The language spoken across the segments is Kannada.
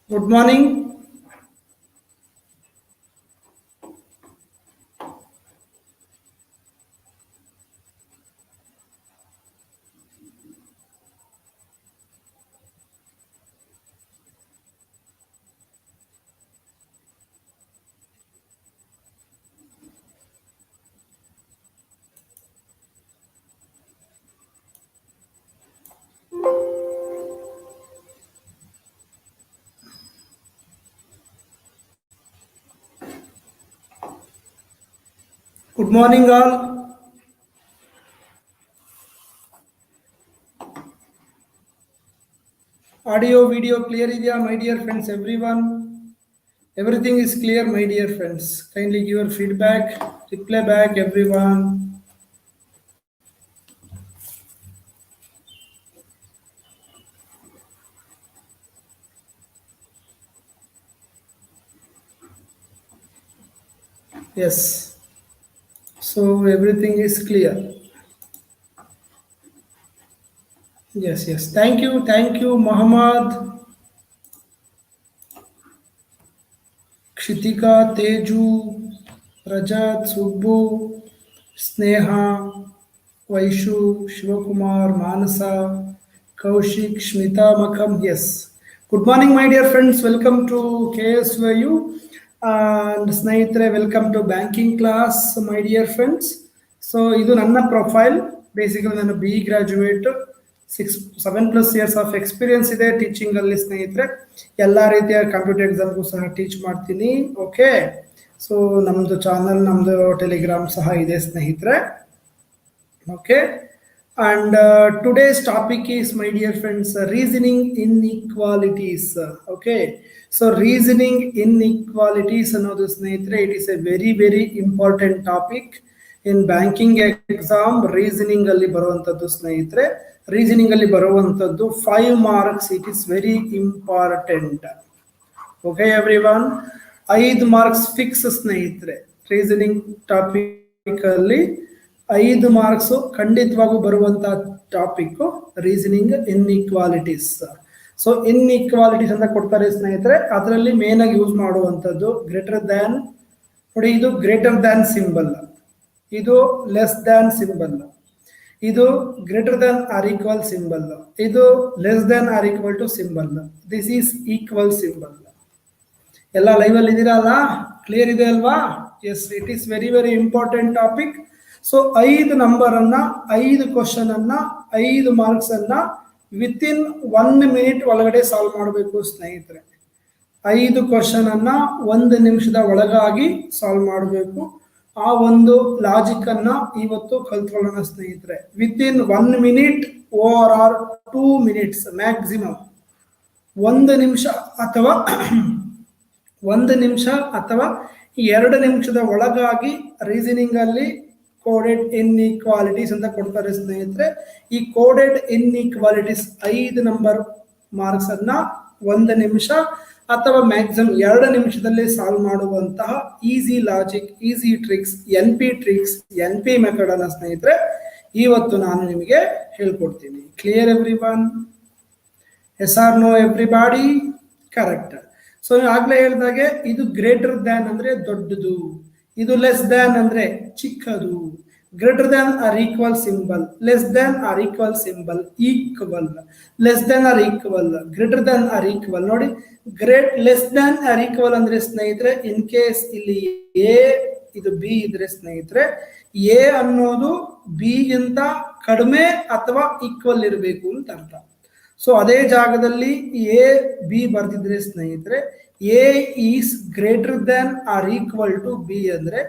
Good morning. Good morning, all. Audio, video clear idea, my dear friends, everyone. Everything is clear, my dear friends. Kindly give your feedback, reply back, everyone. Yes. So everything is clear. Yes, yes. Thank you, Muhammad, Kshitika, Teju, Rajat, Subbu, Sneha, Vaishu, Shivakumar, Manasa, Kaushik, Shmita, Makam. Yes. Good morning, my dear friends. Welcome to KSYU. And Snaithre, welcome to banking class, my dear friends. So, this is my profile. Basically, I am a BE graduate. 7+ years of experience ಇದೆ ಟೀಚಿಂಗ್ ಅಲ್ಲಿ ಸ್ನೇಹಿತರೆ ಎಲ್ಲ ರೀತಿಯ ಕಂಪ್ಯೂಟರ್ ಎಕ್ಸಾಮ್ಗೂ ಸಹ ಟೀಚ್ ಮಾಡ್ತೀನಿ ಓಕೆ ಸೊ ನಮ್ದು ಚಾನಲ್ ನಮ್ದು ಟೆಲಿಗ್ರಾಮ್ ಸಹ ಇದೆ ಸ್ನೇಹಿತರೆ okay and today's topic is my dear friends reasoning inequalities okay so reasoning inequalities ಅನ್ನೋದು ಸ್ನೇಹಿತರೆ it is a very important topic in banking exam reasoning ಅಲ್ಲಿ ಬರುವಂತದ್ದು ಸ್ನೇಹಿತರೆ reasoning ಅಲ್ಲಿ ಬರುವಂತದ್ದು 5 marks it is very important okay everyone 5 marks fix ಸ್ನೇಹಿತರೆ reasoning topic ಅಲ್ಲಿ 5 ಮಾರ್ಕ್ಸ್ ಖಂಡಿತವಾಗೂ ಬರುವಂತಹ topic reasoning inequalities so inequalities ಅಂತ ಕೊಡ್ತಾರೆ ಸ್ನೇಹಿತರೆ ಅದರಲ್ಲಿ ಮೇನ್ ಆಗಿ ಯೂಸ್ ಮಾಡುವಂತದ್ದು ಗ್ರೇಟರ್ ದ್ಯಾನ್ ನೋಡಿ ಇದು ಗ್ರೇಟರ್ ದ್ಯಾನ್ ಸಿಂಬಲ್ ಇದು ಲೆಸ್ ದ್ಯಾನ್ ಸಿಂಬಲ್ ಇದು greater than or equal symbol ಇದು less than or equal to symbol this is equal symbol ಎಲ್ಲ ಲೈವ್ ಅಲ್ಲಿ ಇದೀರಲ್ಲ ಕ್ಲಿಯರ್ ಇದೆ ಅಲ್ವಾ yes it is very important topic so 5 number ಅನ್ನ 5 ಕ್ವಶನ್ ಅನ್ನ 5 ಮಾರ್ಕ್ಸ್ ಅನ್ನ ವಿತಿನ್ 1 ಮಿನಿಟ್ ಒಳಗಡೆ ಸಾಲ್ವ್ ಮಾಡಬೇಕು ಸ್ನೇಹಿತರೆ 5 ಕ್ವಶನ್ ಅನ್ನ 1 ನಿಮಿಷದ ಒಳಗಾಗಿ ಸಾಲ್ವ್ ಮಾಡಬೇಕು ಆ ಒಂದು ಲಾಜಿಕ್ ಅನ್ನ ಇವತ್ತು ಕಲ್ತ್ಕೊಳ್ಳೋಣ ಸ್ನೇಹಿತರೆ within 1 minute R 2 minutes maximum 1 ನಿಮಿಷ ಅಥವಾ 1 ನಿಮಿಷ ಅಥವಾ 2 ನಿಮಿಷದ ಒಳಗಾಗಿ ರೀಸನಿಂಗ್ ಅಲ್ಲಿ ಕೋಡೆಡ್ ಇನ್ಇಕ್ವಾಲಿಟೀಸ್ ಅಂತ ಕೊಡ್ತಾರೆ ಸ್ನೇಹಿತರೆ ಈ ಕೋಡೆಡ್ ಇನ್ಇಕ್ವಾಲಿಟೀಸ್ 5 ನಂಬರ್ ಮಾರ್ಕ್ಸ್ ಅನ್ನ 1 ನಿಮಿಷ ಅಥವಾ ಮ್ಯಾಕ್ಸಿಮಮ್ 2 ನಿಮಿಷದಲ್ಲಿ ಸಾಲ್ವ್ ಮಾಡುವಂತಹ easy logic easy tricks N P method ಅನ್ನ ಸ್ನೇಹಿತರೆ ಇವತ್ತು ನಾನು ನಿಮಗೆ ಹೇಳ್ಕೊಡ್ತೀನಿ clear everyone yes R no everybody correct so ಆಗ್ಲೇ ಹೇಳಿದಾಗೆ ಇದು ಗ್ರೇಟರ್ ದ್ಯಾನ್ ಅಂದ್ರೆ ದೊಡ್ಡದು ಇದು ಲೆಸ್ ದ್ಯಾನ್ ಅಂದ್ರೆ ಚಿಕ್ಕದು greater than or equal symbol less than or equal symbol equal less than or equal greater than or equal ನೋಡಿ ಲೆಸ್ ದ್ಯಾನ್ ಆರ್ ಈಕ್ವಲ್ ಅಂದ್ರೆ ಸ್ನೇಹಿತರೆ ಇನ್ ಕೇಸ್ ಇಲ್ಲಿ ಎ ಇದು ಬಿ ಇದ್ರೆ ಸ್ನೇಹಿತರೆ ಎ ಅನ್ನೋದು ಬಿ ಗಿಂತ ಕಡಿಮೆ ಅಥವಾ ಈಕ್ವಲ್ ಇರಬೇಕು ಅಂತ ಅರ್ಥ ಸೊ ಅದೇ ಜಾಗದಲ್ಲಿ ಎ ಬಿ ಬರ್ತಿದ್ರೆ ಸ್ನೇಹಿತರೆ A is greater than or equal to B ಅಂದ್ರೆ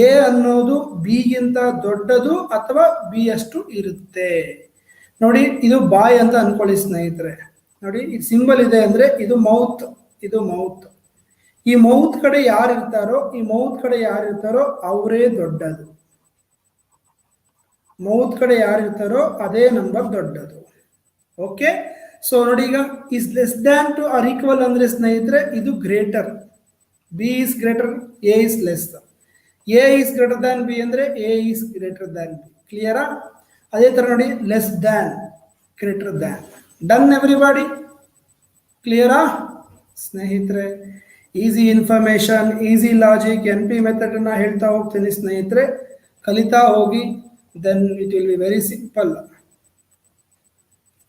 ಎ ಅನ್ನೋದು ಬಿ ಗಿಂತ ದೊಡ್ಡದು ಅಥವಾ ಬಿ ಅಷ್ಟು ಇರುತ್ತೆ ನೋಡಿ ಇದು ಬಾಯ್ ಅಂತ ಅನ್ಕೊಳ್ಳಿ ಸ್ನೇಹಿತರೆ ನೋಡಿ ಇದು ಸಿಂಬಲ್ ಇದೆ ಅಂದ್ರೆ ಇದು ಮೌತ್ ಈ ಮೌತ್ ಕಡೆ ಯಾರಿರ್ತಾರೋ ಅವರೇ ದೊಡ್ಡದು ಮೌತ್ ಕಡೆ ಯಾರಿರ್ತಾರೋ ಅದೇ ನಂಬರ್ ದೊಡ್ಡದು ಓಕೆ ಸೊ ನೋಡಿ ಈಗ is less than to or equal ಅಂದ್ರೆ ಸ್ನೇಹಿತರೆ ಇದು greater B is greater A is less A is greater than B ಅಂದ್ರೆ A is greater than B ಕ್ಲಿಯರಾ ಅದೇ ತರ ನೋಡಿ less than greater than done everybody ಕ್ಲಿಯರಾ ಸ್ನೇಹಿತರೆ easy information, easy logic, NP method ಅನ್ನ ಹೇಳ್ತಾ ಹೋಗ್ತೀನಿ ಸ್ನೇಹಿತರೆ. ಕಲಿತಾ ಹೋಗಿ, then it will be very simple.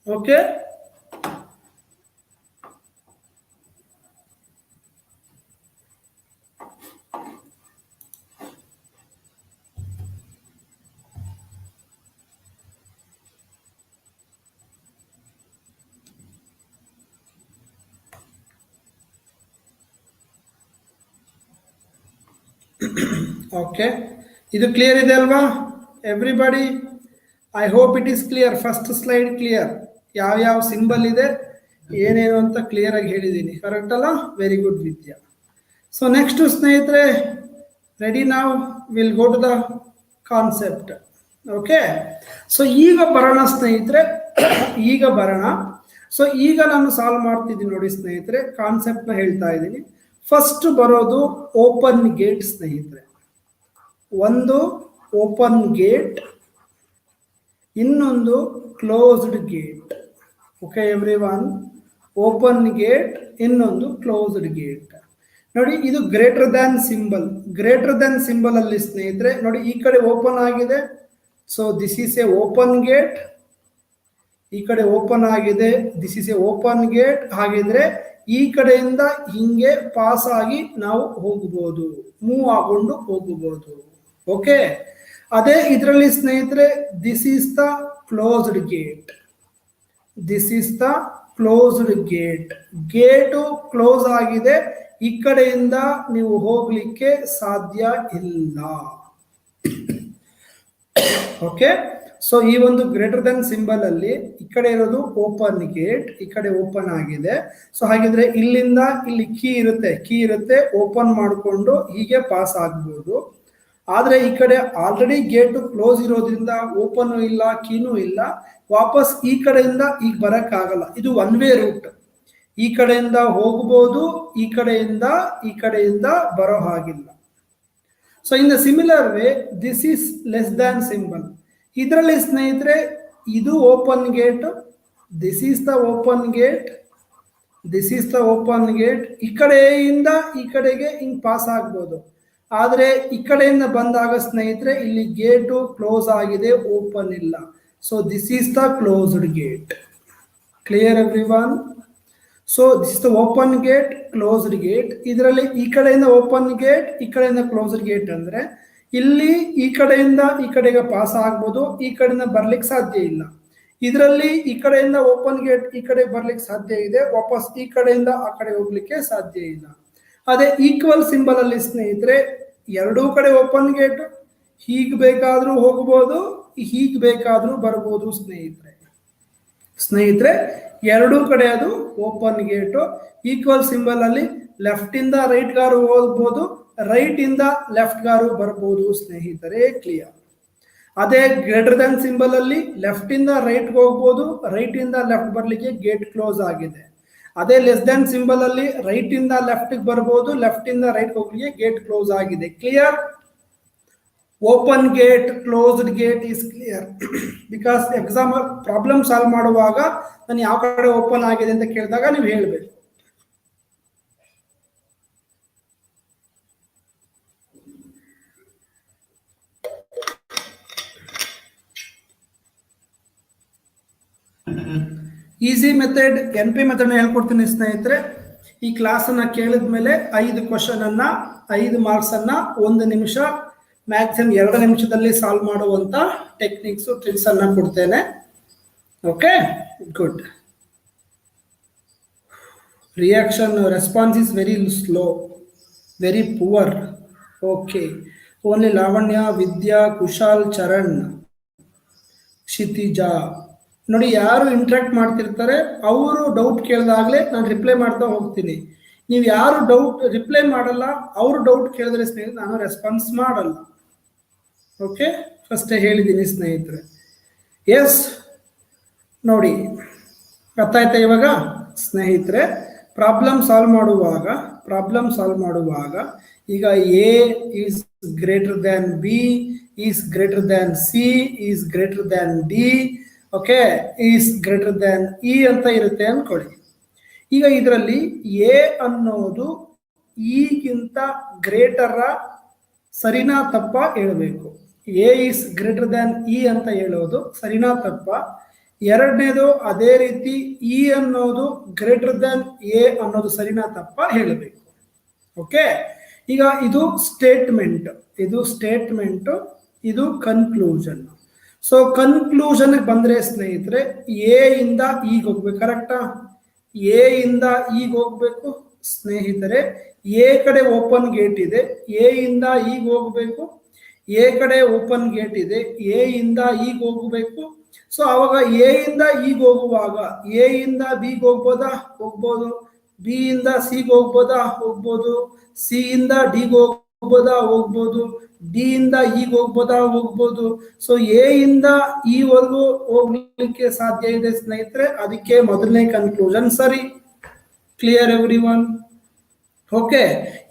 Okay, okay, ಇದು ಕ್ಲಿಯರ್ ಇದೆ ಅಲ್ವಾ everybody? I hope it is clear. First slide clear, ಯಾವ ಸಿಂಬಲ್ ಇದೆ ಏನೇನು ಅಂತ ಕ್ಲಿಯರ್ ಆಗಿ ಹೇಳಿದ್ದೀನಿ, ಕರೆಕ್ಟ್ ಅಲ್ಲ? Very good Vidya. So next ಸ್ನೇಹಿತರೆ, ರೆಡಿ ನಾವು will go to the concept. Okay, so ಈಗ ಬರೋಣ ಸ್ನೇಹಿತರೆ, ಈಗ ಬರೋಣ. ಸೊ ಈಗ ನಾನು ಸಾಲ್ವ್ ಮಾಡ್ತಿದ್ದೀನಿ ನೋಡಿ ಸ್ನೇಹಿತರೆ, ಕಾನ್ಸೆಪ್ಟ್ನ ಹೇಳ್ತಾ ಇದ್ದೀನಿ. ಫಸ್ಟ್ ಬರೋದು ಓಪನ್ ಗೇಟ್ ಸ್ನೇಹಿತರೆ. ಒಂದು ಓಪನ್ ಗೇಟ್, ಇನ್ನೊಂದು closed gate. Okay every one, open gate, ಇನ್ನೊಂದು ಕ್ಲೋಸ್ಡ್ ಗೇಟ್. ನೋಡಿ, ಇದು greater than symbol. Greater than symbol ಅಲ್ಲಿ ಸ್ನೇಹಿತರೆ ನೋಡಿ, ಈ ಕಡೆ ಓಪನ್ ಆಗಿದೆ, so this is A open gate. ಈ ಕಡೆ ಓಪನ್ ಆಗಿದೆ, this is A open gate. ಹಾಗಿದ್ರೆ ಈ ಕಡೆಯಿಂದ ಹಿಂಗೆ ಪಾಸ್ ಆಗಿ ನಾವು ಹೋಗಬಹುದು, ಮೂವ್ ಆಗೊಂಡು ಹೋಗಬಹುದು. ಓಕೆ, ಅದೇ ಇದರಲ್ಲಿ ಸ್ನೇಹಿತರೆ this is the closed gate. This is the closed gate. Gate close ಆಗಿದೆ, ಈ ಕಡೆಯಿಂದ ನೀವು ಹೋಗ್ಲಿಕ್ಕೆ ಸಾಧ್ಯ ಇಲ್ಲ. ಓಕೆ, ಸೊ ಈ ಒಂದು ಗ್ರೇಟರ್ ದೆನ್ ಸಿಂಬಲ್ ಅಲ್ಲಿ ಈ ಕಡೆ ಇರೋದು ಓಪನ್ ಗೇಟ್, ಈ ಕಡೆ ಓಪನ್ ಆಗಿದೆ. ಸೊ ಹಾಗಿದ್ರೆ ಇಲ್ಲಿಂದ ಇಲ್ಲಿ ಕೀ ಇರುತ್ತೆ, ಓಪನ್ ಮಾಡಿಕೊಂಡು ಹೀಗೆ ಪಾಸ್ ಆಗ್ಬೋದು. ಆದ್ರೆ ಈ ಕಡೆ ಆಲ್ರೆಡಿ ಗೇಟ್ ಕ್ಲೋಸ್ ಇರೋದ್ರಿಂದ ಓಪನ್ ಇಲ್ಲ, ಕೀನೂ ಇಲ್ಲ, ವಾಪಸ್ ಈ ಕಡೆಯಿಂದ ಈಗ ಬರಕ್ ಆಗಲ್ಲ. ಇದು ಒನ್ ವೇ ರೂಟ್. ಈ ಕಡೆಯಿಂದ ಹೋಗ್ಬೋದು, ಈ ಕಡೆಯಿಂದ ಬರೋ ಹಾಗಿಲ್ಲ. So in the similar way this is less than symbol. ಇದರಲ್ಲಿ ಸ್ನೇಹಿತರೆ ಇದು open gate, this is the open gate, this is the open gate. ಈ ಕಡೆಯಿಂದ ಈ ಕಡೆಗೆ ಹಿಂಗ್ ಪಾಸ್ ಆಗ್ಬೋದು. ಆದ್ರೆ ಈ ಕಡೆಯಿಂದ ಬಂದಾಗ ಸ್ನೇಹಿತರೆ ಇಲ್ಲಿ ಗೇಟು ಕ್ಲೋಸ್ ಆಗಿದೆ, ಓಪನ್ ಇಲ್ಲ. So this is the closed gate. Clear every one? So this is the open gate, closed gate. ಇದರಲ್ಲಿ ಈ ಕಡೆಯಿಂದ ಓಪನ್ ಗೇಟ್, ಈ ಕಡೆಯಿಂದ ಕ್ಲೋಸ್ಡ್ ಗೇಟ್ ಅಂದ್ರೆ ಇಲ್ಲಿ ಈ ಕಡೆಯಿಂದ ಈ ಕಡೆಗೆ ಪಾಸ್ ಆಗ್ಬೋದು, ಈ ಕಡೆಯಿಂದ ಬರ್ಲಿಕ್ಕೆ ಸಾಧ್ಯ ಇಲ್ಲ. ಇದರಲ್ಲಿ ಈ ಕಡೆಯಿಂದ ಓಪನ್ ಗೇಟ್ ಈ ಕಡೆ ಬರ್ಲಿಕ್ಕೆ ಸಾಧ್ಯ ಇದೆ, ವಾಪಸ್ ಈ ಕಡೆಯಿಂದ ಆ ಕಡೆ ಹೋಗ್ಲಿಕ್ಕೆ ಸಾಧ್ಯ ಇಲ್ಲ. ಅದೇ ಈಕ್ವಲ್ ಸಿಂಬಲ್ ಅಲ್ಲಿ ಸ್ನೇಹಿತರೆ ಎರಡೂ ಕಡೆ ಓಪನ್ ಗೇಟ್, ಹೀಗ್ ಬೇಕಾದ್ರೂ ಹೋಗ್ಬೋದು, ಹೀಗ್ ಬೇಕಾದ್ರೂ ಬರ್ಬೋದು ಸ್ನೇಹಿತರೆ ಎರಡೂ ಕಡೆ ಅದು ಓಪನ್ ಗೇಟು. ಈಕ್ವಲ್ ಸಿಂಬಲ್ ಅಲ್ಲಿ ಲೆಫ್ಟ್ ಇಂದ ರೈಟ್ ಗಾರು ಹೋಗ್ಬೋದು, ರೈಟ್ ಇಂದ ಲೆಫ್ಟ್ ಗಾರು ಬರ್ಬೋದು ಸ್ನೇಹಿತರೆ. ಕ್ಲಿಯರ್? ಅದೇ ಗ್ರೇಟರ್ ದನ್ ಸಿಂಬಲ್ ಅಲ್ಲಿ ಲೆಫ್ಟ್ ಇಂದ ರೈಟ್ ಹೋಗ್ಬೋದು, ರೈಟ್ ಇಂದ ಲೆಫ್ಟ್ ಬರ್ಲಿಕ್ಕೆ ಗೇಟ್ ಕ್ಲೋಸ್ ಆಗಿದೆ. ಅದೇ ಲೆಸ್ ದನ್ ಸಿಂಬಲ್ ಅಲ್ಲಿ ರೈಟ್ ಇಂದ ಲೆಫ್ಟ್ ಬರ್ಬೋದು, ಲೆಫ್ಟ್ ಇಂದ ರೈಟ್ ಹೋಗ್ಲಿಕ್ಕೆ ಗೇಟ್ ಕ್ಲೋಸ್ ಆಗಿದೆ. Clear? Open gate, closed gate is clear. Because exam problem solve ಮಾಡುವಾಗ ನಾನು ಯಾವ ಕಡೆ ಓಪನ್ ಆಗಿದೆ ಅಂತ ಕೇಳಿದಾಗ ನೀವು ಹೇಳ್ಬೇಕು. ಈಸಿ ಮೆಥಡ್, NP ಮೆಥಡ್ ಹೇಳ್ಕೊಡ್ತೀನಿ ಸ್ನೇಹಿತರೆ. ಈ ಕ್ಲಾಸ್ ಅನ್ನ ಕೇಳಿದ ಮೇಲೆ 5 ಕ್ವಶನ್ ಅನ್ನ 5 ಮಾರ್ಕ್ಸ್ ಅನ್ನ 1 ನಿಮಿಷ ಮ್ಯಾಕ್ಸಿಮಮ್ 2 ನಿಮಿಷದಲ್ಲಿ ಸಾಲ್ವ್ ಮಾಡುವಂತ ಟೆಕ್ನಿಕ್ಸ್, ಟ್ರಿಕ್ಸ್ ಅನ್ನ ಕೊಡ್ತೇನೆ. Okay, good. Reaction response is very slow, very poor. Okay, only Lavanya, Vidya, Kushal, Charan, Kshitija. ನೋಡಿ, ಯಾರು ಇಂಟ್ರಾಕ್ಟ್ ಮಾಡ್ತಿರ್ತಾರೆ ಅವರು ಡೌಟ್ ಕೇಳಿದಾಗಲೇ ನಾನು ರಿಪ್ಲೈ ಮಾಡ್ತಾ ಹೋಗ್ತೀನಿ. ನೀವು ಯಾರು ರಿಪ್ಲೈ ಮಾಡಲ್ಲ, ಅವರು ಡೌಟ್ ಕೇಳಿದ್ರೆ ಸ್ನೇಹಿತರೆ ನಾನು ರೆಸ್ಪಾನ್ಸ್ ಮಾಡಲ್ಲ. ಓಕೆ, ಫಸ್ಟ್ ಹೇಳಿದ್ದೀನಿ ಸ್ನೇಹಿತರೆ. ಎಸ್, ನೋಡಿ ಗೊತ್ತಾಯ್ತಾ ಇವಾಗ ಸ್ನೇಹಿತರೆ? ಪ್ರಾಬ್ಲಮ್ ಸಾಲ್ವ್ ಮಾಡುವಾಗ ಈಗ A is greater than B, is greater than C, is greater than D, okay, is greater than E ಅಂತ ಇರುತ್ತೆ ಅನ್ಕೊಳ್ಳಿ. ಈಗ ಇದರಲ್ಲಿ ಎ ಅನ್ನೋದು ಈಗಿಂತ ಗ್ರೇಟರ ಸರಿನಾ ತಪ್ಪ ಹೇಳಬೇಕು. A is greater than E ಅಂತ ಹೇಳೋದು ಸರಿನಾ ತಪ್ಪ. ಎರಡನೇದು ಅದೇ ರೀತಿ ಇ ಅನ್ನೋದು ಗ್ರೇಟರ್ ದ್ಯಾನ್ ಎ ಅನ್ನೋದು ಸರಿನಾ ತಪ್ಪ ಹೇಳಬೇಕು. ಓಕೆ, ಈಗ ಇದು ಸ್ಟೇಟ್ಮೆಂಟ್, ಇದು ಕನ್ಕ್ಲೂಷನ್. ಸೊ ಕನ್ಕ್ಲೂಷನ್ ಬಂದ್ರೆ ಸ್ನೇಹಿತರೆ ಎ ಇಂದ ಈಗ ಹೋಗ್ಬೇಕು. ಕರೆಕ್ಟಾ? ಎ ಇಂದ ಈಗ ಹೋಗ್ಬೇಕು ಸ್ನೇಹಿತರೆ. ಎ ಕಡೆ ಓಪನ್ ಗೇಟ್ ಇದೆ, ಎ ಇಂದ ಈಗ ಹೋಗ್ಬೇಕು. ಎ ಕಡೆ ಓಪನ್ ಗೇಟ್ ಇದೆ, ಎ ಇಂದ ಈಗ ಹೋಗ್ಬೇಕು. ಸೊ ಅವಾಗ ಎ ಇಂದ ಈಗ ಹೋಗುವಾಗ ಎ ಇಂದ ಬಿಗೆ ಹೋಗ್ಬೋದಾ? ಹೋಗ್ಬೋದು. ಬಿ ಇಂದ ಸಿಗೆ ಹೋಗ್ಬೋದಾ? ಹೋಗ್ಬೋದು. ಸಿ ಇಂದ ಡಿಗೆ ಹೋಗ್ಬೋದಾ? ಹೋಗ್ಬೋದು. ಡಿ ಇಂದ ಈಗ ಹೋಗ್ಬೋದಾ? ಹೋಗ್ಬೋದು. ಸೊ ಎ ಇಂದ ಈ ವರ್ಗು ಹೋಗ್ಲಿಕ್ಕೆ ಸಾಧ್ಯ ಇದೆ ಸ್ನೇಹಿತರೆ, ಅದಕ್ಕೆ ಮೊದಲನೇ ಕನ್ಕ್ಲೂಷನ್ ಸರಿ. Clear every one? ಓಕೆ,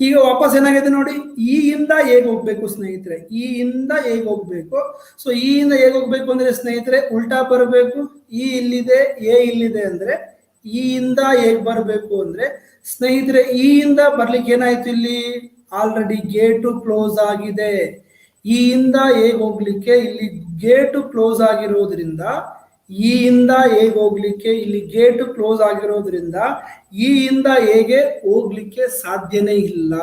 ಈಗ ವಾಪಸ್ ಏನಾಗಿದೆ ನೋಡಿ, ಇ ಇಂದ ಹೇಗೆ ಹೋಗ್ಬೇಕು ಸ್ನೇಹಿತರೆ? ಇ ಇಂದ ಹೇಗೆ ಹೋಗ್ಬೇಕು? ಸೊ ಇ ಇಂದ ಹೇಗೆ ಹೋಗ್ಬೇಕು ಅಂದ್ರೆ ಸ್ನೇಹಿತರೆ ಉಲ್ಟಾ ಬರಬೇಕು. ಇ ಇಲ್ಲಿದೆ, ಎ ಇಲ್ಲಿದೆ ಅಂದ್ರೆ ಇ ಇಂದ ಹೇಗೆ ಬರಬೇಕು ಅಂದ್ರೆ ಸ್ನೇಹಿತರೆ ಇ ಇಂದ ಬರ್ಲಿಕ್ಕೆ ಏನಾಯ್ತು, ಇಲ್ಲಿ ಆಲ್ರೆಡಿ ಗೇಟು ಕ್ಲೋಸ್ ಆಗಿದೆ. ಇ ಇಂದ ಹೇಗೆ ಹೋಗ್ಲಿಕ್ಕೆ ಇಲ್ಲಿ ಗೇಟು ಕ್ಲೋಸ್ ಆಗಿರೋದ್ರಿಂದ, ಇ ಇಂದ ಹೇಗೆ ಹೋಗ್ಲಿಕ್ಕೆ ಇಲ್ಲಿ ಗೇಟ್ ಕ್ಲೋಸ್ ಆಗಿರೋದ್ರಿಂದ ಇ ಇಂದ ಹೇಗೆ ಹೋಗ್ಲಿಕ್ಕೆ ಸಾಧ್ಯನೇ ಇಲ್ಲ.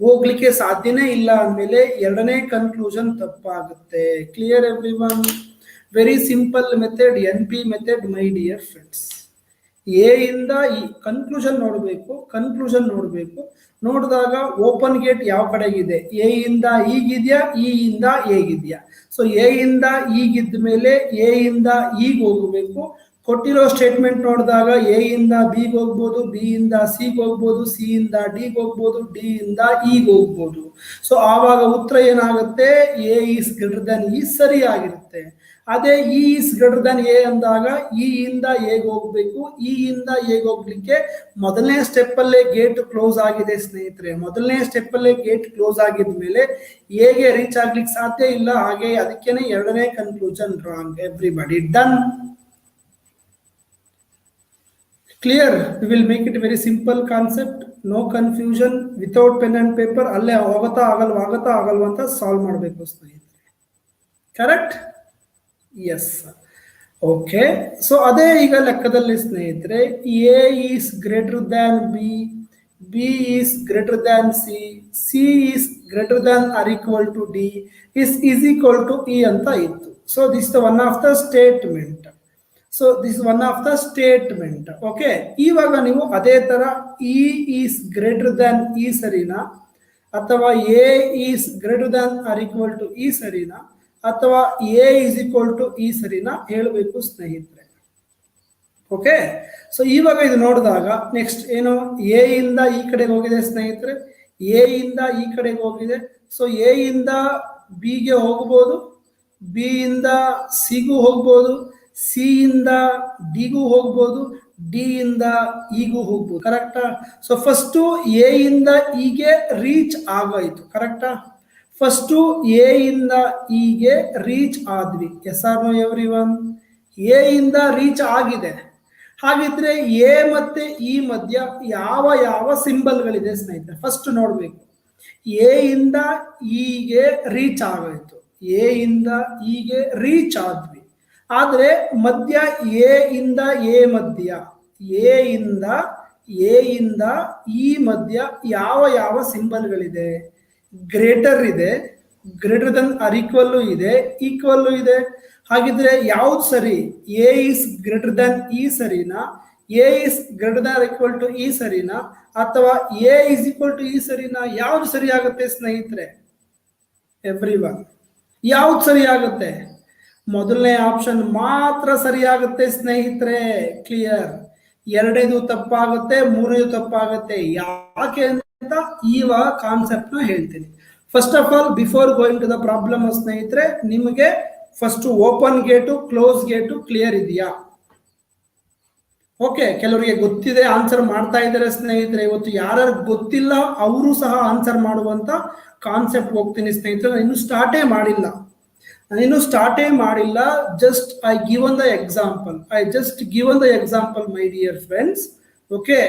ಹೋಗ್ಲಿಕ್ಕೆ ಸಾಧ್ಯನೇ ಇಲ್ಲ ಅಂದಮೇಲೆ ಎರಡನೇ ಕನ್ಕ್ಲೂಷನ್ ತಪ್ಪಾಗುತ್ತೆ. Clear every one? Very simple method, N P method my dear friends. A ಇಂದ ಈ ಕನ್ಕ್ಲೂಷನ್ ನೋಡಬೇಕು. ನೋಡಿದಾಗ ಓಪನ್ ಗೇಟ್ ಯಾವ ಕಡೆಗಿದೆ? ಎ ಇಂದ ಈಗಿದ್ಯಾ, ಇ ಇಂದ ಹೇಗಿದ್ಯಾ? ಸೊ ಎ ಇಂದ ಈಗಿದ್ದ ಮೇಲೆ ಎ ಇಂದ ಈಗ ಹೋಗಬೇಕು. ಕೊಟ್ಟಿರೋ ಸ್ಟೇಟ್ಮೆಂಟ್ ನೋಡಿದಾಗ ಎ ಇಂದ ಬಿಗೆ ಹೋಗ್ಬೋದು, ಬಿ ಇಂದ ಸಿಗೆ ಹೋಗ್ಬೋದು, ಸಿ ಇಂದ ಡಿಗೆ ಹೋಗ್ಬೋದು, ಡಿ ಇಂದ ಈಗ ಹೋಗ್ಬೋದು. ಸೊ ಆವಾಗ ಉತ್ತರ ಏನಾಗುತ್ತೆ? A is greater than E ಸರಿಯಾಗಿರುತ್ತೆ. ಅದೇ E is greater than A ಅಂದಾಗ ಇ ಇಂದ ಹೇಗೆ ಹೋಗ್ಬೇಕು? ಇ ಇಂದ ಹೇಗೆ ಹೋಗ್ಲಿಕ್ಕೆ ಮೊದಲನೇ ಸ್ಟೆಪ್ ಅಲ್ಲೇ ಗೇಟ್ ಕ್ಲೋಸ್ ಆಗಿದೆ ಸ್ನೇಹಿತರೆ. ಮೊದಲನೇ ಸ್ಟೆಪ್ ಅಲ್ಲೇ ಗೇಟ್ ಕ್ಲೋಸ್ ಆಗಿದ್ಮೇಲೆ ಹೇಗೆ ರೀಚ್ ಆಗ್ಲಿಕ್ಕೆ ಸಾಧ್ಯ ಇಲ್ಲ. ಹಾಗೆ ಅದಕ್ಕೇನೆ ಎರಡನೇ conclusion wrong. Everybody done? Clear? We will make it very simple concept, no confusion, without pen and paper. ಅಲ್ಲೇ ಹೋಗತ್ತಾ ಆಗಲ್ವಾ ಅಂತ ಸಾಲ್ವ್ ಮಾಡಬೇಕು ಸ್ನೇಹಿತರೆ. ಕರೆಕ್ಟ್? ಎಸ್. ಓಕೆ, ಸೊ ಅದೇ ಈಗ ಲೆಕ್ಕದಲ್ಲಿ ಸ್ನೇಹಿತರೆ A is greater than B, B is greater than C, C is greater than or equal to D, is equal to E ಅಂತ ಇತ್ತು. So this the one of the statement. Okay, ಇವಾಗ ನೀವು ಅದೇ ತರ E is greater than E ಸರಿನಾ, ಅಥವಾ A is greater than or equal to E ಸರಿನಾ, ಅಥವಾ A is equal to E ಸರಿನಾ ಹೇಳಬೇಕು ಸ್ನೇಹಿತರೆ. ಓಕೆ, ಸೊ ಇವಾಗ ಇದು ನೋಡಿದಾಗ ನೆಕ್ಸ್ಟ್ ಏನು, ಎ ಇಂದ ಈ ಕಡೆಗೆ ಹೋಗಿದೆ ಸ್ನೇಹಿತರೆ, ಎ ಇಂದ ಈ ಕಡೆಗೆ ಹೋಗಿದೆ. ಸೊ ಎ ಇಂದ ಬಿಗೆ ಹೋಗ್ಬೋದು, ಬಿ ಇಂದ ಸಿಗೂ ಹೋಗ್ಬೋದು, ಸಿ ಇಂದ ಡಿಗೂ ಹೋಗ್ಬೋದು, ಡಿ ಇಂದ ಇಗೂ ಹೋಗ್ಬೋದು. ಕರೆಕ್ಟಾ? ಸೊ ಫಸ್ಟು ಎ ಇಂದ ಇಗೆ ರೀಚ್ ಆಗೋಯ್ತು. ಕರೆಕ್ಟಾ? ಫಸ್ಟು ಎ ಇಂದ ಇಗೆ ರೀಚ್ ಆದ್ವಿ. Yes R no everyone? A ಇಂದ ರೀಚ್ ಆಗಿದೆ. ಹಾಗಿದ್ರೆ ಎ ಮತ್ತೆ ಇ ಮಧ್ಯ ಯಾವ ಯಾವ ಸಿಂಬಲ್ಗಳಿದೆ ಸ್ನೇಹಿತರೆ ಫಸ್ಟ್ ನೋಡ್ಬೇಕು. ಎ ಇಂದ ಇಗೆ ರೀಚ್ ಆಗೋಯ್ತು, ಎ ಇಂದ ಇಗೆ ರೀಚ್ ಆದ್ವಿ. ಆದ್ರೆ ಮಧ್ಯ ಎ ಇಂದ ಎ ಮಧ್ಯ, ಎ ಇಂದ ಈ ಮಧ್ಯ ಯಾವ ಯಾವ ಸಿಂಬಲ್ಗಳಿದೆ? ಗ್ರೇಟರ್ ಇದೆ, ಗ್ರೇಟರ್ ದನ್ ಆರ್ ಈಕ್ವಲ್ಲು ಇದೆ, ಈಕ್ವಲ್ಲು ಇದೆ. ಹಾಗಿದ್ರೆ ಯಾವ್ದು ಸರಿ? A is greater than E ಸರಿನಾ, A is greater than or equal to E ಸರಿನಾ, ಅಥವಾ A is equal to E ಸರಿನಾ? ಯಾವ್ದು ಸರಿ ಆಗುತ್ತೆ ಸ್ನೇಹಿತರೆ? ಎವ್ರಿವನ್, ಯಾವ್ದು ಸರಿ ಆಗುತ್ತೆ? ಮೊದಲನೇ ಆಪ್ಷನ್ ಮಾತ್ರ ಸರಿಯಾಗುತ್ತೆ ಸ್ನೇಹಿತರೆ. ಕ್ಲಿಯರ್? ಎರಡನೇದು ತಪ್ಪಾಗುತ್ತೆ, ಮೂರನೇದು ತಪ್ಪಾಗುತ್ತೆ. ಯಾಕೆ ಅಂತ ಇವಾಗ ಕಾನ್ಸೆಪ್ಟ್ ನ ಹೇಳ್ತೀನಿ. First of all, before going to the problem ಸ್ನೇಹಿತರೆ, ನಿಮಗೆ first open gate close gate clear ಇದೆಯಾ? ಓಕೆ, ಕೆಲವರಿಗೆ ಗೊತ್ತಿದೆ, ಆನ್ಸರ್ ಮಾಡ್ತಾ ಇದ್ದಾರೆ ಸ್ನೇಹಿತರೆ. ಇವತ್ತು ಯಾರ್ಯಾರು ಗೊತ್ತಿಲ್ಲ ಅವರು ಸಹ ಆನ್ಸರ್ ಮಾಡುವಂತ ಕಾನ್ಸೆಪ್ಟ್ ಹೋಗ್ತೀನಿ ಸ್ನೇಹಿತರೆ. ಇನ್ನು ಸ್ಟಾರ್ಟೇ ಮಾಡಿಲ್ಲ. Just I given the example, my dear friends. Okay,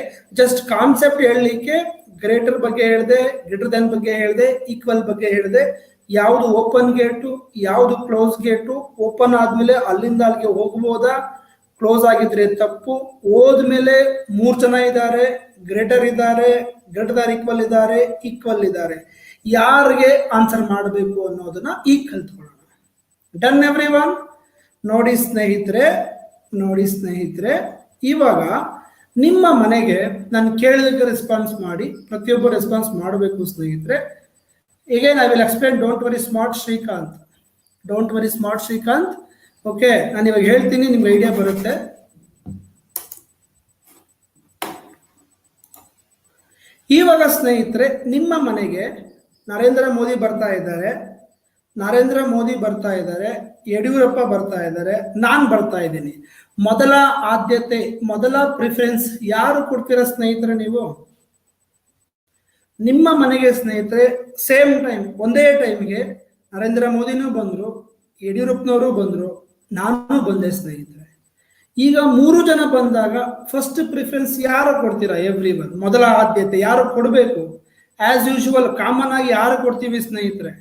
just concept ಹೇಳಲಿಕ್ಕೆ ಗ್ರೇಟರ್ ಬಗ್ಗೆ ಹೇಳಿದೆ, ಗ್ರೇಟರ್ ದೆನ್ ಬಗ್ಗೆ ಹೇಳಿದೆ, ಈಕ್ವಲ್ ಬಗ್ಗೆ ಹೇಳಿದೆ. ಯಾವುದು ಓಪನ್ ಗೇಟು, ಯಾವುದು ಕ್ಲೋಸ್ ಗೇಟು, ಓಪನ್ ಆದ್ಮೇಲೆ ಅಲ್ಲಿಂದ ಅಲ್ಲಿಗೆ ಹೋಗ್ಬೋದಾ, ಕ್ಲೋಸ್ ಆಗಿದ್ರೆ ತಪ್ಪು, ಹೋದ್ಮೇಲೆ 3 ಜನ ಇದ್ದಾರೆ, ಗ್ರೇಟರ್ ಇದ್ದಾರೆ, ಗ್ರೇಟರ್ ದರ್ ಈಕ್ವಲ್ ಇದ್ದಾರೆ, ಈಕ್ವಲ್ ಇದ್ದಾರೆ, ಯಾರಿಗೆ ಆನ್ಸರ್ ಮಾಡಬೇಕು ಅನ್ನೋದನ್ನ ಈಗ ಕಲ್ತ್ಕೊಳ್ಳೋಣ. Done everyone? ನೋಡಿ ಸ್ನೇಹಿತರೆ, ಇವಾಗ ನಿಮ್ಮ ಮನೆಗೆ ನಾನು ಕೇಳಿದಕ್ಕೆ ರೆಸ್ಪಾನ್ಸ್ ಮಾಡಿ, ಪ್ರತಿಯೊಬ್ಬರು ರೆಸ್ಪಾನ್ಸ್ ಮಾಡಬೇಕು ಸ್ನೇಹಿತರೆ. Again, I will explain. Don't worry, smart Srikanth. Okay, ನಾನು ಇವಾಗ ಹೇಳ್ತೀನಿ, ನಿಮ್ಗೆ ಐಡಿಯಾ ಬರುತ್ತೆ. ಇವಾಗ ಸ್ನೇಹಿತರೆ, ನಿಮ್ಮ ಮನೆಗೆ ನರೇಂದ್ರ ಮೋದಿ ಬರ್ತಾ ಇದ್ದಾರೆ, ಯಡಿಯೂರಪ್ಪ ಬರ್ತಾ ಇದ್ದಾರೆ, ನಾನು ಬರ್ತಾ ಇದ್ದೀನಿ. ಮೊದಲ ಆದ್ಯತೆ, ಮೊದಲ ಪ್ರಿಫರೆನ್ಸ್ ಯಾರು ಕೊಡ್ತೀರಾ ಸ್ನೇಹಿತರೆ? ನೀವು ನಿಮ್ಮ ಮನೆಗೆ ಸ್ನೇಹಿತರೆ ಸೇಮ್ ಟೈಮ್, ಒಂದೇ ಟೈಮ್ಗೆ ನರೇಂದ್ರ ಮೋದಿನೂ ಬಂದ್ರು, ಯಡಿಯೂರಪ್ಪನವರು ಬಂದ್ರು, ನಾನು ಬಂದೆ ಸ್ನೇಹಿತರೆ. ಈಗ 3 ಜನ ಬಂದಾಗ ಫಸ್ಟ್ ಪ್ರಿಫರೆನ್ಸ್ ಯಾರು ಕೊಡ್ತೀರಾ? ಎವ್ರಿ ಒನ್, ಮೊದಲ ಆದ್ಯತೆ ಯಾರು ಕೊಡಬೇಕು? ಆಸ್ ಯೂಶುವಲ್ ಕಾಮನ್ ಆಗಿ ಯಾರು ಕೊಡ್ತೀವಿ ಸ್ನೇಹಿತರೆ?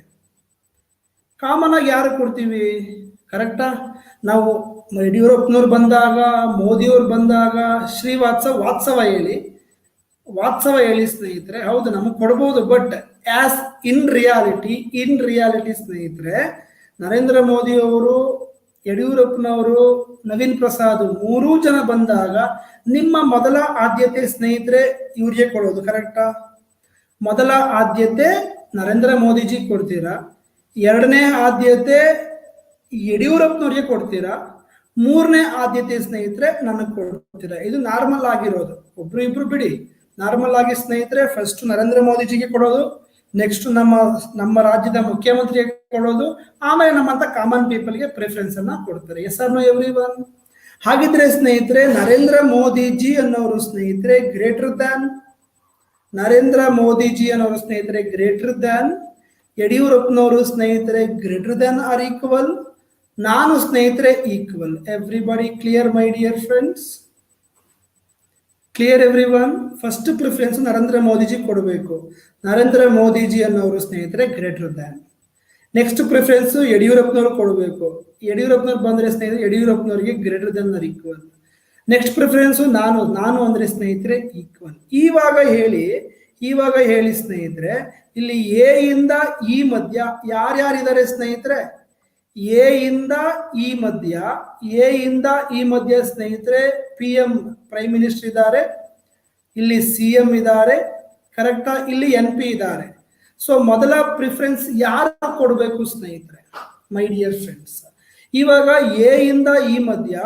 ಕರೆಕ್ಟಾ? ನಾವು ಯಡಿಯೂರಪ್ಪನವ್ರು ಬಂದಾಗ, ಮೋದಿಯವ್ರು ಬಂದಾಗ ವಾತ್ಸವ ಹೇಳಿ ಸ್ನೇಹಿತರೆ, ಹೌದು ನಮಗೆ ಕೊಡ್ಬೋದು. ಬಟ್ ಆಸ್ ಇನ್ ರಿಯಾಲಿಟಿ ಸ್ನೇಹಿತರೆ, ನರೇಂದ್ರ ಮೋದಿ ಅವರು, ಯಡಿಯೂರಪ್ಪನವರು, ನವೀನ್ ಪ್ರಸಾದ್ 3 ಜನ ಬಂದಾಗ ನಿಮ್ಮ ಮೊದಲ ಆದ್ಯತೆ ಸ್ನೇಹಿತರೆ ಇವ್ರಿಗೆ ಕೊಡೋದು. ಕರೆಕ್ಟಾ? ಮೊದಲ ಆದ್ಯತೆ ನರೇಂದ್ರ ಮೋದಿಜಿ ಕೊಡ್ತೀರಾ, 2ನೇ ಆದ್ಯತೆ ಯಡಿಯೂರಪ್ಪನವ್ರಿಗೆ ಕೊಡ್ತೀರಾ, 3ನೇ ಆದ್ಯತೆ ಸ್ನೇಹಿತರೆ ನನಗೆ ಕೊಡ್ತೀರಾ. ಇದು ನಾರ್ಮಲ್ ಆಗಿರೋದು, ಒಬ್ರು ಇಬ್ರು ಬಿಡಿ. ನಾರ್ಮಲ್ ಆಗಿ ಸ್ನೇಹಿತರೆ ಫಸ್ಟ್ ನರೇಂದ್ರ ಮೋದಿಜಿಗೆ ಕೊಡೋದು, ನೆಕ್ಸ್ಟ್ ನಮ್ಮ ರಾಜ್ಯದ ಮುಖ್ಯಮಂತ್ರಿಗೆ ಕೊಡೋದು, ಆಮೇಲೆ ನಮ್ಮಂತ ಕಾಮನ್ ಪೀಪಲ್ಗೆ ಪ್ರಿಫರೆನ್ಸ್ ಅನ್ನ ಕೊಡ್ತಾರೆ. Yes R no everyone? ಹಾಗಿದ್ರೆ ಸ್ನೇಹಿತರೆ ನರೇಂದ್ರ ಮೋದಿಜಿ ಅನ್ನೋರು ಸ್ನೇಹಿತರೆ ಗ್ರೇಟರ್ ದ್ಯಾನ್ ಯಡಿಯೂರಪ್ಪನವರು ಸ್ನೇಹಿತರೆ ಗ್ರೇಟರ್ ದ್ಯಾನ್ ಆರ್ ಈಕ್ವಲ್, ನಾನು ಸ್ನೇಹಿತರೆ equal. Everybody clear my dear friends? Clear every one? First preference Narendra Modiji ಕೊಡಬೇಕು, ನರೇಂದ್ರ ಮೋದಿಜಿ ಅನ್ನೋರು ಸ್ನೇಹಿತರೆ ಗ್ರೇಟರ್ ದ್ಯಾನ್. ನೆಕ್ಸ್ಟ್ ಪ್ರಿಫರೆನ್ಸ್ ಯಡಿಯೂರಪ್ಪನವ್ರು ಕೊಡಬೇಕು, ಯಡಿಯೂರಪ್ಪನವ್ರು ಬಂದ್ರೆ ಸ್ನೇಹಿತರೆ ಯಡಿಯೂರಪ್ಪನವ್ರಿಗೆ greater than or equal. Next preference ನಾನು ಅಂದ್ರೆ ಸ್ನೇಹಿತರೆ ಈಕ್ವಲ್. ಇವಾಗ ಹೇಳಿ ಸ್ನೇಹಿತರೆ, ಇಲ್ಲಿ ಎ ಇಂದ ಈ ಮಧ್ಯ ಯಾರ್ಯಾರಿದ್ದಾರೆ ಸ್ನೇಹಿತರೆ? ಎ ಇಂದ ಈ ಮಧ್ಯ ಸ್ನೇಹಿತರೆ PM ಪ್ರೈಮ್ ಮಿನಿಸ್ಟರ್ ಇದ್ದಾರೆ, ಇಲ್ಲಿ CM ಇದ್ದಾರೆ, ಕರೆಕ್ಟಾ? ಇಲ್ಲಿ NP ಇದ್ದಾರೆ. ಸೊ ಮೊದಲ ಪ್ರಿಫರೆನ್ಸ್ ಯಾರು ಕೊಡಬೇಕು ಸ್ನೇಹಿತರೆ? ಮೈ ಡಿಯರ್ ಫ್ರೆಂಡ್ಸ್, ಇವಾಗ ಎ ಇಂದ ಈ ಮಧ್ಯ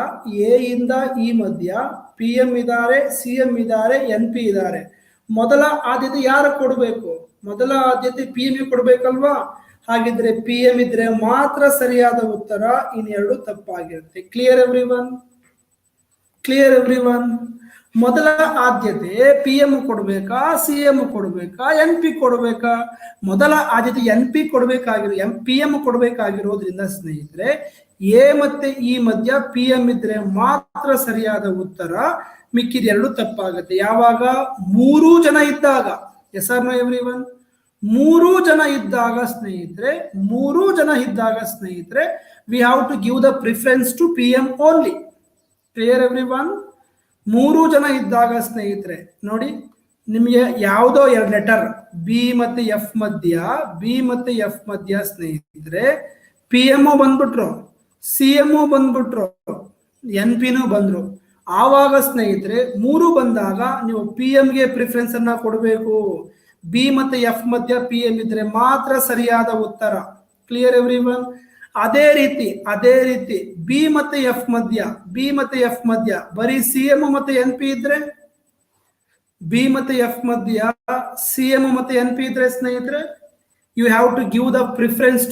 PM ಇದ್ದಾರೆ, CM ಇದ್ದಾರೆ, NP ಇದ್ದಾರೆ. ಮೊದಲ ಆದ್ಯತೆ ಯಾರು ಕೊಡಬೇಕು? ಮೊದಲ ಆದ್ಯತೆ PM ಕೊಡ್ಬೇಕಲ್ವಾ? ಹಾಗಿದ್ರೆ PM ಇದ್ರೆ ಮಾತ್ರ ಸರಿಯಾದ ಉತ್ತರ, ಇನ್ನೆರಡು ತಪ್ಪಾಗಿರುತ್ತೆ. Clear every one? ಮೊದಲ ಆದ್ಯತೆ PM ಕೊಡ್ಬೇಕಾ, CM ಕೊಡ್ಬೇಕಾ, NP ಕೊಡ್ಬೇಕಾ? ಮೊದಲ ಆದ್ಯತೆ NP PM ಕೊಡ್ಬೇಕಾಗಿರೋದ್ರಿಂದ ಸ್ನೇಹಿತರೆ ಎ ಮತ್ತೆ ಈ ಮಧ್ಯ PM ಇದ್ರೆ ಮಾತ್ರ ಸರಿಯಾದ ಉತ್ತರ, ಮಿಕ್ಕಿದ 2 ತಪ್ಪಾಗುತ್ತೆ. ಯಾವಾಗ? 3 ಜನ ಇದ್ದಾಗ. Yes R no everyone? 3 ಜನ ಇದ್ದಾಗ ಸ್ನೇಹಿತರೆ we have to give the preference to PM only. Clear every one? 3 ಜನ ಇದ್ದಾಗ ಸ್ನೇಹಿತರೆ ನೋಡಿ, ನಿಮಗೆ ಯಾವುದೋ 2 ಲೆಟರ್ ಬಿ ಮತ್ತೆ ಎಫ್ ಮಧ್ಯ ಸ್ನೇಹಿತರೆ PM ಬಂದ್ಬಿಟ್ರು, CM ಬಂದ್ಬಿಟ್ರು, NP ಬಂದ್ರು. ಆವಾಗ ಸ್ನೇಹಿತರೆ 3 ಬಂದಾಗ ನೀವು PMಗೆ ಪ್ರಿಫರೆನ್ಸ್ ಅನ್ನ ಕೊಡಬೇಕು. ಬಿ ಮತ್ತೆ ಎಫ್ ಮಧ್ಯ PM ಇದ್ರೆ ಮಾತ್ರ ಸರಿಯಾದ ಉತ್ತರ. Clear every one? ಅದೇ ರೀತಿ ಬಿ ಮತ್ತೆ ಎಫ್ ಮಧ್ಯ ಬರೀ CM ಮತ್ತೆ NP ಇದ್ರೆ, ಬಿ ಮತ್ತೆ ಎಫ್ ಮಧ್ಯ CM ಮತ್ತೆ NP ಇದ್ರೆ ಸ್ನೇಹಿತರೆ you have to give the preference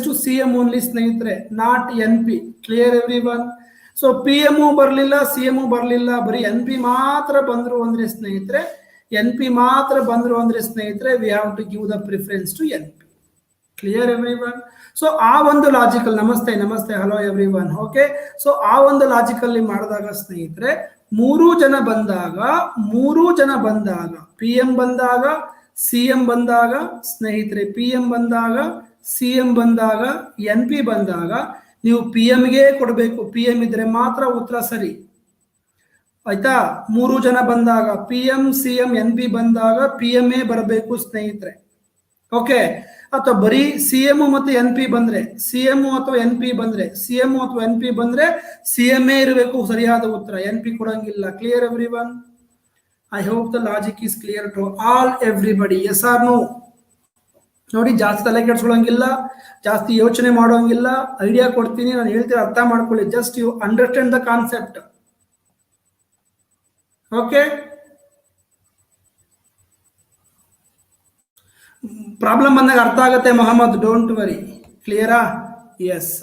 to CM only ಸ್ನೇಹಿತರೆ, not NP. Clear every one? So PM ಬರ್ಲಿಲ್ಲ, CM ಬರ್ಲಿಲ್ಲ, ಬರೀ NP ಮಾತ್ರ ಬಂದ್ರು ಅಂದ್ರೆ ಸ್ನೇಹಿತರೆ we have to give the preference to NP. Clear everyone? So ಆ ಒಂದು ಲಾಜಿಕಲ್, ನಮಸ್ತೆ ನಮಸ್ತೆ, ಹಲೋ ಎವ್ರಿವನ್. ಓಕೆ, ಸೊ ಆ ಒಂದು ಲಾಜಿಕಲ್ಲಿ ಮಾಡಿದಾಗ ಸ್ನೇಹಿತರೆ, ಮೂರು ಜನ ಬಂದಾಗ ಪಿ ಎಂ ಬಂದಾಗ, ಸಿ ಎಂ ಬಂದಾಗ ಸ್ನೇಹಿತರೆ, ಪಿ ಎಂ ಬಂದಾಗ, ಸಿ ಎಂ ಬಂದಾಗ, ಎನ್ ಪಿ ಬಂದಾಗ ನೀವು ಪಿ ಎಂಗೆ ಕೊಡಬೇಕು. ಪಿ ಎಂ ಇದ್ರೆ ಮಾತ್ರ ಉತ್ತರ ಸರಿ, ಆಯ್ತಾ? ಮೂರು ಜನ ಬಂದಾಗ P M, C M, N P ಬಂದಾಗ ಪಿ ಎಂ ಎ ಬರಬೇಕು ಸ್ನೇಹಿತರೆ. ಓಕೆ, ಅಥವಾ ಬರೀ ಸಿ ಎಂ ಮತ್ತು ಎನ್ ಪಿ ಬಂದ್ರೆ, ಸಿ ಎಂ ಅಥವಾ ಎನ್ ಪಿ ಬಂದ್ರೆ, ಸಿ ಎಂ ಅಥವಾ ಎನ್ ಪಿ ಬಂದ್ರೆ ಸಿ ಎಂ ಎ ಇರಬೇಕು ಸರಿಯಾದ ಉತ್ತರ, ಎನ್ ಪಿ ಕೊಡಂಗಿಲ್ಲ. Clear everyone? I hope the logic is clear to all everybody. Yes R no? ನೋಡಿ, ಜಾಸ್ತಿ ತಲೆ ಕೆಡ್ಸ್ಕೊಳಂಗಿಲ್ಲ, ಜಾಸ್ತಿ ಯೋಚನೆ ಮಾಡೋಂಗಿಲ್ಲ, ಐಡಿಯಾ ಕೊಡ್ತೀನಿ, ನಾನು ಹೇಳ್ತೀನಿ, ಅರ್ಥ ಮಾಡ್ಕೊಳ್ಳಿ. Just you understand the concept. Okay, problem ಬಂದಾಗ ಅರ್ಥ ಆಗುತ್ತೆ ಮೊಹಮ್ಮದ್, ಡೋಂಟ್ ವರಿ. ಕ್ಲಿಯರಾ? ಎಸ್,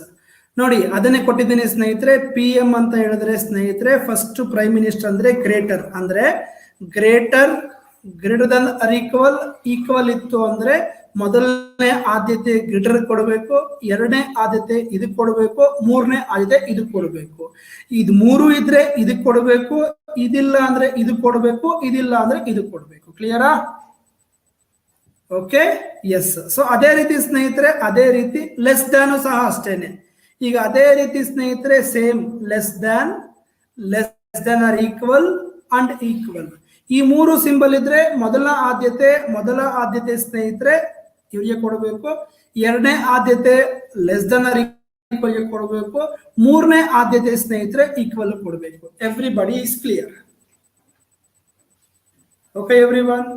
ನೋಡಿ ಅದನ್ನೇ ಕೊಟ್ಟಿದ್ದೀನಿ ಸ್ನೇಹಿತರೆ. ಪಿ ಎಂ ಅಂತ ಹೇಳಿದ್ರೆ ಸ್ನೇಹಿತರೆ, ಫಸ್ಟ್ ಪ್ರೈಮ್ ಮಿನಿಸ್ಟರ್ ಅಂದ್ರೆ ಗ್ರೇಟರ್, ಅಂದ್ರೆ ಗ್ರೇಟರ್ ದನ್ ಆರ್ ಈಕ್ವಲ್ ಇತ್ತು ಅಂದ್ರೆ ಮೊದಲನೇ ಆದ್ಯತೆ ಗ್ರೇಟರ್ ಕೊಡಬೇಕು, ಎರಡನೇ ಆದ್ಯತೆ ಇದಕ್ಕೆ ಕೊಡಬೇಕು, ಮೂರನೇ ಆದ್ಯತೆ ಇದಕ್ಕೆ ಕೊಡಬೇಕು. ಇದು ಮೂರು ಇದ್ರೆ ಇದಕ್ಕೆ ಕೊಡಬೇಕು, ಇದಿಲ್ಲ ಅಂದ್ರೆ ಇದಕ್ಕೆ ಕೊಡಬೇಕು, ಇದಿಲ್ಲ ಅಂದ್ರೆ ಇದಕ್ಕೆ ಕೊಡಬೇಕು. ಕ್ಲಿಯರಾ? Okay, S. ಸೊ ಅದೇ ರೀತಿ ಸ್ನೇಹಿತರೆ, ಅದೇ ರೀತಿ ಲೆಸ್ ದ್ಯಾನ್ ಸಹ ಅಷ್ಟೇನೆ. ಈಗ ಅದೇ ರೀತಿ ಸ್ನೇಹಿತರೆ, same less than or equal and equal, ಈ ಮೂರು ಸಿಂಬಲ್ ಇದ್ರೆ ಮೊದಲ ಆದ್ಯತೆ ಸ್ನೇಹಿತರೆ ಇವರಿಗೆ ಕೊಡಬೇಕು, ಎರಡನೇ ಆದ್ಯತೆ ಲೆಸ್ ದ್ಯಾನ್ ಆರ್ ಈಕ್ವಲ್ ಕೊಡಬೇಕು, ಮೂರನೇ ಆದ್ಯತೆ ಸ್ನೇಹಿತರೆ ಈಕ್ವಲ್ ಕೊಡಬೇಕು. Everybody is clear? Okay everyone?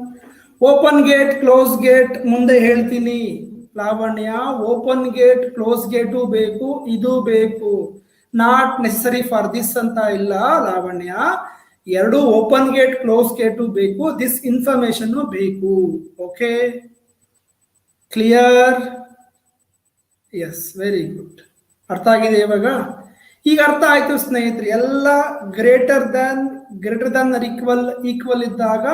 Open gate, close gate ಮುಂದೆ ಹೇಳ್ತೀನಿ Lavanya. Open gate, close gate ಬೇಕು, ಇದು ಬೇಕು. ನಾಟ್ ನೆಸೆಸರಿ ಫಾರ್ ದಿಸ್ ಅಂತ ಇಲ್ಲ ಲಾವಣ್ಯ, ಎರಡು ಓಪನ್ ಗೇಟ್ ಕ್ಲೋಸ್ ಗೇಟು ಬೇಕು, ದಿಸ್ ಇನ್ಫಾರ್ಮೇಶನ್ ಬೇಕು. Okay, clear? Yes, very good. ಅರ್ಥ ಆಗಿದೆ ಇವಾಗ? ಈಗ ಅರ್ಥ ಆಯ್ತು ಸ್ನೇಹಿತರೆ. ಎಲ್ಲ ಗ್ರೇಟರ್ ದ್ಯಾನ್ ಈಕ್ವಲ್ ಇದ್ದಾಗ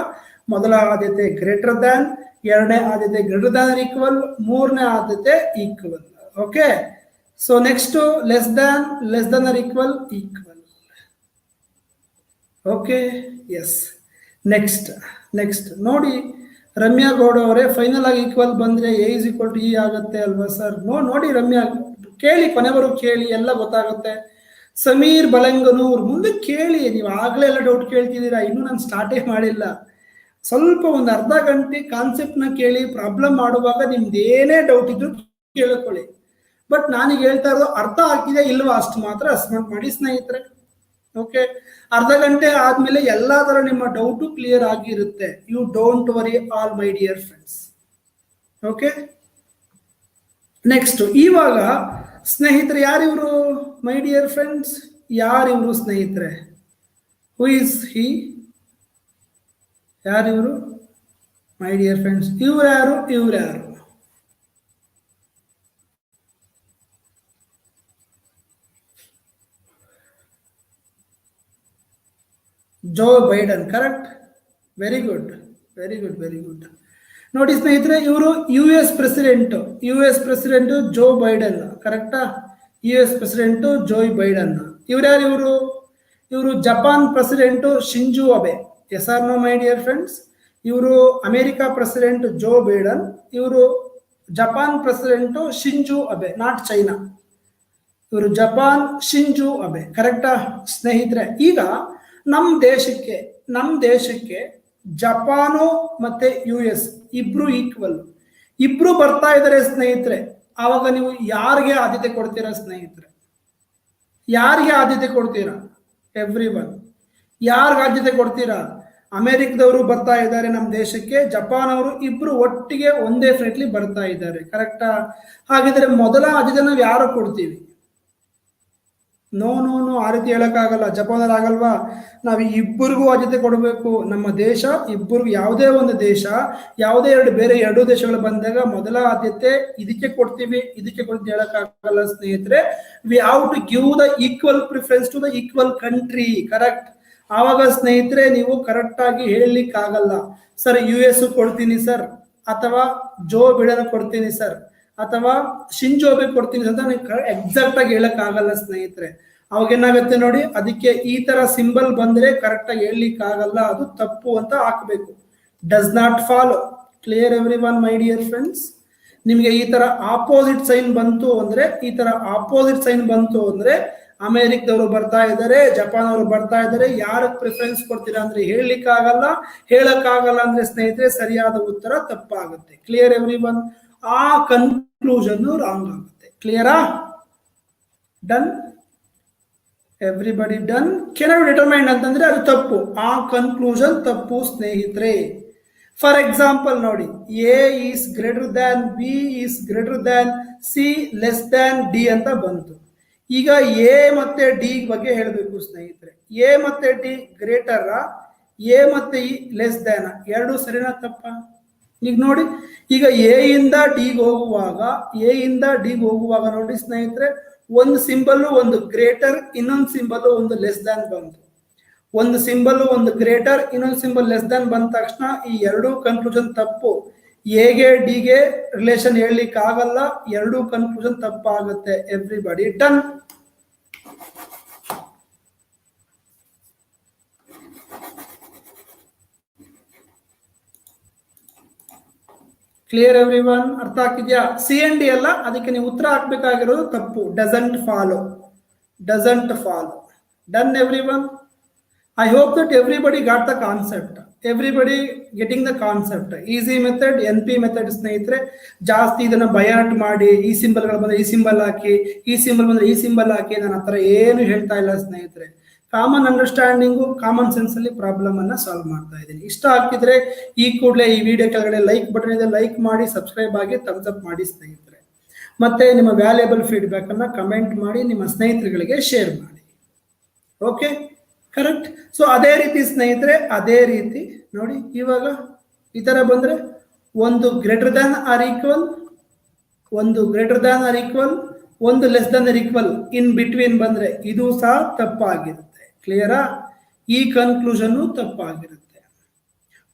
ಮೊದಲ ಆದ್ಯತೆ ಗ್ರೇಟರ್ ದ್ಯಾನ್, ಎರಡನೇ ಆದ್ಯತೆ ಗ್ರೇಟರ್ ದ್ಯಾನ್ ಈಕ್ವಲ್, ಮೂರನೇ ಆದ್ಯತೆ equal. Okay, so next less than or equal. Okay, yes. Next ನೋಡಿ ರಮ್ಯಾ ಗೌಡ ಅವರೇ, ಫೈನಲ್ ಆಗಿ ಈಕ್ವಲ್ ಬಂದ್ರೆ A is equal to E ಆಗುತ್ತೆ ಅಲ್ವಾ ಸರ್? ನೋಡಿ ರಮ್ಯಾ, ಕೇಳಿ, ಕೊನೆವರೆಗೂ ಕೇಳಿ, ಎಲ್ಲ ಗೊತ್ತಾಗುತ್ತೆ. ಸಮೀರ್ ಬಲಂಗನೂರ್, ಮುಂದೆ ಕೇಳಿ, ನೀವು ಆಗ್ಲೇ ಎಲ್ಲ ಡೌಟ್ ಕೇಳ್ತಿದ್ದೀರಾ, ಇನ್ನೂ ನಾನು ಸ್ಟಾರ್ಟೇ ಮಾಡಿಲ್ಲ. ಸ್ವಲ್ಪ ಒಂದು ಅರ್ಧ ಗಂಟೆ ಕಾನ್ಸೆಪ್ಟ್ ನ ಕೇಳಿ, ಪ್ರಾಬ್ಲಮ್ ಮಾಡುವಾಗ ನಿಮ್ದು ಏನೇ ಡೌಟ್ ಇದ್ರು ಕೇಳ್ಕೊಳ್ಳಿ. ಬಟ್ ನಾನೀಗ ಹೇಳ್ತಾ ಇರೋದು ಅರ್ಥ ಆಗ್ತಿದೆ ಇಲ್ವಾ ಅಷ್ಟು ಮಾತ್ರ ಅಸ್ಮಾಟ್ ಮಾಡಿ ಸ್ನೇಹಿತರೆ. ಓಕೆ, ಅರ್ಧ ಗಂಟೆ ಆದ್ಮೇಲೆ ಎಲ್ಲಾ ತರ ನಿಮ್ಮ ಡೌಟು ಕ್ಲಿಯರ್ ಆಗಿರುತ್ತೆ. You don't worry all my dear friends. Okay, next ಇವಾಗ ಸ್ನೇಹಿತರೆ, ಯಾರಿವರು ಮೈ ಡಿಯರ್ ಫ್ರೆಂಡ್ಸ್? ಯಾರಿವರು ಸ್ನೇಹಿತರೆ? Who is he? ಯಾರಿವರು ಮೈ ಡಿಯರ್ ಫ್ರೆಂಡ್ಸ್? ಇವ್ರು ಯಾರು? Joe Biden, correct? Very good. ನೋಡಿ ಸ್ನೇಹಿತರೆ, ಇವರು U S president Joe Biden, ಕರೆಕ್ಟಾ? U S president Joe Biden. ಇವರು Japan president Shinzo Abe. Yes R no my dear friends? ಇವರು ಅಮೆರಿಕಾ ಪ್ರೆಸಿಡೆಂಟ್ ಜೋ ಬೈಡನ್, ಇವರು Japan president Shinzo Abe, not China. ಇವರು ಜಪಾನ್, ಶಿಂಜೋ ಅಬೆ, ಕರೆಕ್ಟಾ ಸ್ನೇಹಿತರೆ? ಈಗ ನಮ್ಮ ದೇಶಕ್ಕೆ ಜಪಾನು ಮತ್ತೆ ಯು ಎಸ್ ಇಬ್ರು ಈಕ್ವಲ್, ಇಬ್ರು ಬರ್ತಾ ಇದ್ದಾರೆ ಸ್ನೇಹಿತರೆ. ಆವಾಗ ನೀವು ಯಾರಿಗೆ ಆದ್ಯತೆ ಕೊಡ್ತೀರಾ ಸ್ನೇಹಿತರೆ? ಯಾರಿಗೆ ಆದ್ಯತೆ ಕೊಡ್ತೀರಾ? ಎವ್ರಿವನ್, ಯಾರಿಗೆ ಆದ್ಯತೆ ಕೊಡ್ತೀರಾ? ಅಮೆರಿಕದವರು ಬರ್ತಾ ಇದ್ದಾರೆ ನಮ್ಮ ದೇಶಕ್ಕೆ, ಜಪಾನ್ ಅವರು, ಇಬ್ರು ಒಟ್ಟಿಗೆ ಒಂದೇ ಫ್ಲೈಟ್ಲಿ ಬರ್ತಾ ಇದ್ದಾರೆ, ಕರೆಕ್ಟಾ? ಹಾಗಿದ್ರೆ ಮೊದಲ ಆದ್ಯತೆ ನಾವು ಯಾರು ಕೊಡ್ತೀವಿ? ನೋ, ಆ ರೀತಿ ಹೇಳಕ್ಕಾಗಲ್ಲ. ಜಪಾನ್ ಆಗಲ್ವಾ? ನಾವು ಇಬ್ಬರಿಗೂ ಆದ್ಯತೆ ಕೊಡಬೇಕು. ನಮ್ಮ ದೇಶ ಇಬ್ಬರಿಗೂ, ಯಾವುದೇ ಒಂದು ದೇಶ, ಯಾವುದೇ ಬೇರೆ ಎರಡು ದೇಶಗಳು ಬಂದಾಗ ಮೊದಲ ಆದ್ಯತೆ ಇದಕ್ಕೆ ಕೊಡ್ತೀವಿ, ಇದಕ್ಕೆ ಕೊಡ್ತೀವಿ ಹೇಳಕ್ಕಾಗಲ್ಲ ಸ್ನೇಹಿತರೆ. We have to give the equal preference to the equal country, correct? ಆವಾಗ ಸ್ನೇಹಿತರೆ ನೀವು ಕರೆಕ್ಟ್ ಆಗಿ ಹೇಳಲಿಕ್ಕಾಗಲ್ಲ. ಸರ್ ಯು ಎಸ್ ಕೊಡ್ತೀನಿ ಸರ್, ಅಥವಾ ಜೋ ಬಿಡನ್ ಕೊಡ್ತೀನಿ ಸರ್, ಅಥವಾ ಶಿಂಜೋಬೆ ಕೊಡ್ತೀನಿ ಅಂತ ನೀವು ಎಕ್ಸಾಕ್ಟ್ ಆಗಿ ಹೇಳಕ್ ಆಗಲ್ಲ ಸ್ನೇಹಿತರೆ. ಅವಾಗ ಏನಾಗುತ್ತೆ ನೋಡಿ, ಅದಕ್ಕೆ ಈ ತರ ಸಿಂಬಲ್ ಬಂದ್ರೆ ಕರೆಕ್ಟ್ ಆಗಿ ಹೇಳಲಿಕ್ಕೆ ಆಗಲ್ಲ, ಅದು ತಪ್ಪು ಅಂತ ಹಾಕ್ಬೇಕು. Does not follow. Clear every one my dear friends? ನಿಮ್ಗೆ ಈ ತರ ಆಪೋಸಿಟ್ ಸೈನ್ ಬಂತು ಅಂದ್ರೆ, ಈ ತರ ಆಪೋಸಿಟ್ ಸೈನ್ ಬಂತು ಅಂದ್ರೆ ಅಮೆರಿಕದವರು ಬರ್ತಾ ಇದ್ದಾರೆ, ಜಪಾನ್ ಅವರು ಬರ್ತಾ ಇದ್ದಾರೆ, ಯಾರಿಗೆ ಪ್ರಿಫರೆನ್ಸ್ ಕೊಡ್ತೀರಾ ಅಂದ್ರೆ ಹೇಳಲಿಕ್ಕಾಗಲ್ಲ. ಹೇಳಕ್ಕಾಗಲ್ಲ ಅಂದ್ರೆ ಸ್ನೇಹಿತರೆ ಸರಿಯಾದ ಉತ್ತರ ತಪ್ಪಾಗುತ್ತೆ. Clear every one? ಆ ಕನ್ಕ್ಲೂಷನ್ ರಾಂಗ್ ಆಗುತ್ತೆ. ಕ್ಲಿಯರಾ? Done? Everybody done? Cannot determined ಅಂತಂದ್ರೆ ಅದು ತಪ್ಪು, ಆ ಕನ್ಕ್ಲೂಷನ್ ತಪ್ಪು ಸ್ನೇಹಿತರೆ. ಫಾರ್ ಎಕ್ಸಾಂಪಲ್ ನೋಡಿ, A is greater than B is greater than C less than D ಅಂತ ಬಂತು. ಈಗ ಎ ಮತ್ತೆ ಡಿ ಬಗ್ಗೆ ಹೇಳಬೇಕು ಸ್ನೇಹಿತರೆ. ಎ ಮತ್ತೆ ಡಿ ಗ್ರೇಟರ್, ಎ ಮತ್ತೆ ಇ ಲೆಸ್ ದ್ಯಾನ್, ಎರಡು ಸರಿನಾ ತಪ್ಪ? ಈಗ ನೋಡಿ, ಈಗ ಎ ಇಂದ ಡಿಗೆ ಹೋಗುವಾಗ, ಎ ಇಂದ ಡಿಗೆ ಹೋಗುವಾಗ ನೋಡಿ ಸ್ನೇಹಿತರೆ, ಒಂದು ಸಿಂಬಲ್ ಒಂದು ಗ್ರೇಟರ್, ಇನ್ನೊಂದು ಸಿಂಬಲ್ ಒಂದು ಲೆಸ್ ದ್ಯಾನ್ ಬಂತು. ಒಂದು ಸಿಂಬಲ್ ಒಂದು ಗ್ರೇಟರ್, ಇನ್ನೊಂದು ಸಿಂಬಲ್ ಲೆಸ್ ದ್ಯಾನ್ ಬಂದ ತಕ್ಷಣ ಈ ಎರಡೂ ಕನ್ಕ್ಲೂಷನ್ ತಪ್ಪು. ಎಗೆ ಡಿಗೆ ರಿಲೇಷನ್ ಹೇಳಲಿಕ್ಕೆ ಆಗಲ್ಲ, ಎರಡೂ ಕನ್ಕ್ಲೂಷನ್ ತಪ್ಪಾಗುತ್ತೆ. Everybody done? Clear every one? ಅರ್ಥ ಆಗ್ತಿದ್ಯಾ? ಸಿ ಅಂಡ್ ಡಿ ಅಲ್ಲ, ಅದಕ್ಕೆ ನೀವು ಉತ್ತರ ಹಾಕ್ಬೇಕಾಗಿರೋದು ತಪ್ಪು. Doesn't follow. Doesn't follow. Done every one? I hope that everybody got the concept. Everybody getting the concept. Easy method, NP method ಸ್ನೇಹಿತರೆ. ಜಾಸ್ತಿ ಇದನ್ನ ಬಯಾಟ್ ಮಾಡಿ, ಈ ಸಿಂಬಲ್ಗಳು ಬಂದ್ರೆ ಈ ಸಿಂಬಲ್ ಹಾಕಿ, ಈ ಸಿಂಬಲ್ ಬಂದ್ರೆ ಈ ಸಿಂಬಲ್ ಹಾಕಿ, ನಾನು ಆ ಥರ ಏನು ಹೇಳ್ತಾ ಇಲ್ಲ ಸ್ನೇಹಿತರೆ. ಕಾಮನ್ ಅಂಡರ್ಸ್ಟ್ಯಾಂಡಿಂಗು, ಕಾಮನ್ ಸೆನ್ಸ್ ಅಲ್ಲಿ ಪ್ರಾಬ್ಲಮ್ ಅನ್ನ ಸಾಲ್ವ್ ಮಾಡ್ತಾ ಇದ್ದೀನಿ. ಇಷ್ಟ ಆಗ್ತಿದ್ರೆ ಈ ಕೂಡಲೇ ಈ ವಿಡಿಯೋ ಕೆಳಗಡೆ ಲೈಕ್ ಬಟನ್ ಇದೆ, ಲೈಕ್ ಮಾಡಿ, ಸಬ್ಸ್ಕ್ರೈಬ್ ಆಗಿ, ಥಮ್ಸ್ ಅಪ್ ಮಾಡಿ ಸ್ನೇಹಿತರೆ. ಮತ್ತೆ ನಿಮ್ಮ ವ್ಯಾಲ್ಯೂಬಲ್ ಫೀಡ್ಬ್ಯಾಕ್ ಅನ್ನ ಕಮೆಂಟ್ ಮಾಡಿ, ನಿಮ್ಮ ಸ್ನೇಹಿತರುಗಳಿಗೆ ಶೇರ್ ಮಾಡಿ. Okay, correct? ಸೊ ಅದೇ ರೀತಿ ಸ್ನೇಹಿತರೆ, ಅದೇ ರೀತಿ ನೋಡಿ, ಇವಾಗ ಈ ತರ ಬಂದ್ರೆ ಒಂದು ಗ್ರೇಟರ್ ದ್ಯಾನ್ ಆರ್ ಈಕ್ವಲ್, ಒಂದು ಗ್ರೇಟರ್ ದ್ಯಾನ್ ಆರ್ ಈಕ್ವಲ್, ಒಂದು less than or equal, in between ಬಂದ್ರೆ ಇದು ಸಹ ತಪ್ಪಾಗಿರುತ್ತೆ. ಕ್ಲಿಯರಾ? ಈ ಕನ್ಕ್ಲೂಷನ್ ತಪ್ಪಾಗಿರುತ್ತೆ.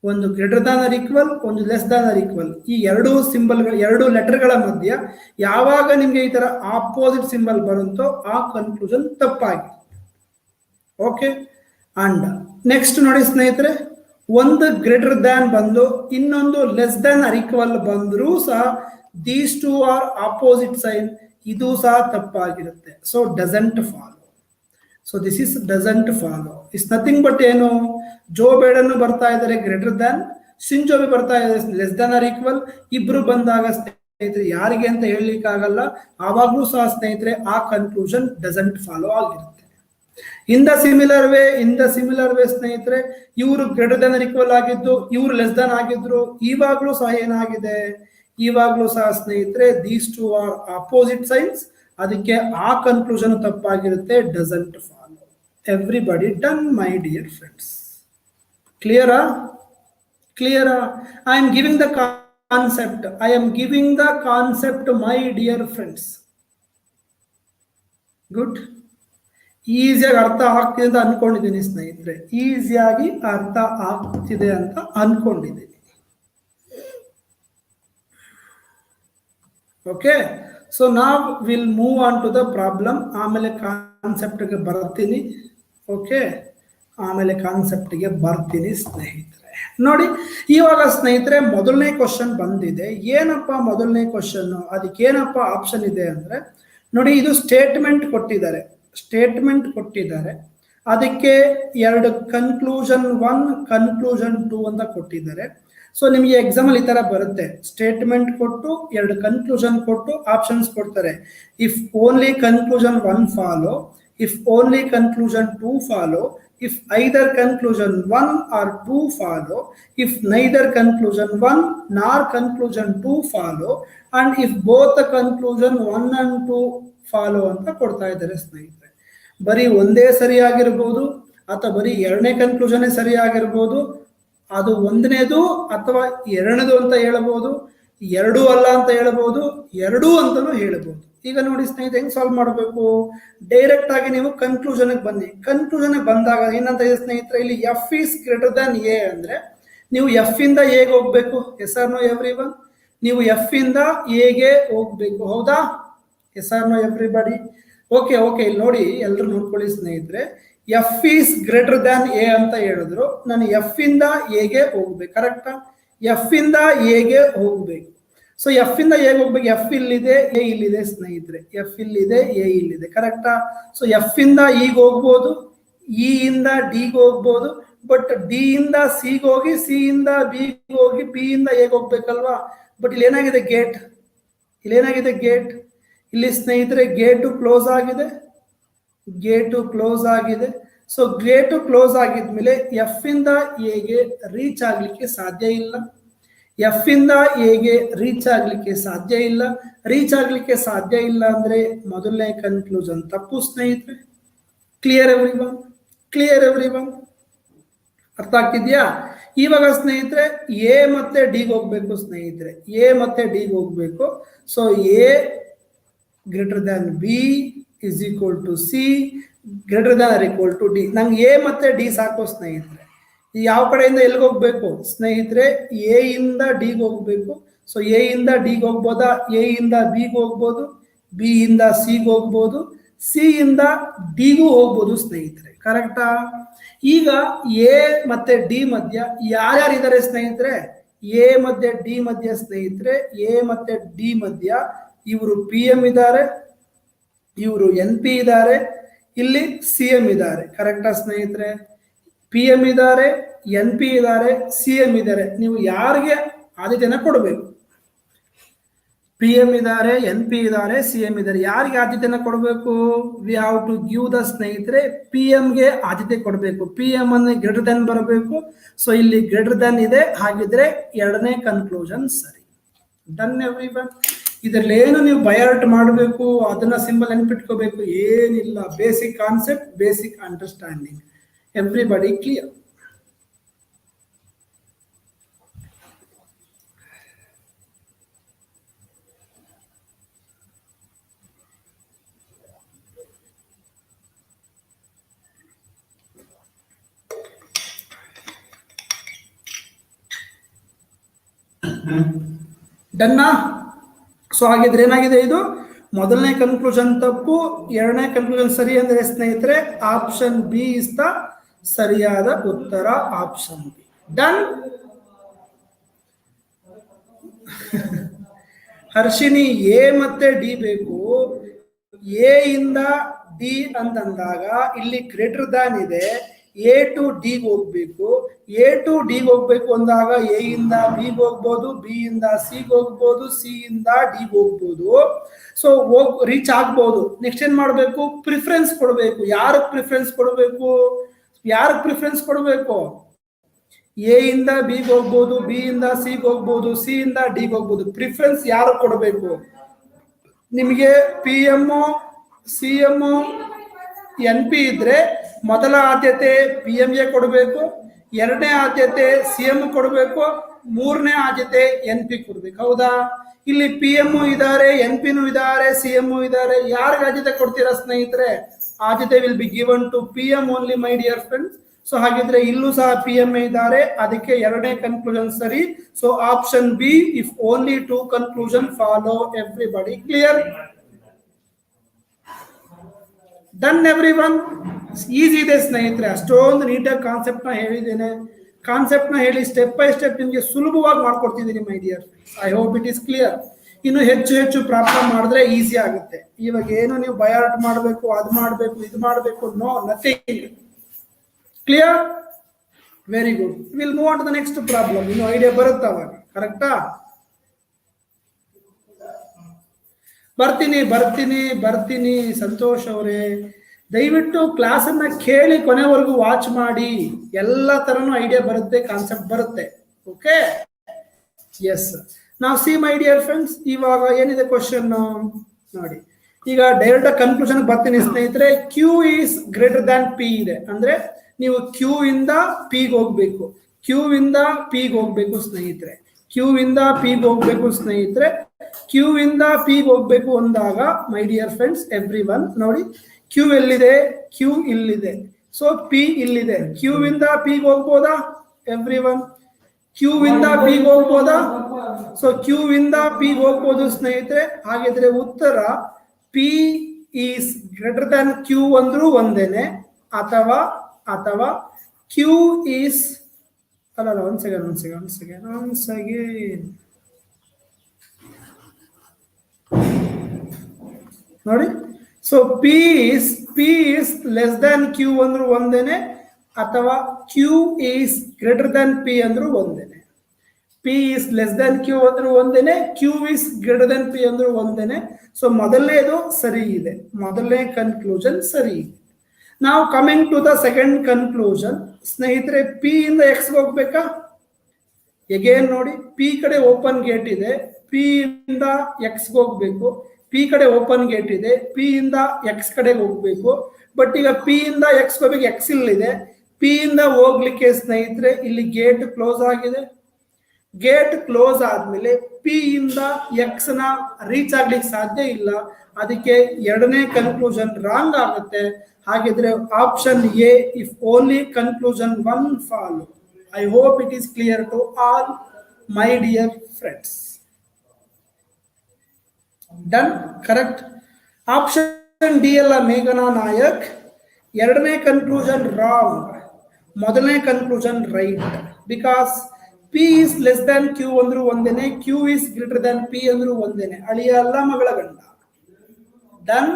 ಒಂದು ಗ್ರೇಟರ್ ದ್ಯಾನ್ ಆರ್ ಈಕ್ವಲ್, ಒಂದು ಲೆಸ್ ದ್ಯಾನ್ ಆರ್ ಈಕ್ವಲ್, ಈ ಎರಡು ಸಿಂಬಲ್ಗಳು, ಎರಡು ಲೆಟರ್ಗಳ ಮಧ್ಯ ಯಾವಾಗ ನಿಮ್ಗೆ ಈ ತರ ಆಪೋಸಿಟ್ ಸಿಂಬಲ್ ಬರುತ್ತೋ ಆ ಕನ್ಕ್ಲೂಷನ್ ತಪ್ಪಾಗಿರುತ್ತೆ. ಓಕೆ, ಅಂಡ್ ನೆಕ್ಸ್ಟ್ ನೋಡಿ ಸ್ನೇಹಿತರೆ, ಒಂದು ಗ್ರೇಟರ್ ದ್ಯಾನ್ ಬಂದು ಇನ್ನೊಂದು ಲೆಸ್ ದ್ಯಾನ್ ಆರ್ ಈಕ್ವಲ್ ಬಂದರೂ ಸಹ these two are opposite sign, ಇದು ಸಹ ತಪ್ಪಾಗಿರುತ್ತೆ. So doesn't follow. So this is doesn't follow. Is nothing but ಏನು, ಜೋ ಬೈಡನ್ ಬರ್ತಾ ಇದ್ದಾರೆ ಗ್ರೇಟರ್ ದ್ಯಾನ್, ಶಿಂಜೋಬೆ ಬರ್ತಾ ಇದೆ ಲೆಸ್ ದ್ಯಾನ್ ಆರ್ ಈಕ್ವಲ್. ಇಬ್ರು ಬಂದಾಗ ಸ್ನೇಹಿತರೆ ಯಾರಿಗೆ ಅಂತ ಹೇಳಲಿಕ್ಕೆ ಆಗಲ್ಲ, ಆವಾಗ್ಲೂ ಸಹ ಸ್ನೇಹಿತರೆ ಆ ಕನ್ಕ್ಲೂಷನ್ ಡಸಂಟ್ ಫಾಲೋ ಆಗಿರುತ್ತೆ. ಇನ್ ದ ಸಿಮಿಲರ್ ವೇ ಸ್ನೇಹಿತರೆ, ಇವರು ಗ್ರೇಟರ್ ದ್ಯಾನ್ ಈಕ್ವಲ್ ಆಗಿದ್ದು, ಇವರು ಲೆಸ್ ದ್ಯಾನ್ ಆಗಿದ್ರು, ಇವಾಗ್ಲೂ ಸಹ ಏನಾಗಿದೆ, ಇವಾಗ್ಲೂ ಸಹ ಸ್ನೇಹಿತರೆ these two are opposite signs, ಅದಕ್ಕೆ ಆ ಕನ್ಕ್ಲೂಷನ್ ತಪ್ಪಾಗಿರುತ್ತೆ. Doesn't follow. Everybody done my dear friends? ಕ್ಲಿಯರಾ? ಕ್ಲಿಯರಾ? I am giving the concept, I am giving the concept my dear friends. Good. ಈಸಿಯಾಗಿ ಅರ್ಥ ಆಗ್ತಿದೆ ಅಂತ ಅನ್ಕೊಂಡಿದ್ದೀನಿ ಸ್ನೇಹಿತರೆ, ಈಸಿಯಾಗಿ ಅರ್ಥ ಆಗ್ತಿದೆ ಅಂತ ಅನ್ಕೊಂಡಿದ್ದೀನಿ. ಓಕೆ, ಸೊ ನಾವ್ will move on to the problem. ಆಮೇಲೆ ಕಾನ್ಸೆಪ್ಟ್ಗೆ ಬರ್ತೀನಿ. ಓಕೆ, ಆಮೇಲೆ ಕಾನ್ಸೆಪ್ಟ್ಗೆ ಬರ್ತೀನಿ ಸ್ನೇಹಿತರೆ. ನೋಡಿ, ಇವಾಗ ಸ್ನೇಹಿತರೆ ಮೊದಲನೇ ಕ್ವಶನ್ ಬಂದಿದೆ. ಏನಪ್ಪ ಮೊದಲನೇ ಕ್ವಶನ್? ಅದಕ್ಕೇನಪ್ಪ ಆಪ್ಷನ್ ಇದೆ ಅಂದ್ರೆ ನೋಡಿ, ಇದು ಸ್ಟೇಟ್ಮೆಂಟ್ ಕೊಟ್ಟಿದ್ದಾರೆ. ಸ್ಟೇಟ್ಮೆಂಟ್ ಕೊಟ್ಟಿದ್ದಾರೆ, ಅದಕ್ಕೆ ಎರಡು ಕನ್ಕ್ಲೂಷನ್ 1, ಕನ್ಕ್ಲೂಷನ್ 2 ಅಂತ ಕೊಟ್ಟಿದ್ದಾರೆ. ಸೊ ನಿಮಗೆ ಎಕ್ಸಾಮ್ ಅಲ್ಲಿ ಈ ತರ ಬರುತ್ತೆ, ಸ್ಟೇಟ್ಮೆಂಟ್ ಕೊಟ್ಟು ಎರಡು ಕನ್ಕ್ಲೂಷನ್ ಕೊಟ್ಟು ಆಪ್ಷನ್ಸ್ ಕೊಡ್ತಾರೆ. If only conclusion 1 follow, if only conclusion 2 follow, if either conclusion 1 or 2 follow, if neither conclusion 1 nor conclusion 2 follow, and if both conclusion 1 and 2 follow ಅಂತ ಕೊಡ್ತಾ ಇದ್ದಾರೆ ಸ್ನೇಹಿತರೆ. ಬರೀ ಒಂದೇ ಸರಿಯಾಗಿರ್ಬೋದು, ಅಥವಾ ಬರೀ ಎರಡನೇ ಕನ್ಕ್ಲೂಷನ್ ಸರಿಯಾಗಿರ್ಬೋದು, ಅದು ಒಂದನೇದು ಅಥವಾ ಎರಡನೇದು ಅಂತ ಹೇಳಬಹುದು, ಎರಡೂ ಅಲ್ಲ ಅಂತ ಹೇಳಬಹುದು, ಎರಡೂ ಅಂತಾನು ಹೇಳಬಹುದು. ಈಗ ನೋಡಿ ಸ್ನೇಹಿತರೆ, ಹೆಂಗ್ ಸಾಲ್ವ್ ಮಾಡಬೇಕು? ಡೈರೆಕ್ಟ್ ಆಗಿ ನೀವು ಕನ್ಕ್ಲೂಷನ್ ಬನ್ನಿ. ಕನ್ಕ್ಲೂಷನ್ ಬಂದಾಗ ಏನಂತ ಇದೆ ಸ್ನೇಹಿತರೆ, ಇಲ್ಲಿ F is greater than A ಅಂದ್ರೆ ನೀವು ಎಫ್ ಇಂದ ಎಗೆ ಹೋಗ್ಬೇಕು. Yes R no everyone? ನೀವು ಎಫ್ ಇಂದ ಎಗೆ ಹೋಗ್ಬೇಕು. ಹೌದಾ? Yes R no everybody? Okay okay, ಇಲ್ಲಿ ನೋಡಿ, ಎಲ್ಲರೂ ನೋಡ್ಕೊಳ್ಳಿ ಸ್ನೇಹಿತರೆ. F is greater than A ಅಂತ ಹೇಳಿದ್ರು. ನಾನು ಎಫ್ ಇಂದ ಎಗೆ ಹೋಗ್ಬೇಕು. ಕರೆಕ್ಟಾ? ಎಫ್ ಇಂದ ಎಗೆ ಹೋಗ್ಬೇಕು. ಸೊ ಎಫ್ ಇಂದ ಎಗೆ ಹೋಗ್ಬೇಕು. ಎಫ್ ಇಲ್ಲಿದೆ, ಎ ಇಲ್ಲಿದೆ ಸ್ನೇಹಿತರೆ. ಎಫ್ ಇಲ್ಲಿದೆ, ಎ ಇಲ್ಲಿದೆ. ಕರೆಕ್ಟಾ? ಸೊ ಎಫ್ ಇಂದ ಈಗ ಹೋಗ್ಬೋದು, ಇ ಇಂದ ಡಿಗೆ ಹೋಗ್ಬೋದು. ಬಟ್ ಡಿ ಇಂದ ಸಿಗೆ ಹೋಗಿ, ಸಿ ಇಂದ ಬಿಗೆ ಹೋಗಿ, ಬಿ ಇಂದ ಎಗೆ ಹೋಗ್ಬೇಕಲ್ವಾ? ಬಟ್ ಇಲ್ಲಿ ಏನಾಗಿದೆ? ಗೇಟ್. ಇಲ್ಲೇನಾಗಿದೆ? ಗೇಟ್. ಇಲ್ಲಿ ಸ್ನೇಹಿತರೆ ಗೇಟು ಕ್ಲೋಸ್ ಆಗಿದೆ, ಗೇಟು ಕ್ಲೋಸ್ ಆಗಿದೆ. ಸೊ ಗೇಟು ಕ್ಲೋಸ್ ಆಗಿದ್ಮೇಲೆ ಎಫ್ ಇಂದ ಎಗೆ ರೀಚ್ ಆಗ್ಲಿಕ್ಕೆ ಸಾಧ್ಯ ಇಲ್ಲ. ಎಫ್ ಇಂದ ಎಗೆ ರೀಚ್ ಆಗ್ಲಿಕ್ಕೆ ಸಾಧ್ಯ ಇಲ್ಲ. ರೀಚ್ ಆಗ್ಲಿಕ್ಕೆ ಸಾಧ್ಯ ಇಲ್ಲ ಅಂದ್ರೆ ಮೊದಲನೇ ಕನ್ಕ್ಲೂಷನ್ ತಪ್ಪು ಸ್ನೇಹಿತರೆ. Clear everyone? Clear everyone? ಅರ್ಥ ಆಗ್ತಿದ್ಯಾ? ಇವಾಗ ಸ್ನೇಹಿತರೆ ಎ ಮತ್ತೆ ಡಿಗೆ ಹೋಗ್ಬೇಕು ಸ್ನೇಹಿತರೆ. ಎ ಮತ್ತೆ ಡಿಗೆ ಹೋಗ್ಬೇಕು. So A greater than B is equal to C greater than or equal to D. ನಂಗೆ ಎ ಮತ್ತೆ ಡಿ ಸಾಕು ಸ್ನೇಹಿತರೆ. ಯಾವ ಕಡೆಯಿಂದ ಎಲ್ಲಿಗೆ ಹೋಗ್ಬೇಕು ಸ್ನೇಹಿತರೆ? ಎ ಇಂದ ಡಿಗೆ ಹೋಗ್ಬೇಕು. ಸೊ ಎ ಇಂದ ಡಿಗೆ ಹೋಗ್ಬೋದಾ? ಎ ಇಂದ ಬಿಗೆ ಹೋಗ್ಬೋದು, ಬಿ ಇಂದ ಸಿಗೆ ಹೋಗ್ಬೋದು, ಸಿ ಇಂದ ಡಿಗೂ ಹೋಗ್ಬೋದು ಸ್ನೇಹಿತರೆ. ಕರೆಕ್ಟಾ? ಈಗ ಎ ಮತ್ತೆ ಡಿ ಮಧ್ಯ ಯಾರ್ಯಾರಿದ್ದಾರೆ ಸ್ನೇಹಿತರೆ? ಎ ಮತ್ತೆ ಡಿ ಮಧ್ಯ ಸ್ನೇಹಿತರೆ, ಎ ಮತ್ತೆ ಡಿ ಮಧ್ಯ ಇವರು ಪಿ ಎಂ ಇದ್ದಾರೆ, ಇವರು ಎನ್ ಪಿ ಇದ್ದಾರೆ, ಇಲ್ಲಿ ಸಿ ಎಂ ಇದ್ದಾರೆ. ಕರೆಕ್ಟಾ ಸ್ನೇಹಿತರೆ? ಪಿ ಎಂ ಇದ್ದಾರೆ, ಎನ್ ಪಿ ಇದ್ದಾರೆ, ಸಿ ಎಂ ಇದ್ದಾರೆ. ನೀವು ಯಾರಿಗೆ ಆದ್ಯತೆಯನ್ನ ಕೊಡಬೇಕು? ಪಿ ಎಂ ಇದ್ದಾರೆ, ಎನ್ ಪಿ ಇದ್ದಾರೆ, ಸಿ ಎಂ ಇದ್ದಾರೆ. ಯಾರಿಗೆ ಆದ್ಯತೆಯನ್ನ ಕೊಡಬೇಕು? We have to give the ಸ್ನೇಹಿತರೆ ಪಿ ಎಂಗೆ ಆದ್ಯತೆ ಕೊಡಬೇಕು. ಪಿ ಎಂ ಅಂದ್ರೆ ಗ್ರೇಟರ್ ದನ್ ಬರಬೇಕು. ಸೊ ಇಲ್ಲಿ ಗ್ರೇಟರ್ ದನ್ ಇದೆ, ಹಾಗಿದ್ರೆ ಎರಡನೇ ಕನ್ಕ್ಲೂಷನ್ ಸರಿ. Done everyone? ಇದರಲ್ಲಿ ಏನು ನೀವು ಬಯಾರ್ಟ್ ಮಾಡಬೇಕು, ಅದನ್ನ ಸಿಂಬಲ್ ನೆನಪಿಟ್ಕೋಬೇಕು ಏನಿಲ್ಲ. Basic concept, basic understanding. Everybody clear? ಡನ್ನಾ? ಸೊ ಹಾಗಿದ್ರೆ ಏನಾಗಿದೆ? ಇದು ಮೊದಲನೇ ಕನ್ಕ್ಲೂಷನ್ ತಪ್ಪು, ಎರಡನೇ ಕನ್ಕ್ಲೂಷನ್ ಸರಿ. ಅಂದ್ರೆ ಸ್ನೇಹಿತರೆ ಆಪ್ಷನ್ ಬಿ ಇಸ್ ದ ಸರಿಯಾದ ಉತ್ತರ. Option B. Done? Harshini, A ಮತ್ತೆ ಡಿ ಬೇಕು. ಎ ಇಂದ ಡಿ ಅಂತಂದಾಗ ಇಲ್ಲಿ ಗ್ರೇಟರ್ ದ್ಯಾನ್ ಇದೆ. ಎ ಟು ಡಿಗೆ ಹೋಗ್ಬೇಕು. ಎ ಟು ಡಿಗೆ ಹೋಗ್ಬೇಕು ಅಂದಾಗ ಎ ಇಂದ ಬಿಗೆ ಹೋಗ್ಬೋದು, ಬಿ ಇಂದ ಸಿಗೆ ಹೋಗ್ಬೋದು, ಸಿ ಇಂದ ಡಿಗೆ ಹೋಗ್ಬೋದು. ಸೊ ರೀಚ್ ಆಗ್ಬೋದು. ನೆಕ್ಸ್ಟ್ ಏನ್ ಮಾಡ್ಬೇಕು? ಪ್ರಿಫರೆನ್ಸ್ ಕೊಡಬೇಕು. ಯಾರಿಗೆ ಪ್ರಿಫರೆನ್ಸ್ ಕೊಡಬೇಕು? ಯಾರಿಗೆ ಪ್ರಿಫರೆನ್ಸ್ ಕೊಡಬೇಕು? ಎ ಇಂದ ಬಿಗೆ ಹೋಗ್ಬೋದು, ಬಿ ಇಂದ ಸಿಗೆ ಹೋಗ್ಬೋದು, ಸಿ ಇಂದ ಡಿಗೆ ಹೋಗ್ಬೋದು. ಪ್ರಿಫರೆನ್ಸ್ ಯಾರು ಕೊಡಬೇಕು? ನಿಮಗೆ P M, C M, N P ಇದ್ರೆ ಮೊದಲ ಆದ್ಯತೆ ಪಿ ಎಂಗೆ ಕೊಡಬೇಕು, ಎರಡನೇ ಆದ್ಯತೆ ಸಿ ಎಂ ಕೊಡಬೇಕು, ಮೂರನೇ ಆದ್ಯತೆ ಎನ್ ಪಿ ಕೊಡ್ಬೇಕು. ಹೌದಾ? ಇಲ್ಲಿ ಪಿ ಎಂ ಇದ್ದಾರೆ, ಎನ್ ಪಿನೂ ಇದ್ದಾರೆ, ಸಿ ಎಂ ಇದ್ದಾರೆ. ಯಾರಿಗೆ ಆದ್ಯತೆ ಕೊಡ್ತೀರಾ ಸ್ನೇಹಿತರೆ? ಆದ್ಯತೆ will be given to P M only my dear friends. So ಹಾಗಿದ್ರೆ ಇಲ್ಲೂ ಸಹ ಪಿ ಎಂ ಇದ್ದಾರೆ, ಅದಕ್ಕೆ ಎರಡನೇ ಕನ್ಕ್ಲೂಷನ್ ಸರಿ. So option B, if only two conclusion follow. Everybody clear? Done everyone? Easy ಇದೆ ಸ್ನೇಹಿತರೆ. ಅಷ್ಟೊಂದು ನೀಟಾಗಿ ಕಾನ್ಸೆಪ್ಟ್ ನ ಹೇಳಿದ್ದೇನೆ. ಕಾನ್ಸೆಪ್ಟ್ ನ ಹೇಳಿ ಸ್ಟೆಪ್ ಬೈ ಸ್ಟೆಪ್ ನಿಮಗೆ ಸುಲಭವಾಗಿ ಮಾಡ್ಕೊಡ್ತಿದ್ದೀನಿ my dear. I hope it is clear. ಇನ್ನು ಹೆಚ್ಚು ಹೆಚ್ಚು ಪ್ರಾಬ್ಲಮ್ ಮಾಡಿದ್ರೆ ಈಸಿ ಆಗುತ್ತೆ. ಇವಾಗ ಏನು ನೀವು ಬಯಾರ್ಟ್ ಮಾಡಬೇಕು, ಅದು ಮಾಡಬೇಕು, ಇದು ಮಾಡಬೇಕು, no, nothing. Clear? Very good. Will move on to the next problem. ಇನ್ನು ಐಡಿಯಾ ಬರುತ್ತೆ ಅವಾಗ. ಕರೆಕ್ಟಾ? ಬರ್ತೀನಿ ಸಂತೋಷ್ ಅವರೇ. ದಯವಿಟ್ಟು ಕ್ಲಾಸ್ ಅನ್ನ ಕೇಳಿ ಕೊನೆವರೆಗೂ ವಾಚ್ ಮಾಡಿ. ಎಲ್ಲ ತರನು ಐಡಿಯಾ ಬರುತ್ತೆ, ಕಾನ್ಸೆಪ್ಟ್ ಬರುತ್ತೆ. ಓಕೆ? ಎಸ್. ನಾವು ಸಿ ಮೈ ಡಿಯರ್ ಫ್ರೆಂಡ್ಸ್, ಇವಾಗ ಏನಿದೆ ಕ್ವಶನ್ ನೋಡಿ. ಈಗ ಡೈರೆಕ್ಟ್ ಕನ್ಕ್ಲೂಷನ್ ಬರ್ತೀನಿ ಸ್ನೇಹಿತರೆ. Q is greater than P ಇದೆ ಅಂದ್ರೆ ನೀವು ಕ್ಯೂ ಇಂದ ಪಿಗೆ ಹೋಗ್ಬೇಕು. ಕ್ಯೂ ಇಂದ ಪಿಗೆ ಹೋಗ್ಬೇಕು ಸ್ನೇಹಿತರೆ. ಕ್ಯೂ ಇಂದ ಪಿಗೆ ಹೋಗ್ಬೇಕು ಸ್ನೇಹಿತರೆ. ಕ್ಯೂ ಇಂದ ಪಿಗೆ ಹೋಗ್ಬೇಕು ಅಂದಾಗ my dear friends everyone ನೋಡಿ, ಕ್ಯೂ ಎಲ್ಲಿದೆ? ಕ್ಯೂ ಇಲ್ಲಿದೆ. ಸೊ ಪಿ ಇಲ್ಲಿದೆ. ಕ್ಯೂ ಇಂದ ಪಿಗೆ ಹೋಗ್ಬೋದಾ ಎವ್ರಿ ಒನ್? ಕ್ಯೂ ಇಂದ ಪಿ ಹೋಗ್ಬೋದಾ? ಸೊ ಕ್ಯೂ ಇಂದ ಪಿ ಹೋಗ್ಬೋದು ಸ್ನೇಹಿತರೆ. ಹಾಗಿದ್ರೆ ಉತ್ತರ P is greater than Q ಅಂದ್ರೂ ಒಂದೇನೆ, ಅಥವಾ ಅಥವಾ ಕ್ಯೂ ಈಸ್ ಅಲ್ಲ ಒಂದ್ ಸೆಕೆಂಡ್ ನೋಡಿ. So P is less than Q ಅಂದ್ರೂ ಒಂದೇನೆ, ಅಥವಾ Q is greater than P ಅಂದ್ರೂ ಒಂದೇನೆ. P is less than Q ಅಂದ್ರೂ ಒಂದೇನೆ, Q is greater than P ಅಂದ್ರೂ ಒಂದೇನೆ. ಸೊ ಮೊದಲನೇದು ಸರಿ ಇದೆ, ಮೊದಲನೇ ಕನ್ಕ್ಲೂಷನ್ ಸರಿ ಇದೆ. ನಾವು coming to the second conclusion ಸ್ನೇಹಿತರೆ. ಪಿ ಇಂದ ಎಕ್ಸ್ ಹೋಗ್ಬೇಕಾ? ಎಗೇನ್ ನೋಡಿ, ಪಿ ಕಡೆ ಓಪನ್ ಗೇಟ್ ಇದೆ, ಪಿ ಇಂದ ಎಕ್ಸ್ ಹೋಗ್ಬೇಕು. ಪಿ ಕಡೆ ಓಪನ್ ಗೇಟ್ ಇದೆ, ಪಿ ಇಂದ ಎಕ್ಸ್ ಕಡೆ ಹೋಗ್ಬೇಕು. ಬಟ್ ಈಗ ಪಿ ಇಂದ ಎಕ್ಸ್ ಹೋಗ್ಬೇಕು, ಎಕ್ಸ್ ಇಲ್ಲಿದೆ. ಪಿ ಇಂದ ಹೋಗ್ಲಿಕ್ಕೆ ಸ್ನೇಹಿತರೆ ಇಲ್ಲಿ ಗೇಟ್ ಕ್ಲೋಸ್ ಆಗಿದೆ. ಗೇಟ್ ಕ್ಲೋಸ್ ಆದ್ಮೇಲೆ ಪಿ ಇಂದ ಎಕ್ಸ್ ನ ರೀಚ್ ಆಗ್ಲಿಕ್ಕೆ ಸಾಧ್ಯ ಇಲ್ಲ. ಅದಕ್ಕೆ ಎರಡನೇ ಕನ್ಕ್ಲೂಷನ್ ರಾಂಗ್ ಆಗುತ್ತೆ. ಹಾಗಿದ್ರೆ option A, if only conclusion one follow. I hope it is clear to all my dear friends. Done, correct. Option D ಅಲ್ಲ ಮೇಘನಾ ನಾಯಕ್. ಎರಡನೇ ಕನ್ಕ್ಲೂಷನ್ ರಾಂಗ್, ಮೊದಲನೇ conclusion right. Because P is less than Q ಅಂದ್ರೂ ಒಂದೇನೆ, Q is greater than P ಅಂದ್ರೂ ಒಂದೇನೆ. ಅಳಿಯ ಅಲ್ಲ ಮಗಳ ಗಂಡ. ಡನ್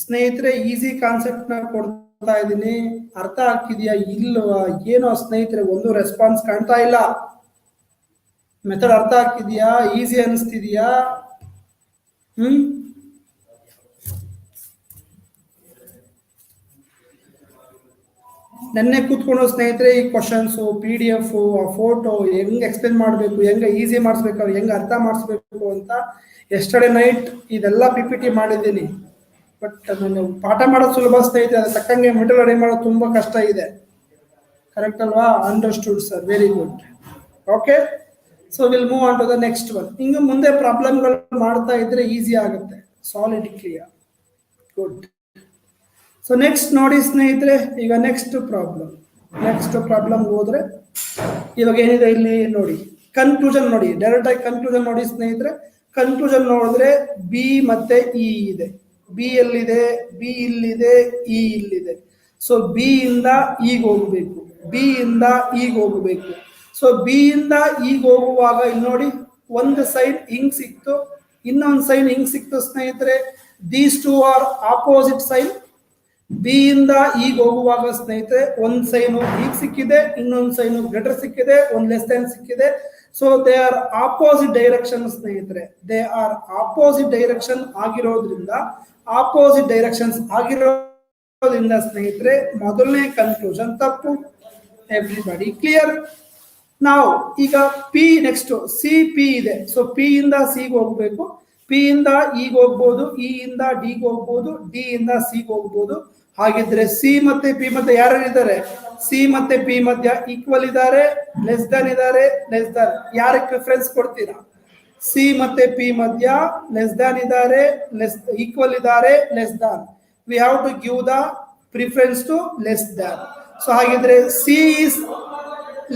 ಸ್ನೇಹಿತರೆ. ಈಸಿ ಕಾನ್ಸೆಪ್ಟ್ ನ ಕೊಡ್ತಾ ಇದ್ದೀನಿ, ಅರ್ಥ ಆಗ್ತಿದ್ಯಾ ಇಲ್ವಾ? ಏನೋ ಸ್ನೇಹಿತರೆ ಒಂದು ರೆಸ್ಪಾನ್ಸ್ ಕಾಣ್ತಾ ಇಲ್ಲ. ಮೆಥಡ್ ಅರ್ಥ ಆಗ್ತಿದ್ಯಾ? ಈಸಿ ಅನಿಸ್ತಿದ್ಯಾ? ನೆನ್ನೆ ಕೂತ್ಕೊಂಡು ಸ್ನೇಹಿತರೆ ಈ ಕ್ವಶನ್ಸು, PDF, ಆ ಫೋಟೋ ಹೆಂಗ್ ಎಕ್ಸ್ಪ್ಲೇನ್ ಮಾಡಬೇಕು, ಹೆಂಗ ಈಸಿ ಮಾಡಿಸ್ಬೇಕು, ಅವ್ರು ಹೆಂಗ್ ಅರ್ಥ ಮಾಡಿಸ್ಬೇಕು ಅಂತ ಎಸ್ಟರ್ಡೇ ನೈಟ್ ಇದೆಲ್ಲ PPT ಮಾಡಿದ್ದೀನಿ. ಬಟ್ ನಾನು ಪಾಠ ಮಾಡೋದು ಸುಲಭ ಸ್ನೇಹಿತರೆ, ಅದ್ರ ತಕ್ಕಂಗೆ ಮೆಟೀರಿಯಲ್ ರೆಡಿ ಮಾಡೋದು ತುಂಬಾ ಕಷ್ಟ ಇದೆ. ಕರೆಕ್ಟ್ ಅಲ್ವಾ? Understood sir, very good. Okay, so will move on to the next one. ಹಿಂಗೆ ಮುಂದೆ ಪ್ರಾಬ್ಲಮ್ಗಳು ಮಾಡ್ತಾ ಇದ್ರೆ ಈಸಿ ಆಗುತ್ತೆ. Solid clear, good. So next ನೋಡಿ ಸ್ನೇಹಿತರೆ, ಈಗ ನೆಕ್ಸ್ಟ್ ಪ್ರಾಬ್ಲಮ್ ಹೋದ್ರೆ ಇವಾಗ ಏನಿದೆ ಇಲ್ಲಿ ನೋಡಿ, ಕನ್ಕ್ಲೂಷನ್ ನೋಡಿ, ಡೈರೆಕ್ಟ್ ಆಗಿ ಕನ್ಕ್ಲೂಷನ್ ನೋಡಿ ಸ್ನೇಹಿತರೆ. ಕನ್ಕ್ಲೂಷನ್ ನೋಡಿದ್ರೆ ಬಿ ಮತ್ತೆ ಇ ಇದೆ. ಬಿ ಎಲ್ಲಿದೆ? ಬಿ ಇಲ್ಲಿದೆ, ಇ ಇಲ್ಲಿದೆ. ಸೊ ಬಿ ಇಂದ ಈಗ ಹೋಗ್ಬೇಕು, ಬಿ ಇಂದ ಈಗ ಹೋಗ್ಬೇಕು. ಸೊ ಬಿ ಇಂದ ಈಗ ಹೋಗುವಾಗ ಇಲ್ಲಿ ನೋಡಿ, ಒಂದು ಸೈಡ್ ಹಿಂಗ್ ಸಿಕ್ತು, ಇನ್ನೊಂದು ಸೈಡ್ ಹಿಂಗ್ ಸಿಕ್ತು ಸ್ನೇಹಿತರೆ. These two are opposite sign. B ಇಂದ ಈಗ ಹೋಗುವಾಗ ಸ್ನೇಹಿತರೆ ಒಂದ್ ಸೈನು ಈಗ ಸಿಕ್ಕಿದೆ, ಇನ್ನೊಂದು ಸೈನು ಗ್ರೇಟರ್ ಸಿಕ್ಕಿದೆ, ಒಂದು ಲೆಸ್ ದನ್ ಸಿಕ್ಕಿದೆ. So they are opposite direction ಸ್ನೇಹಿತರೆ. ದೇ ಆರ್ ಆಪೋಸಿಟ್ ಡೈರೆಕ್ಷನ್ ಆಗಿರೋದ್ರಿಂದ ಸ್ನೇಹಿತರೆ ಮೊದಲನೇ ಕನ್ಕ್ಲೂಷನ್ ತಪ್ಪು. Everybody clear? ನಾವು ಈಗ ಪಿ ನೆಕ್ಸ್ಟ್ ಸಿ ಪಿ ಇದೆ. ಸೊ ಪಿ ಇಂದ ಸಿಗೆ ಹೋಗ್ಬೇಕು, ಪಿ ಇಂದ ಈಗ ಹೋಗ್ಬೋದು, ಇ ಇಂದ ಡಿಗೆ ಹೋಗ್ಬೋದು, ಡಿ ಇಂದ ಸಿಗೆ ಹೋಗ್ಬೋದು. ಹಾಗಿದ್ರೆ ಸಿ ಮತ್ತೆ ಪಿ ಮಧ್ಯೆ ಯಾರ್ಯಾರಿದ್ದಾರೆ? ಸಿ ಮತ್ತೆ ಪಿ ಮಧ್ಯ ಈಕ್ವಲ್ ಇದ್ದಾರೆ, ಲೆಸ್ ದನ್ ಇದ್ದಾರೆ, ಲೆಸ್ ದನ್. ಯಾರಿಗೆ ಪ್ರಿಫರೆನ್ಸ್ ಕೊಡ್ತೀರಾ? ಸಿ ಮತ್ತೆ ಪಿ ಮಧ್ಯ ಲೆಸ್ ದನ್ ಇದ್ದಾರೆ, ಈಕ್ವಲ್ ಇದ್ದಾರೆ, less than. We have to give the preference to less than. So ಹಾಗಿದ್ರೆ C is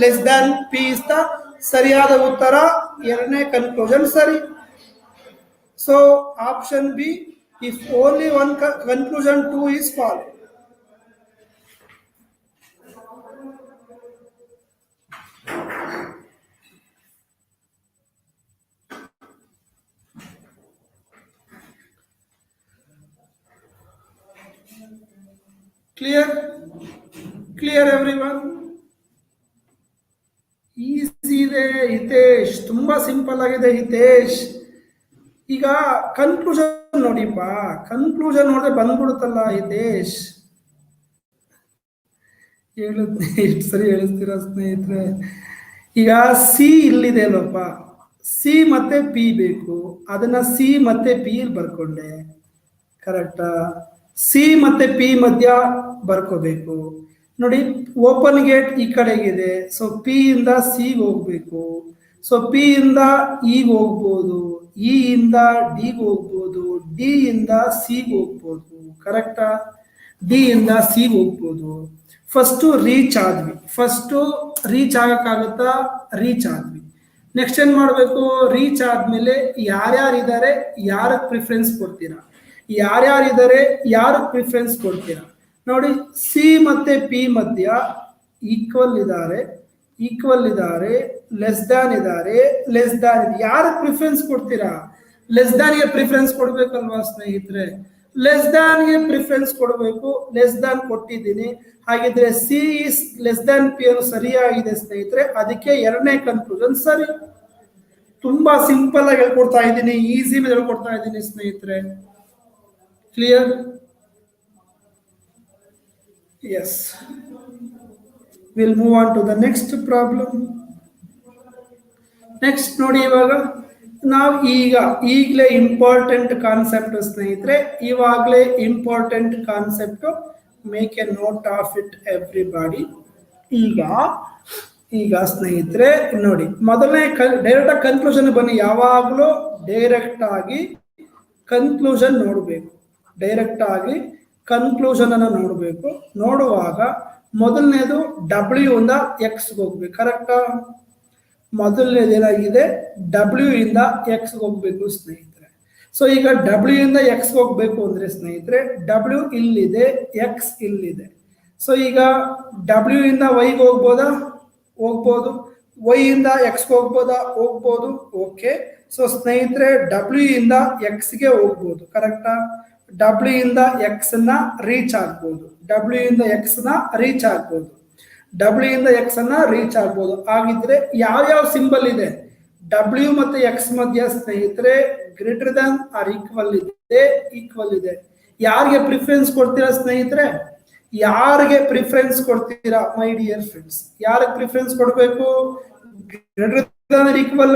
less than P is the ಸರಿಯಾದ ಉತ್ತರ. ಎರಡನೇ ಕನ್ಕ್ಲೂಷನ್ ಸರಿ. So option B, if only one conclusion 2 is false. Clear everyone? Easy ಇದೆ ಹಿತೇಶ್, ತುಂಬಾ ಸಿಂಪಲ್ ಆಗಿದೆ ಹಿತೇಶ್. ಈಗ ಕನ್ಕ್ಲೂಷನ್ ನೋಡಿಪ್ಪ, ಕನ್ಕ್ಲೂಷನ್ ನೋಡಿದ್ರೆ ಬಂದ್ಬಿಡುತ್ತಲ್ಲ ಹಿತೇಶ್. ಎಷ್ಟು ಸರಿ ಹೇಳಿಸ್ತೀರಾ ಸ್ನೇಹಿತರೆ. ಈಗ ಸಿ ಇಲ್ಲಿದೆ ಅಲ್ಲಪ್ಪ, ಸಿ ಮತ್ತೆ ಪಿ ಬೇಕು, ಅದನ್ನ ಸಿ ಮತ್ತೆ ಪಿ ಬರ್ಕೊಂಡೆ. ಕರೆಕ್ಟಾ? ಸಿ ಮತ್ತೆ ಪಿ ಮಧ್ಯ ಬರ್ಕೋಬೇಕು ನೋಡಿ. ಓಪನ್ ಗೇಟ್ ಈ ಕಡೆಗಿದೆ. ಸೊ ಪಿ ಇಂದ ಸಿಗೆ ಹೋಗ್ಬೇಕು. ಸೊ ಪಿ ಇಂದ ಈಗ ಹೋಗ್ಬೋದು, ಇ ಇಂದ ಡಿಗೆ ಹೋಗ್ಬೋದು, ಡಿ ಇಂದ ಸಿಗೆ ಹೋಗ್ಬೋದು. ಕರೆಕ್ಟಾ? ಡಿ ಇಂದ ಸಿಗೆ ಹೋಗ್ಬೋದು. ಫಸ್ಟು ರೀಚ್ ಆದ್ವಿ, ಫಸ್ಟು ರೀಚ್ ಆಗಕ್ಕಾಗುತ್ತಾ, ರೀಚ್ ಆದ್ವಿ. ನೆಕ್ಸ್ಟ್ ಏನ್ ಮಾಡಬೇಕು, ರೀಚ್ ಆದ್ಮೇಲೆ ಯಾರ್ಯಾರಿದ್ದಾರೆ, ಯಾರಿಗೆ ಪ್ರಿಫರೆನ್ಸ್ ಕೊಡ್ತೀರಾ, ಯಾರ್ಯಾರಿದ್ದಾರೆ, ಯಾರಿಗೆ ಪ್ರಿಫರೆನ್ಸ್ ಕೊಡ್ತೀರಾ. ನೋಡಿ, ಸಿ ಮತ್ತೆ ಪಿ ಮಧ್ಯ ಈಕ್ವಲ್ ಇದ್ದಾರೆ, ಈಕ್ವಲ್ ಇದ್ದಾರೆ, ಲೆಸ್ ದ್ಯಾನ್ ಇದ್ದಾರೆ, ಲೆಸ್ ದ್ಯಾನ್ ಇದೆ. ಯಾರಿಗೆ ಪ್ರಿಫರೆನ್ಸ್ ಕೊಡ್ತೀರಾ, ಲೆಸ್ ದ್ಯಾನ್ಗೆ ಪ್ರಿಫರೆನ್ಸ್ ಕೊಡ್ಬೇಕಲ್ವಾ ಸ್ನೇಹಿತರೆ, ಲೆಸ್ ದ್ಯಾನ್ಗೆ ಪ್ರಿಫರೆನ್ಸ್ ಕೊಡಬೇಕು. ಲೆಸ್ ದ್ಯಾನ್ ಕೊಟ್ಟಿದ್ದೀನಿ, ಹಾಗಿದ್ರೆ C is less than P ಅನ್ನು ಸರಿಯಾಗಿದೆ ಸ್ನೇಹಿತರೆ. ಅದಕ್ಕೆ ಎರಡನೇ ಕನ್ಕ್ಲೂಷನ್ ಸರಿ. ತುಂಬಾ ಸಿಂಪಲ್ ಆಗಿ ಹೇಳ್ಕೊಡ್ತಾ ಇದ್ದೀನಿ, ಈಸಿ ಮೇಲೆ ಹೇಳ್ಕೊಡ್ತಾ ಇದ್ದೀನಿ ಸ್ನೇಹಿತರೆ. Clear? Yes, will move on to the next problem. Next ನೋಡಿ, ಇವಾಗ ನಾವು ಈಗಲೇ ಇಂಪಾರ್ಟೆಂಟ್ ಕಾನ್ಸೆಪ್ಟ್ ಸ್ನೇಹಿತರೆ, ಇವಾಗಲೇ important concept. Make a note of it everybody. ಈಗ ಸ್ನೇಹಿತರೆ ನೋಡಿ, ಮೊದಲನೇ ಡೈರೆಕ್ಟ್ ಆಗಿ ಕನ್ಕ್ಲೂಷನ್ ಬನ್ನಿ. ಯಾವಾಗಲೂ ಡೈರೆಕ್ಟ್ ಆಗಿ ಕನ್ಕ್ಲೂಷನ್ ನೋಡಬೇಕು, ಡೈರೆಕ್ಟ್ ಆಗಿ ಕನ್ಕ್ಲೂಷನ್ ಅನ್ನು ನೋಡಬೇಕು. ನೋಡುವಾಗ ಮೊದಲನೇದು ಡಬ್ಲ್ಯೂ ಇಂದ ಎಕ್ಸ್ ಹೋಗ್ಬೇಕು, ಕರೆಕ್ಟಾ? ಮೊದಲನೇದು ಏನಾಗಿದೆ, ಡಬ್ಲ್ಯೂ ಇಂದ ಎಕ್ಸ್ ಹೋಗ್ಬೇಕು ಸ್ನೇಹಿತರೆ. ಸೊ ಈಗ ಡಬ್ಲ್ಯೂ ಇಂದ ಎಕ್ಸ್ ಹೋಗ್ಬೇಕು ಅಂದ್ರೆ ಸ್ನೇಹಿತರೆ, ಡಬ್ಲ್ಯೂ ಇಲ್ಲಿದೆ, ಎಕ್ಸ್ ಇಲ್ಲಿದೆ. ಸೊ ಈಗ ಡಬ್ಲ್ಯೂ ಇಂದ ವೈಗೆ ಹೋಗ್ಬೋದಾ, ಹೋಗ್ಬೋದು. ವೈ ಇಂದ ಎಕ್ಸ್ ಹೋಗ್ಬೋದಾ, ಹೋಗ್ಬೋದು. ಓಕೆ, ಸೊ ಸ್ನೇಹಿತರೆ ಡಬ್ಲ್ಯೂ ಇಂದ ಎಕ್ಸ್ಗೆ ಹೋಗ್ಬೋದು, ಕರೆಕ್ಟಾ? ಡಬ್ಲ್ಯೂ ಇಂದ ಎಕ್ಸ್ ನ ರೀಚ್ ಆಗ್ಬೋದು, ಡಬ್ಲ್ಯೂ ಇಂದ ಎಕ್ಸ್ ನ ರೀಚ್ ಆಗ್ಬೋದು, ಡಬ್ಲ್ಯೂ ಇಂದ ಎಕ್ಸ್ ಅನ್ನ ರೀಚ್ ಆಗ್ಬೋದು. ಆಗಿದ್ರೆ ಯಾವ್ಯಾವ ಸಿಂಬಲ್ ಇದೆ ಡಬ್ಲ್ಯೂ ಮತ್ತೆ ಎಕ್ಸ್ ಮಧ್ಯ ಸ್ನೇಹಿತರೆ, ಗ್ರೇಟರ್ ದನ್ ಆರ್ ಈಕ್ವಲ್ ಇದೆ, ಈಕ್ವಲ್ ಇದೆ. ಯಾರಿಗೆ ಪ್ರಿಫರೆನ್ಸ್ ಕೊಡ್ತೀರಾ ಸ್ನೇಹಿತರೆ, ಯಾರಿಗೆ ಪ್ರಿಫರೆನ್ಸ್ ಕೊಡ್ತೀರಾ ಮೈ ಡಿಯರ್ ಫ್ರೆಂಡ್ಸ್? ಯಾರಿಗೆ ಪ್ರಿಫರೆನ್ಸ್ ಕೊಡ್ಬೇಕು, greater than equal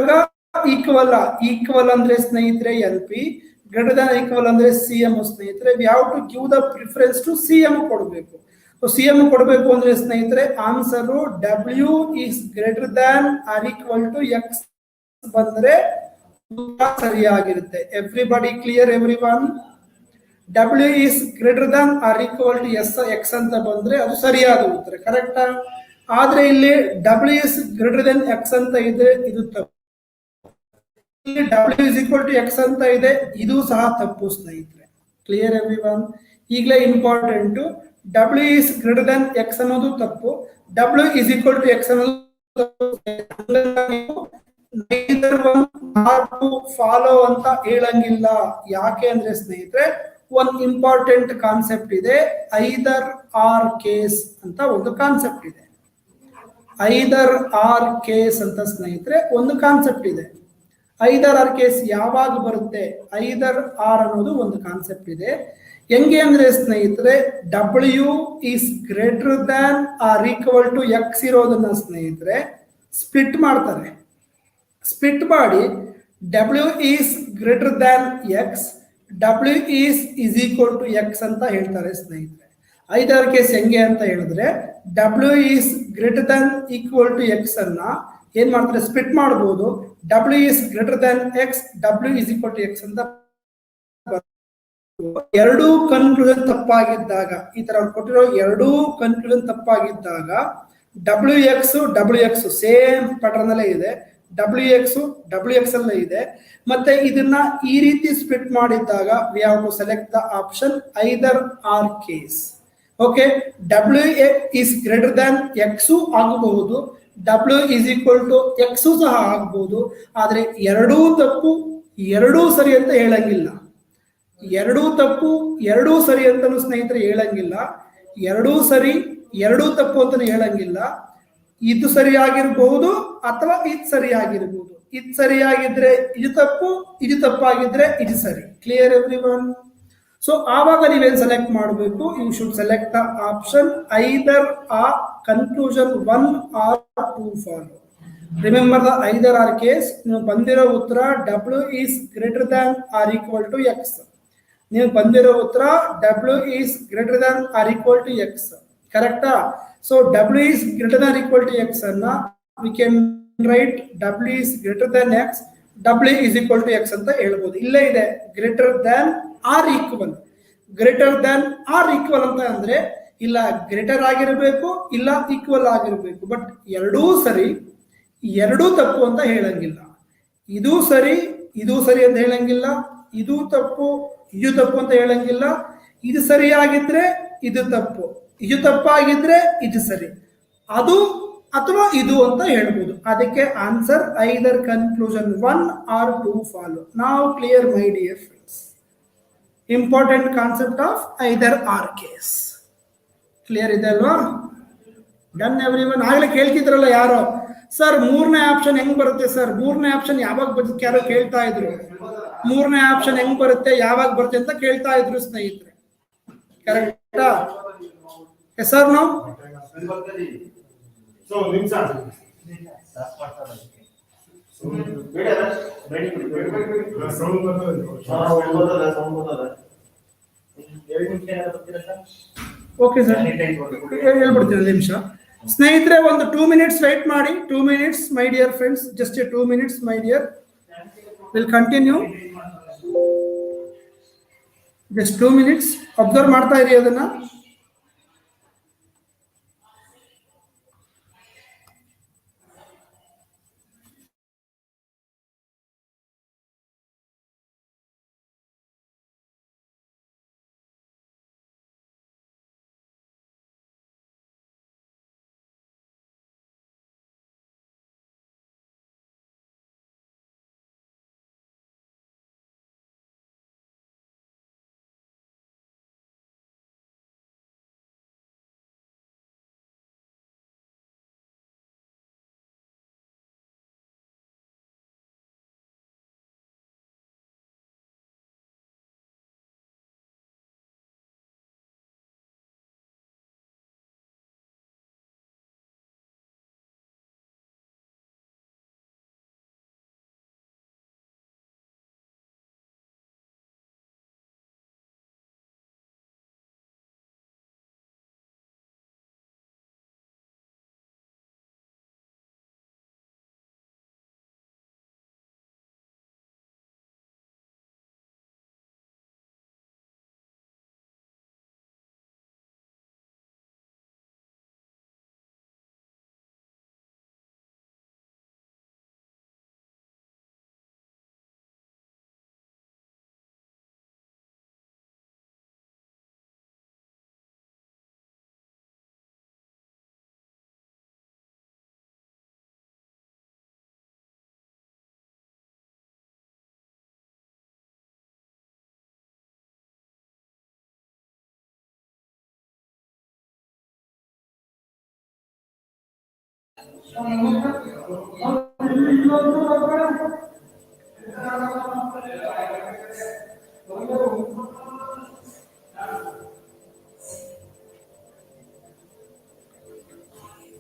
equal equal ಅಂದ್ರೆ ಸ್ನೇಹಿತರೆ L P, greater than equal ಅಂದ್ರೆ ಸಿ ಎಂ ಸ್ನೇಹಿತರೆ. We have to give the preference to C M ಕೊಡಬೇಕು. ಸಿ ಎಂ ಕೊಡಬೇಕು ಅಂದ್ರೆ ಸ್ನೇಹಿತರೆ answer W is greater than or equal to X ಬಂದ್ರೆ ಸರಿಯಾಗಿರುತ್ತೆ. Everybody clear? Every one? W is greater than or equal to X ಅಂತ ಬಂದ್ರೆ ಅದು ಸರಿಯಾದ ಉತ್ತರ, ಕರೆಕ್ಟಾ? ಆದ್ರೆ ಇಲ್ಲಿ W is greater than X ಅಂತ ಇದೆ, ಇದು ತಪ್ಪು. ಇಲ್ಲಿ W is equal to X ಅಂತ ಇದೆ, ಇದು ಸಹ ತಪ್ಪು ಸ್ನೇಹಿತರೆ. Clear every one? ಈಗಲೇ important, W is greater than X ಅನ್ನೋದು ತಪ್ಪು, W is equal to X ಅನ್ನೋದು ಫಾಲೋ ಅಂತ ಹೇಳಂಗಿಲ್ಲ. ಯಾಕೆ ಅಂದ್ರೆ ಸ್ನೇಹಿತರೆ ಒಂದು ಇಂಪಾರ್ಟೆಂಟ್ ಕಾನ್ಸೆಪ್ಟ್ ಇದೆ, ಐದರ್ ಆರ್ ಕೇಸ್ ಅಂತ ಒಂದು ಕಾನ್ಸೆಪ್ಟ್ ಇದೆ. ಐದರ್ ಆರ್ ಕೇಸ್ ಅಂತ ಸ್ನೇಹಿತರೆ ಒಂದು ಕಾನ್ಸೆಪ್ಟ್ ಇದೆ. ಐದರ್ ಆರ್ ಕೇಸ್ ಯಾವಾಗ ಬರುತ್ತೆ, ಐದರ್ ಆರ್ ಅನ್ನೋದು ಒಂದು ಕಾನ್ಸೆಪ್ಟ್ ಇದೆ. ಹೆಂಗೆ ಅಂದ್ರೆ ಸ್ನೇಹಿತರೆ, W is greater than or equal to X ಇರೋದನ್ನ ಸ್ನೇಹಿತರೆ ಸ್ಪ್ಲಿಟ್ ಮಾಡ್ತಾರೆ. ಸ್ಪ್ಲಿಟ್ ಮಾಡಿ W is greater than X, W is equal to X ಅಂತ ಹೇಳ್ತಾರೆ ಸ್ನೇಹಿತರೆ. ಐದರ್ ಕೇಸ್ ಹೆಂಗೆ ಅಂತ ಹೇಳಿದ್ರೆ, W is greater than equal to X ಅನ್ನ ಏನ್ ಮಾಡ್ತಾರೆ, ಸ್ಪ್ಲಿಟ್ ಮಾಡಬಹುದು. W is greater than X, W is equal to X ಅಂತ. ಎರಡೂ ಕನ್ಕ್ಲೂಷನ್ ತಪ್ಪಾಗಿದ್ದಾಗ, ಈ ತರ ಕೊಟ್ಟಿರೋ ಎರಡೂ ಕನ್ಕ್ಲೂಷನ್ ತಪ್ಪಾಗಿದ್ದಾಗ ಡಬ್ಲ್ಯೂ ಎಕ್ಸ್ ಸೇಮ್ ಪ್ಯಾಟರ್ನ್ ಅಲ್ಲೇ ಇದೆ, ಡಬ್ಲ್ಯೂ ಎಕ್ಸ್ ಅಲ್ಲೇ ಇದೆ. ಮತ್ತೆ ಇದನ್ನ ಈ ರೀತಿ ಸ್ಪ್ಲಿಟ್ ಮಾಡಿದ್ದಾಗ we have to select the option either or case. Okay, W is greater than X ಆಗಬಹುದು, W is equal to X ಸಹ ಆಗ್ಬಹುದು. ಆದ್ರೆ ಎರಡೂ ತಪ್ಪು, ಎರಡೂ ಸರಿ ಅಂತ ಹೇಳಂಗಿಲ್ಲ. ಎರಡೂ ತಪ್ಪು, ಎರಡೂ ಸರಿ ಅಂತಾನು ಸ್ನೇಹಿತರೆ ಹೇಳಂಗಿಲ್ಲ. ಎರಡೂ ಸರಿ, ಎರಡೂ ತಪ್ಪು ಅಂತಾನು ಹೇಳಂಗಿಲ್ಲ. ಇದು ಸರಿಯಾಗಿರ್ಬಹುದು ಅಥವಾ ಇದು ಸರಿಯಾಗಿರ್ಬಹುದು. ಇದು ಸರಿಯಾಗಿದ್ರೆ ಇದು ತಪ್ಪು, ಇದು ತಪ್ಪಾಗಿದ್ರೆ ಇದು ಸರಿ. Clear every one? ಸೊ ಆವಾಗ ನೀವೇನ್ ಸೆಲೆಕ್ಟ್ ಮಾಡಬೇಕು, you should select the option either or conclusion 1 or 2 follow. Remember the either or case. ನೀವು ಬಂದಿರೋ ಉತ್ತರ W is greater than or equal to X. ನೀವು ಬಂದಿರೋ ಉತ್ತರ W is greater than or equal to X, ಕರೆಕ್ಟಾ? So W is greater than equal to X ಅನ್ನ we can write W is greater than X, W is equal to X ಅಂತ ಹೇಳ್ಬೋದು. ಇಲ್ಲೇ ಇದೆ greater than or equal. Greater than or equal ಅಂತ ಅಂದ್ರೆ ಇಲ್ಲ ಗ್ರೇಟರ್ ಆಗಿರಬೇಕು, ಇಲ್ಲ ಈಕ್ವಲ್ ಆಗಿರಬೇಕು. ಬಟ್ ಎರಡೂ ಸರಿ, ಎರಡೂ ತಪ್ಪು ಅಂತ ಹೇಳಂಗಿಲ್ಲ. ಇದು ಸರಿ, ಇದು ಸರಿ ಅಂತ ಹೇಳಂಗಿಲ್ಲ. ಇದು ತಪ್ಪು, ಇದು ತಪ್ಪು ಅಂತ ಹೇಳಂಗಿಲ್ಲ. ಇದು ಸರಿಯಾಗಿದ್ರೆ ಇದು ತಪ್ಪು, ಇದು ತಪ್ಪಾಗಿದ್ರೆ ಇದು ಸರಿ, ಅದು ಅಥವಾ ಇದು ಅಂತ ಹೇಳ್ಬೋದು. ಅದಕ್ಕೆ answer either conclusion 1 or 2 follow. ನಾವು clear my dear friends. Important concept of either or case clear ಇದೆ ಅಲ್ವಾ? Done everyone. ಆಗ್ಲೇ ಕೇಳ್ತಿದ್ರಲ್ಲ ಯಾರೋ, ಸರ್ ಮೂರನೇ ಆಪ್ಷನ್ ಹೆಂಗ್ ಬರುತ್ತೆ ಸರ್, ಮೂರನೇ ಆಪ್ಷನ್ ಯಾವಾಗ ಬರುತ್ತೆ ಯಾರೋ ಕೇಳ್ತಾ ಇದ್ರು. ಮೂರನೇ ಆಪ್ಷನ್ ಹೆಂಗ್ ಬರುತ್ತೆ, ಯಾವಾಗ ಬರುತ್ತೆ ಅಂತ ಕೇಳ್ತಾ ಇದ್ರು ಸ್ನೇಹಿತರೆ. ಕರೆಕ್ಟಾ? Yes sir no? Okay sir, ಹೇಳ್ಬಿಡ್ತೀನಿ ನಿಮಿಷ. ಸ್ನೇಹಿತರೆ ಒಂದು 2 minutes ವೇಟ್ ಮಾಡಿ. 2 minutes my dear friends, just 2 minutes my dear. Will continue. Just 2 minutes observe ಮಾಡ್ತಾ ಇರಿ ಅದನ್ನ.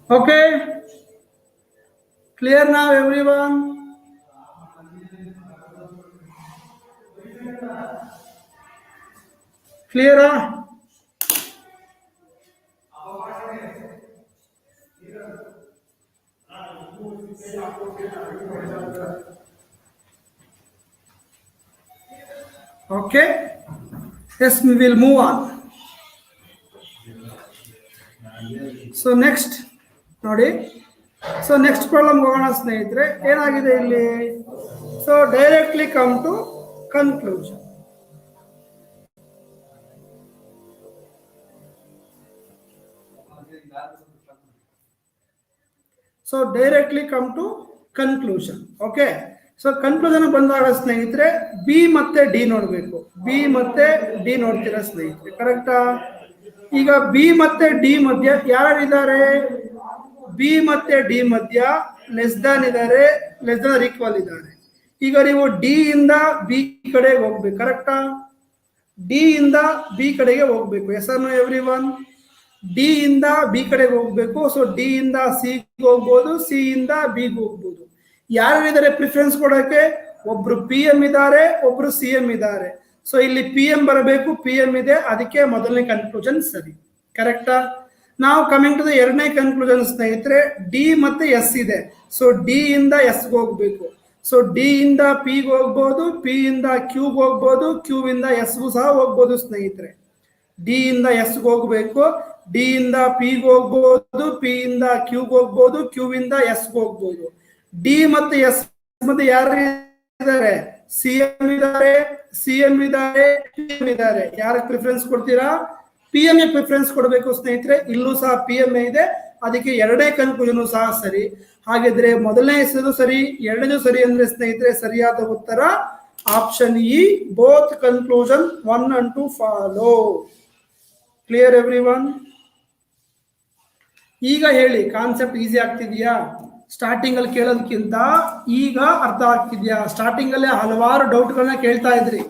Okay, clear now everyone? Clear? Okay, yes, we will move on. So next ನೋಡಿ, ಸೊ ನೆಕ್ಸ್ಟ್ ಪ್ರಾಬ್ಲಮ್ ಹೋಗೋಣ ಸ್ನೇಹಿತರೆ. ಏನಾಗಿದೆ ಇಲ್ಲಿ? So directly come to conclusion. So directly come to conclusion. Okay, so conclusion ಬಂದಾಗ ಸ್ನೇಹಿತರೆ ಬಿ ಮತ್ತೆ ಡಿ ನೋಡ್ಬೇಕು. ಬಿ ಮತ್ತೆ ಡಿ ನೋಡ್ತೀರಾ ಸ್ನೇಹಿತರೆ, ಕರೆಕ್ಟಾ? ಈಗ ಬಿ ಮತ್ತೆ ಡಿ ಮಧ್ಯ ಯಾರಿದ್ದಾರೆ? ಬಿ ಮತ್ತೆ ಡಿ ಮಧ್ಯ ಲೆಸ್ ದಾನ್ ಇದ್ದಾರೆ, ಲೆಸ್ ದಾನ್ ಈಕ್ವಲ್ ಇದ್ದಾರೆ. ಈಗ ನೀವು ಡಿ ಇಂದ ಬಿ ಕಡೆಗೆ ಹೋಗ್ಬೇಕು, ಕರೆಕ್ಟಾ? ಡಿ ಇಂದ ಬಿ ಕಡೆಗೆ ಹೋಗ್ಬೇಕು. Yes R no everyone? D ಇಂದ ಬಿ ಕಡೆಗೆ ಹೋಗ್ಬೇಕು. ಸೊ ಡಿ ಇಂದ ಸಿ ಹೋಗ್ಬೋದು, ಸಿ ಇಂದ ಬಿ ಹೋಗ್ಬೋದು. ಯಾರಿದ್ದಾರೆ ಪ್ರಿಫರೆನ್ಸ್ ಕೊಡೋಕೆ? ಒಬ್ರು ಪಿ ಎಂ ಇದ್ದಾರೆ, ಒಬ್ರು ಸಿ ಎಂ ಇದ್ದಾರೆ. ಸೊ ಇಲ್ಲಿ ಪಿ ಎಂ ಬರಬೇಕು, ಪಿ ಎಂ ಇದೆ, ಅದಕ್ಕೆ ಮೊದಲನೇ ಕನ್ಕ್ಲೂಷನ್ ಸರಿ, ಕರೆಕ್ಟಾ? ನಾವು ಕಮಿಂಗ್ ಟು ದ ಎರಡನೇ ಕನ್ಕ್ಲೂಷನ್ ಸ್ನೇಹಿತರೆ, ಡಿ ಮತ್ತೆ ಎಸ್ ಇದೆ. ಸೊ ಡಿ ಇಂದ ಎಸ್ ಹೋಗ್ಬೇಕು. ಸೊ ಡಿ ಇಂದ ಪಿ ಹೋಗ್ಬೋದು, ಪಿ ಇಂದ ಕ್ಯೂ ಹೋಗ್ಬೋದು, ಕ್ಯೂ ಇಂದ ಎಸ್ ಸಹ ಹೋಗ್ಬೋದು ಸ್ನೇಹಿತರೆ. ಡಿ ಇಂದ ಎಸ್ ಹೋಗ್ಬೇಕು. ಡಿ ಇಂದ ಪಿಗೆ ಹೋಗ್ಬೋದು, ಪಿ ಇಂದ ಕ್ಯೂಗೆ ಹೋಗ್ಬೋದು, ಕ್ಯೂ ಇಂದ ಎಸ್ಗೆ ಹೋಗ್ಬೋದು. ಡಿ ಮತ್ತೆ ಎಸ್ ಮತ್ತೆ ಯಾರು ಇದ್ದಾರೆ? ಸಿಎಂ ಇದ್ದಾರೆ, ಸಿಎಂ ಇದ್ದಾರೆ, ಪಿಎಂ ಇದ್ದಾರೆ. ಯಾರಿಗೆ ಪ್ರಿಫರೆನ್ಸ್ ಕೊಡ್ತೀರಾ? ಪಿಎಂ ಎ ಪ್ರಿಫರೆನ್ಸ್ ಕೊಡಬೇಕು ಸ್ನೇಹಿತರೆ. ಇಲ್ಲೂ ಸಹ ಪಿಎಂ ಎ ಇದೆ, ಅದಕ್ಕೆ ಎರಡನೇ ಕನ್ಕ್ಲೂಷನ್ ಸಹ ಸರಿ. ಹಾಗಿದ್ರೆ ಮೊದಲನೇ ಹೆಸರು ಸರಿ, ಎರಡನೇ ಸರಿ ಅಂದ್ರೆ ಸ್ನೇಹಿತರೆ ಸರಿಯಾದ ಉತ್ತರ option E, both conclusion 1 and 2 follow. Clear everyone? ಈಗ ಹೇಳಿ, ಕಾನ್ಸೆಪ್ಟ್ ಈಸಿ ಆಗ್ತಿದ್ಯಾ? ಸ್ಟಾರ್ಟಿಂಗ್ ಅಲ್ಲಿ ಕೇಳೋದಕ್ಕಿಂತ ಈಗ ಅರ್ಥ ಆಗ್ತಿದ್ಯಾ? ಸ್ಟಾರ್ಟಿಂಗ್ ಅಲ್ಲೇ ಹಲವಾರು ಡೌಟ್ಗಳನ್ನ ಕೇಳ್ತಾ ಇದ್ರಿ,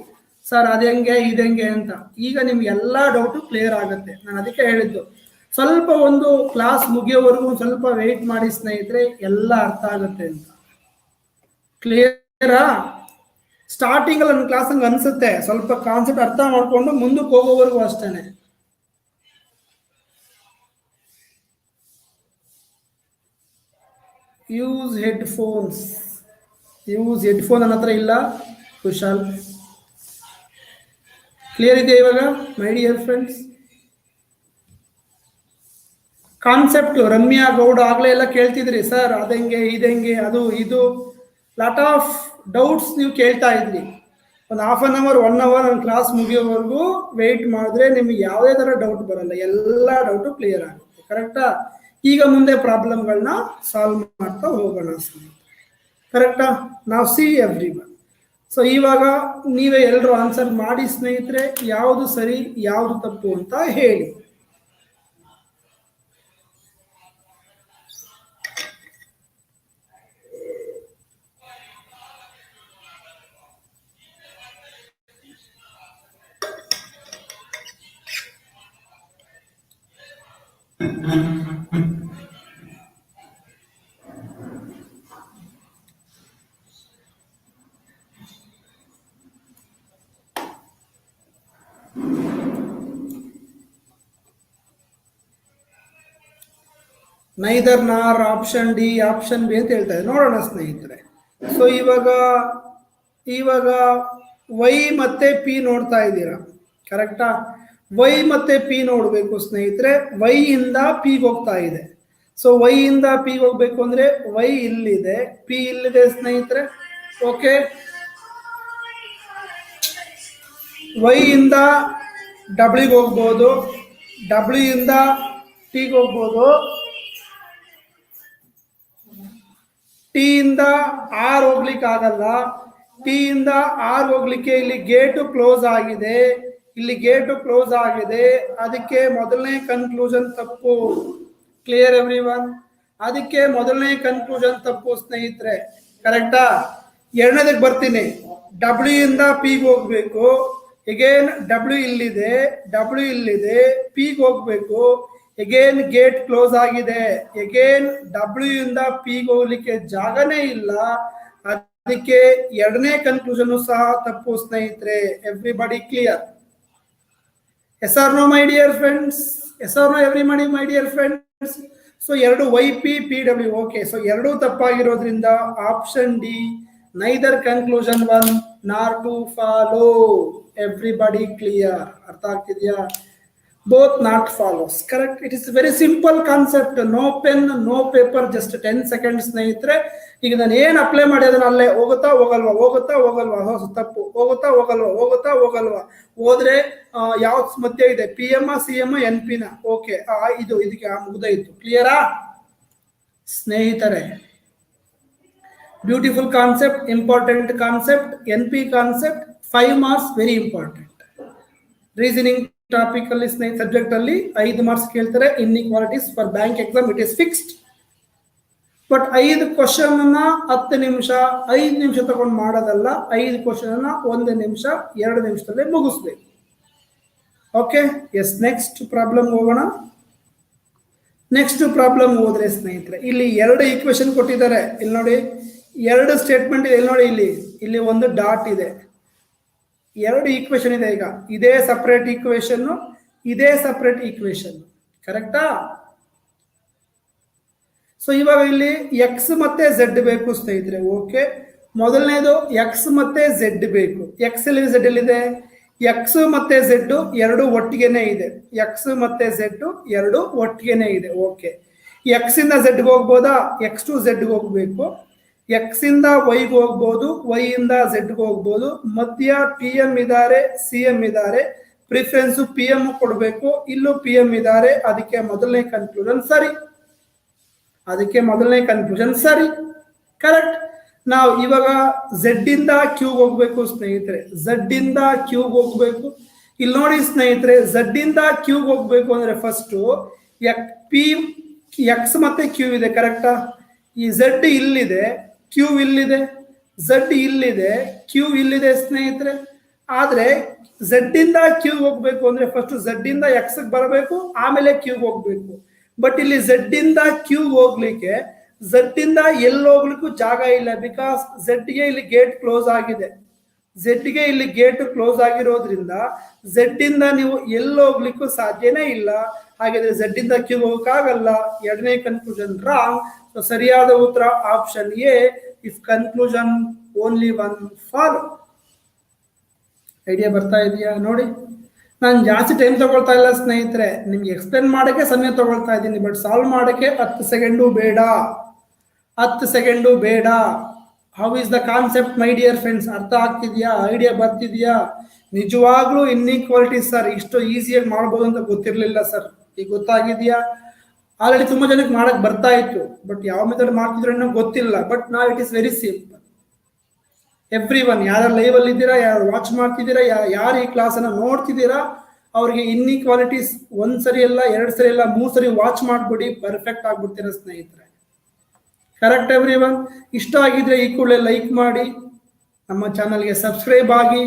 ಸರ್ ಅದಂಗೆ ಇದಂಗೆ ಅಂತ. ಈಗ ನಿಮ್ಗೆ ಎಲ್ಲಾ ಡೌಟು ಕ್ಲಿಯರ್ ಆಗುತ್ತೆ. ನಾನು ಅದಕ್ಕೆ ಹೇಳಿದ್ದು ಸ್ವಲ್ಪ ಒಂದು ಕ್ಲಾಸ್ ಮುಗಿಯೋವರೆಗೂ ಸ್ವಲ್ಪ ವೆಯ್ಟ್ ಮಾಡಿ ಸ್ನೇಹಿತರೆ, ಎಲ್ಲ ಅರ್ಥ ಆಗುತ್ತೆ ಅಂತ. ಕ್ಲಿಯರಾ? ಸ್ಟಾರ್ಟಿಂಗ್ ಅಲ್ಲಿ ನನ್ನ ಕ್ಲಾಸ್ ಹಂಗೆ ಅನ್ಸುತ್ತೆ, ಸ್ವಲ್ಪ ಕಾನ್ಸೆಪ್ಟ್ ಅರ್ಥ ಮಾಡ್ಕೊಂಡು ಮುಂದಕ್ಕೆ ಹೋಗೋವರೆಗೂ ಅಷ್ಟೇನೆ. Use headphones. ಯೂಸ್ ಹೆಡ್ಫೋನ್ ನನ್ನ ಹತ್ರ ಇಲ್ಲ ಕುಶಾಲ್. ಕ್ಲಿಯರ್ ಇದೆ ಇವಾಗ ಮೈ dear friends? Concept Ramya Gowda ಆಗ್ಲೇ ಎಲ್ಲ ಕೇಳ್ತಿದ್ರಿ, ಸರ್ ಅದಂಗೆ ಇದಂಗೆ ಅದು ಇದು ಲಾಟ್ ಆಫ್ ಡೌಟ್ಸ್ ನೀವು ಕೇಳ್ತಾ ಇದ್ರಿ. ಒಂದು ಹಾಫ್ ಅನ್ ಅವರ್ 1 hour ನನ್ನ ಕ್ಲಾಸ್ ಮುಗಿಯೋವರೆಗೂ ವೆಯ್ಟ್ ಮಾಡಿದ್ರೆ ನಿಮ್ಗೆ ಯಾವುದೇ ಥರ ಡೌಟ್ ಬರಲ್ಲ, ಎಲ್ಲ ಡೌಟು ಕ್ಲಿಯರ್ ಆಗುತ್ತೆ. ಕರೆಕ್ಟಾ? ಈಗ ಮುಂದೆ ಪ್ರಾಬ್ಲಮ್ಗಳನ್ನ ಸಾಲ್ವ್ ಮಾಡ್ತಾ ಹೋಗೋಣ. ಕರೆಕ್ಟಾ? ನಾವು ಸಿ ಎವ್ರಿವನ್. ಸೊ ಇವಾಗ ನೀವೇ ಎಲ್ಲರೂ ಆನ್ಸರ್ ಮಾಡಿ ಸ್ನೇಹಿತರೆ, ಯಾವುದು ಸರಿ ಯಾವುದು ತಪ್ಪು ಅಂತ ಹೇಳಿ. ನೈದರ್ ನಾರ್, ಆಪ್ಷನ್ ಡಿ, ಆಪ್ಷನ್ ಬಿ ಅಂತ ಹೇಳ್ತಾ ಇದೆ. ನೋಡೋಣ ಸ್ನೇಹಿತರೆ. ಸೊ ಇವಾಗ ವೈ ಮತ್ತೆ ಪಿ ನೋಡ್ತಾ ಇದ್ದೀರಾ, ಕರೆಕ್ಟಾ? ವೈ ಮತ್ತೆ ಪಿ ನೋಡ್ಬೇಕು ಸ್ನೇಹಿತರೆ. ವೈ ಇಂದ ಪಿಗೆ ಹೋಗ್ತಾ ಇದೆ. ಸೊ ವೈ ಇಂದ ಪಿಗೆ ಹೋಗ್ಬೇಕು ಅಂದ್ರೆ ವೈ ಇಲ್ಲಿದೆ, ಪಿ ಇಲ್ಲಿದೆ ಸ್ನೇಹಿತರೆ. ಓಕೆ, ವೈ ಇಂದ ಡಬ್ಲ್ಯೂಗೆ ಹೋಗ್ಬೋದು, ಡಬ್ಲ್ಯೂ ಇಂದ ಟಿಗೆ ಹೋಗ್ಬೋದು, ಟಿ ಇಂದ ಆರ್ ಹೋಗ್ಲಿಕ್ಕೆ ಆಗಲ್ಲ. ಟಿ ಇಂದ ಆರ್ ಹೋಗ್ಲಿಕ್ಕೆ ಇಲ್ಲಿ ಗೇಟು ಕ್ಲೋಸ್ ಆಗಿದೆ, ಇಲ್ಲಿ ಗೇಟು ಕ್ಲೋಸ್ ಆಗಿದೆ. ಅದಕ್ಕೆ ಮೊದಲನೇ ಕನ್ಕ್ಲೂಷನ್ ತಪ್ಪು. Clear everyone? ಅದಕ್ಕೆ ಮೊದಲನೇ ಕನ್ಕ್ಲೂಷನ್ ತಪ್ಪು ಸ್ನೇಹಿತರೆ. ಕರೆಕ್ಟಾ? ಎರಡನೇದಕ್ಕೆ ಬರ್ತೀನಿ. ಡಬ್ಲ್ಯೂ ಇಂದ ಪಿಗೆ ಹೋಗ್ಬೇಕು, ಎಗೇನ್ ಡಬ್ಲ್ಯೂ ಇಲ್ಲಿದೆ, ಡಬ್ಲ್ಯೂ ಇಲ್ಲಿದೆ, ಪಿಗೆ ಹೋಗ್ಬೇಕು, ಎಗೇನ್ ಗೇಟ್ ಕ್ಲೋಸ್ ಆಗಿದೆ. ಎಗೇನ್ ಡಬ್ಲ್ಯೂ ಇಂದ ಪಿಗೆ ಹೋಗ್ಲಿಕ್ಕೆ ಜಾಗನೇ ಇಲ್ಲ. ಅದಕ್ಕೆ ಎರಡನೇ ಕನ್ಕ್ಲೂಷನ್ ಸಹ ತಪ್ಪು ಸ್ನೇಹಿತರೆ. Everybody clear? Yes R no my dear friends? Yes R no everybody my dear friends? So ಎರಡು Y P P W. Okay, so ಎರಡೂ ತಪ್ಪಾಗಿರೋದ್ರಿಂದ option D, neither conclusion 1 nor 2 follow. Everybody clear? ಅರ್ಥ ಆಗ್ತಿದ್ಯಾ? both not follows. Correct? It is a very simple concept. No pen, no paper, just 10 seconds ಸ್ನೇಹಿತರೆ. ಈಗ ನಾನು ಏನು ಅಪ್ಲೈ ಮಾಡಿ ಅದನ್ನ ಅಲ್ಲೇ ಹೋಗುತ್ತಾ ಹೋಗಲ್ವಾ, ಹೋಗುತ್ತಾ ಹೋಗಲ್ವಾ, ತಪ್ಪು, ಹೋಗುತ್ತಾ ಹೋಗಲ್ವಾ, ಹೋಗುತ್ತಾ ಹೋಗಲ್ವಾ, ಹೋದ್ರೆ ಯಾವ್ದು ಮಧ್ಯೆ ಇದೆ, P M C M N P ನ. ಓಕೆ, ಇದಕ್ಕೆ ಮುಗ್ದಾಯ್ತು. ಕ್ಲಿಯರಾ ಸ್ನೇಹಿತರೆ? Beautiful concept, important concept, N P concept, 5 marks very important. Reasoning topic ಅಲ್ಲಿ ಸಬ್ಜೆಕ್ಟ್ ಅಲ್ಲಿ 5 marks ಕೇಳ್ತಾರೆ. Inequalities for bank exam it is fixed. But 5 question 10 ನಿಮಿಷ 5 ನಿಮಿಷ ತಗೊಂಡು ಮಾಡೋದಲ್ಲ. 5 ಕ್ವಶನ್ 1 ನಿಮಿಷ 2 ನಿಮಿಷದಲ್ಲೇ ಮುಗಿಸ್ಬೇಕು. Okay, yes. ನೆಕ್ಸ್ಟ್ ಪ್ರಾಬ್ಲಮ್ ಹೋಗೋಣ. ನೆಕ್ಸ್ಟ್ ಪ್ರಾಬ್ಲಮ್ ಹೋದ್ರೆ ಸ್ನೇಹಿತರೆ, ಇಲ್ಲಿ 2 ಈಕ್ವೇಶನ್ ಕೊಟ್ಟಿದ್ದಾರೆ. ಇಲ್ಲಿ ನೋಡಿ, 2 ಸ್ಟೇಟ್ಮೆಂಟ್ ಇದೆ. ಇಲ್ಲಿ ನೋಡಿ, ಇಲ್ಲಿ ಒಂದು ಡಾಟ್ ಇದೆ. 2 ಈಕ್ವೇಶನ್ ಇದೆ. ಈಗ ಇದೇ ಸಪರೇಟ್ ಈಕ್ವೇಶನ್, ಇದೇ ಸಪರೇಟ್ ಈಕ್ವೇಶನ್. ಕರೆಕ್ಟಾ? ಸೊ ಇವಾಗ ಇಲ್ಲಿ ಎಕ್ಸ್ ಮತ್ತೆ ಝೆಡ್ ಬೇಕು ಸ್ನೇಹಿತರೆ. ಓಕೆ, ಮೊದಲನೇದು ಎಕ್ಸ್ ಮತ್ತೆ ಝೆಡ್ ಬೇಕು. ಎಕ್ಸ್ ಎಲ್ಲಿ ಝೆಡ್ ಎಲ್ಲಿದೆ? ಎಕ್ಸ್ ಮತ್ತೆ ಝೆಡ್ ಎರಡು ಒಟ್ಟಿಗೆನೆ ಇದೆ. ಎಕ್ಸ್ ಮತ್ತೆ ಝೆಡ್ ಎರಡು ಒಟ್ಟಿಗೆನೆ ಇದೆ. ಓಕೆ, ಎಕ್ಸ್ ಇಂದ ಝೆಡ್ಗೆ ಹೋಗ್ಬೋದಾ? ಎಕ್ಸ್ ಟು ಝೆಡ್ಗೆ ಹೋಗ್ಬೇಕು. ಎಕ್ಸ್ ಇಂದ ವೈಗೆ ಹೋಗ್ಬೋದು, ವೈ ಇಂದ ಝೆಡ್ಗೆ ಹೋಗ್ಬೋದು. ಮಧ್ಯ ಪಿ ಎಂ ಇದ್ದಾರೆ, ಸಿ ಎಂ ಇದ್ದಾರೆ. ಪ್ರಿಫರೆನ್ಸ್ ಪಿ ಎಂ ಕೊಡಬೇಕು. ಇಲ್ಲೂ ಪಿ ಎಂ ಇದ್ದಾರೆ. ಅದಕ್ಕೆ ಮೊದಲನೇ ಕನ್ಕ್ಲೂಷನ್ ಸರಿ. ಕರೆಕ್ಟ್. ನಾವು ಇವಾಗ ಝೆಡ್ ಇಂದ ಕ್ಯೂಗೆ ಹೋಗ್ಬೇಕು ಸ್ನೇಹಿತರೆ. ಝೆಡ್ ಇಂದ ಕ್ಯೂಗೆ ಹೋಗ್ಬೇಕು. ಇಲ್ಲಿ ನೋಡಿ ಸ್ನೇಹಿತರೆ, ಝೆಡ್ ಇಂದ ಕ್ಯೂಗೆ ಹೋಗ್ಬೇಕು ಅಂದ್ರೆ ಫಸ್ಟ್ ಪಿ ಎಕ್ಸ್ ಮತ್ತೆ ಕ್ಯೂ ಇದೆ. ಕರೆಕ್ಟಾ? ಈ ಝೆಡ್ ಇಲ್ಲಿದೆ, ಕ್ಯೂ ಇಲ್ಲಿದೆ. ಝೆಡ್ ಇಲ್ಲಿದೆ, ಕ್ಯೂ ಇಲ್ಲಿದೆ ಸ್ನೇಹಿತರೆ. ಆದ್ರೆ ಝೆಡ್ ಇಂದ ಕ್ಯೂ ಹೋಗ್ಬೇಕು ಅಂದ್ರೆ ಫಸ್ಟ್ ಝೆಡ್ ಇಂದ ಎಕ್ಸ್ ಬರಬೇಕು, ಆಮೇಲೆ ಕ್ಯೂಗೆ ಹೋಗ್ಬೇಕು. ಬಟ್ ಇಲ್ಲಿ ಝೆಡ್ ಇಂದ ಕ್ಯೂ ಹೋಗ್ಲಿಕ್ಕೆ ಝೆಡ್ ಇಂದ ಎಲ್ಲಿ ಹೋಗ್ಲಿಕ್ಕೂ ಜಾಗ ಇಲ್ಲ. ಬಿಕಾಸ್ ಝೆಡ್ಗೆ ಇಲ್ಲಿ ಗೇಟ್ ಕ್ಲೋಸ್ ಆಗಿದೆ. ಝೆಡ್ಗೆ ಇಲ್ಲಿ ಗೇಟ್ ಕ್ಲೋಸ್ ಆಗಿರೋದ್ರಿಂದ ಝೆಡ್ ಇಂದ ನೀವು ಎಲ್ಲಿ ಹೋಗ್ಲಿಕ್ಕೂ ಸಾಧ್ಯನೇ ಇಲ್ಲ. ಹಾಗಿದ್ರೆ ಝೆಡ್ ಇಂದ ಕ್ಯೂ ಹೋಗಕ್ಕಾಗಲ್ಲ. ಎರಡನೇ ಕನ್ಕ್ಲೂಷನ್ ರಾಂಗ್. ಸೊ ಸರಿಯಾದ ಉತ್ತರ option A. If conclusion only one follow. Idea ಬರ್ತಾ ಇದೆಯಾ? ನೋಡಿ, ನಾನು ಜಾಸ್ತಿ ಟೈಮ್ ತಗೊಳ್ತಾ ಇಲ್ಲ ಸ್ನೇಹಿತರೆ. ನಿಮ್ಗೆ ಎಕ್ಸ್ಪ್ಲೇನ್ ಮಾಡಕ್ಕೆ ಸಮಯ ತಗೊಳ್ತಾ ಇದ್ದೀನಿ, ಬಟ್ ಸಾಲ್ವ್ ಮಾಡಕ್ಕೆ 10 ಸೆಕೆಂಡು ಬೇಡ. 10 ಸೆಕೆಂಡು ಬೇಡ. How is the concept my dear friends? ಅರ್ಥ ಆಗ್ತಿದ್ಯಾ? ಐಡಿಯಾ ಬರ್ತಿದ್ಯಾ? ನಿಜವಾಗ್ಲೂ ಇನ್ಇಕ್ವಾಲಿಟಿ ಸರ್ ಇಷ್ಟು ಈಸಿಯಾಗಿ ಮಾಡ್ಬೋದು ಅಂತ ಗೊತ್ತಿರಲಿಲ್ಲ ಸರ್. ಈಗ ಗೊತ್ತಾಗಿದ್ಯಾ? ಆಲ್ರೆಡಿ ತುಂಬಾ ಜನಕ್ಕೆ ಮಾಡಕ್ ಬರ್ತಾ ಇತ್ತು, ಬಟ್ ಯಾವ ಮೆಥಡ್ ಮಾಡ್ತಿದ್ರು ಅನ್ನೋ ಗೊತ್ತಿಲ್ಲ. ಬಟ್ ನಾವು it is very simple. Every one, ಯಾರು ಲೈವ್ ಅಲ್ಲಿ ಇದ್ದೀರಾ, ಯಾರು ವಾಚ್ ಮಾಡ್ತಿದ್ದೀರಾ, ಯಾರು ಈ ಕ್ಲಾಸ್ ಅನ್ನ ನೋಡ್ತಿದ್ದೀರಾ, ಅವ್ರಿಗೆ ಇನ್ಇಕ್ವಾಲಿಟೀಸ್ ಒಂದ್ ಸರಿ ಅಲ್ಲ, 2 ಸರಿ ಅಲ್ಲ, 3 ಸರಿ ವಾಚ್ ಮಾಡ್ಬಿಡಿ. ಪರ್ಫೆಕ್ಟ್ ಆಗ್ಬಿಡ್ತೀರಾ ಸ್ನೇಹಿತರೆ. Correct every one? ಇಷ್ಟ ಆಗಿದ್ರೆ ಈ ಕೂಡಲೇ ಲೈಕ್ ಮಾಡಿ, ನಮ್ಮ ಚಾನಲ್ಗೆ ಸಬ್ಸ್ಕ್ರೈಬ್ ಆಗಿ,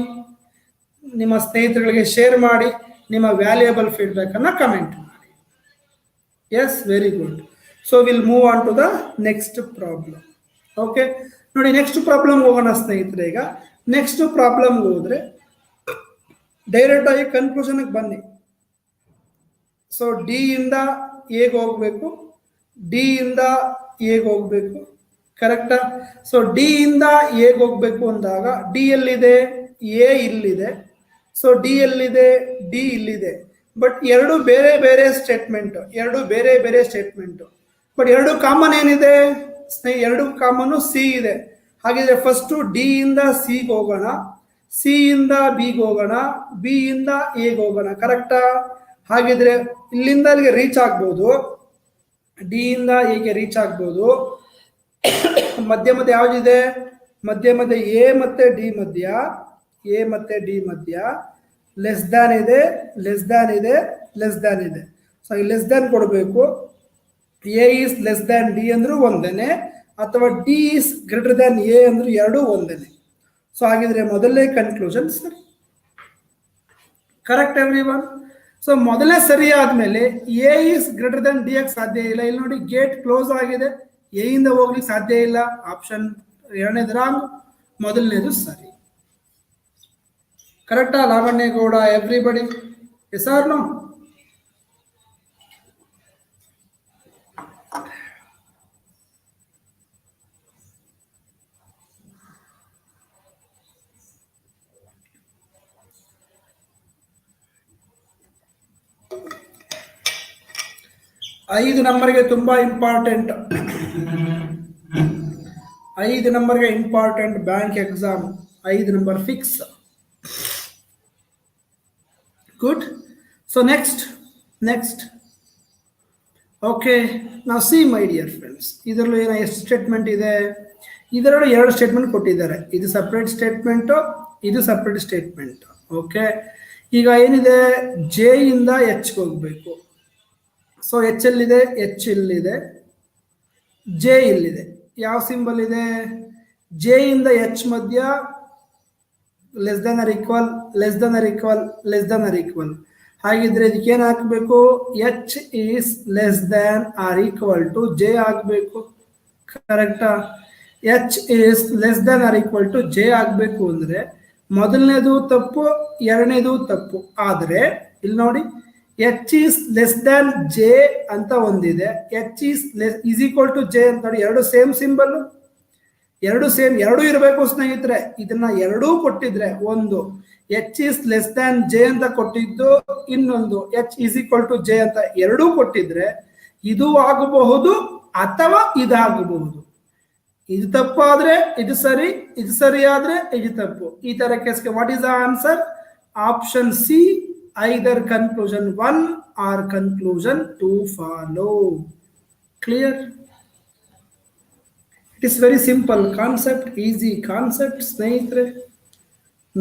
ನಿಮ್ಮ ಸ್ನೇಹಿತರಿಗೆ ಶೇರ್ ಮಾಡಿ, ನಿಮ್ಮ ವ್ಯಾಲ್ಯೂಯಬಲ್ ಫೀಡ್ಬ್ಯಾಕ್ ಅನ್ನ ಕಮೆಂಟ್ ಮಾಡಿ. Yes, very good. So will move on to the next problem. Okay, ನೋಡಿ ನೆಕ್ಸ್ಟ್ ಪ್ರಾಬ್ಲಮ್ ಹೋಗೋಣ ಸ್ನೇಹಿತರೆ. ಈಗ ನೆಕ್ಸ್ಟ್ ಪ್ರಾಬ್ಲಮ್ ಹೋದ್ರೆ ಡೈರೆಕ್ಟ್ ಆಗಿ ಕನ್ಕ್ಲೂಷನ್ ಬನ್ನಿ. ಸೊ ಡಿ ಇಂದ ಎಗೆ ಹೋಗ್ಬೇಕು, ಡಿ ಇಂದ ಎಗೆ ಹೋಗ್ಬೇಕು. ಕರೆಕ್ಟಾ? ಸೊ ಡಿ ಇಂದ ಎಗೆ ಹೋಗ್ಬೇಕು ಅಂದಾಗ ಡಿ ಎಲ್ಲಿದೆ? ಎ ಇಲ್ಲಿದೆ. ಸೊ ಡಿ ಎಲ್ಲಿದೆ? ಡಿ ಇಲ್ಲಿದೆ. ಬಟ್ ಎರಡು ಬೇರೆ ಬೇರೆ ಸ್ಟೇಟ್ಮೆಂಟ್, ಬಟ್ ಎರಡು ಕಾಮನ್ ಏನಿದೆ? ಎರಡು ಕಾಮನ್ ಸಿ ಇದೆ. ಹಾಗಿದ್ರೆ ಫಸ್ಟ್ ಡಿ ಇಂದ ಸಿಗೆ ಹೋಗೋಣ, ಸಿ ಇಂದ ಬಿಗೆ ಹೋಗೋಣ, ಬಿ ಇಂದ ಎಗೆ ಹೋಗೋಣ. ಕರೆಕ್ಟಾ? ಹಾಗಿದ್ರೆ ಇಲ್ಲಿಂದ ಅಲ್ಲಿಗೆ ರೀಚ್ ಆಗ್ಬೋದು, ಡಿ ಇಂದ ಎಗೆ ರೀಚ್ ಆಗ್ಬೋದು. ಮಧ್ಯ ಯಾವ್ದಿದೆ? ಮಧ್ಯ ಎ ಮತ್ತೆ ಡಿ ಮಧ್ಯ, ಎ ಮತ್ತೆ ಡಿ ಮಧ್ಯ ಲೆಸ್ ದ್ಯಾನ್ ಇದೆ. ಸೊ ಈ ಲೆಸ್ ದ್ಯಾನ್ ಕೊಡಬೇಕು. A is less than D ಅಂದ್ರೂ ಒಂದೇನೆ, ಅಥವಾ D is greater than A ಅಂದ್ರೂ ಎರಡು ಒಂದೇನೆ. ಸೊ ಹಾಗಿದ್ರೆ ಮೊದಲನೇ ಕನ್ಕ್ಲೂಷನ್ ಸರಿ. Correct every one? ಸೊ ಮೊದಲನೇ ಸರಿ ಆದ್ಮೇಲೆ A is greater than D ಆಗಿ ಸಾಧ್ಯ ಇಲ್ಲ. ಇಲ್ಲಿ ನೋಡಿ ಗೇಟ್ ಕ್ಲೋಸ್ ಆಗಿದೆ, ಎ ಇಂದ ಹೋಗ್ಲಿಕ್ಕೆ ಸಾಧ್ಯ ಇಲ್ಲ. ಆಪ್ಷನ್ ಎರಡನೇದು ರಾಂಗ್, ಮೊದಲನೇದು ಸರಿ. ಕರೆಕ್ಟಾ Lavanya Gowda? Everybody? Yes R no? ಐದು ನಂಬರ್ಗೆ ತುಂಬಾ ಇಂಪಾರ್ಟೆಂಟ್, 5 ನಂಬರ್ಗೆ important bank exam. 5 number fix. Good. So next okay, ನಾವು ಸಿ ಮೈ ಡಿಯರ್ ಫ್ರೆಂಡ್ಸ್, ಇದರಲ್ಲೂ ಏನೋ ಎಷ್ಟು ಸ್ಟೇಟ್ಮೆಂಟ್ ಇದೆ? ಇದರಲ್ಲೂ 2 ಸ್ಟೇಟ್ಮೆಂಟ್ ಕೊಟ್ಟಿದ್ದಾರೆ. ಇದು ಸಪ್ರೇಟ್ ಸ್ಟೇಟ್ಮೆಂಟು, ಇದು ಸಪ್ರೇಟ್ ಸ್ಟೇಟ್ಮೆಂಟ್. ಓಕೆ, ಈಗ ಏನಿದೆ? ಜೆ ಇಂದ ಎಚ್ಗೆ ಹೋಗ್ಬೇಕು. ಸೊ ಎಚ್ ಎಲ್ಲಿದೆ? ಎಚ್ ಇಲ್ಲಿದೆ, ಜೆ ಇಲ್ಲಿದೆ. ಯಾವ ಸಿಂಬಲ್ ಇದೆ? ಜೆ ಇಂದ ಎಚ್ ಮಧ್ಯ ಲೆಸ್ ದನ್ ಆರ್ ಈಕ್ವಲ್. ಹಾಗಿದ್ರೆ ಇದಕ್ಕೆ ಏನ್ ಹಾಕಬೇಕು? H is less than or equal to J ಆಗ್ಬೇಕು. ಕರೆಕ್ಟಾ? H is less than or equal to J ಆಗ್ಬೇಕು ಅಂದ್ರೆ ಮೊದಲನೇದು ತಪ್ಪು, ಎರಡನೇದು ತಪ್ಪು. ಆದ್ರೆ ಇಲ್ಲಿ ನೋಡಿ, H is less than J ಅಂತ ಒಂದಿದೆ, H is is equal to J ಅಂತ ನೋಡಿ, ಎರಡು ಸೇಮ್ ಸಿಂಬಲ್. ಎರಡು ಸೇಮ್, ಎರಡೂ ಇರಬೇಕು ಸ್ನೇಹಿತರೆ. ಇದನ್ನ ಎರಡೂ ಕೊಟ್ಟಿದ್ರೆ, ಒಂದು H is less than J ಅಂತ ಕೊಟ್ಟಿದ್ದು, ಇನ್ನೊಂದು H is equal to J ಅಂತ ಎರಡೂ ಕೊಟ್ಟಿದ್ರೆ ಇದು ಆಗಬಹುದು ಅಥವಾ ಇದಾಗಬಹುದು. ಇದು ತಪ್ಪಾದ್ರೆ ಇದು ಸರಿ, ಇದು ಸರಿ ಆದ್ರೆ ಇದು ತಪ್ಪು. ಈ ತರ ಕೇಸ್ಗೆ what is the answer? Option C, either conclusion 1 or conclusion 2 follow. Clear? It is very simple concept, easy concept ಸ್ನೇಹಿತರೆ.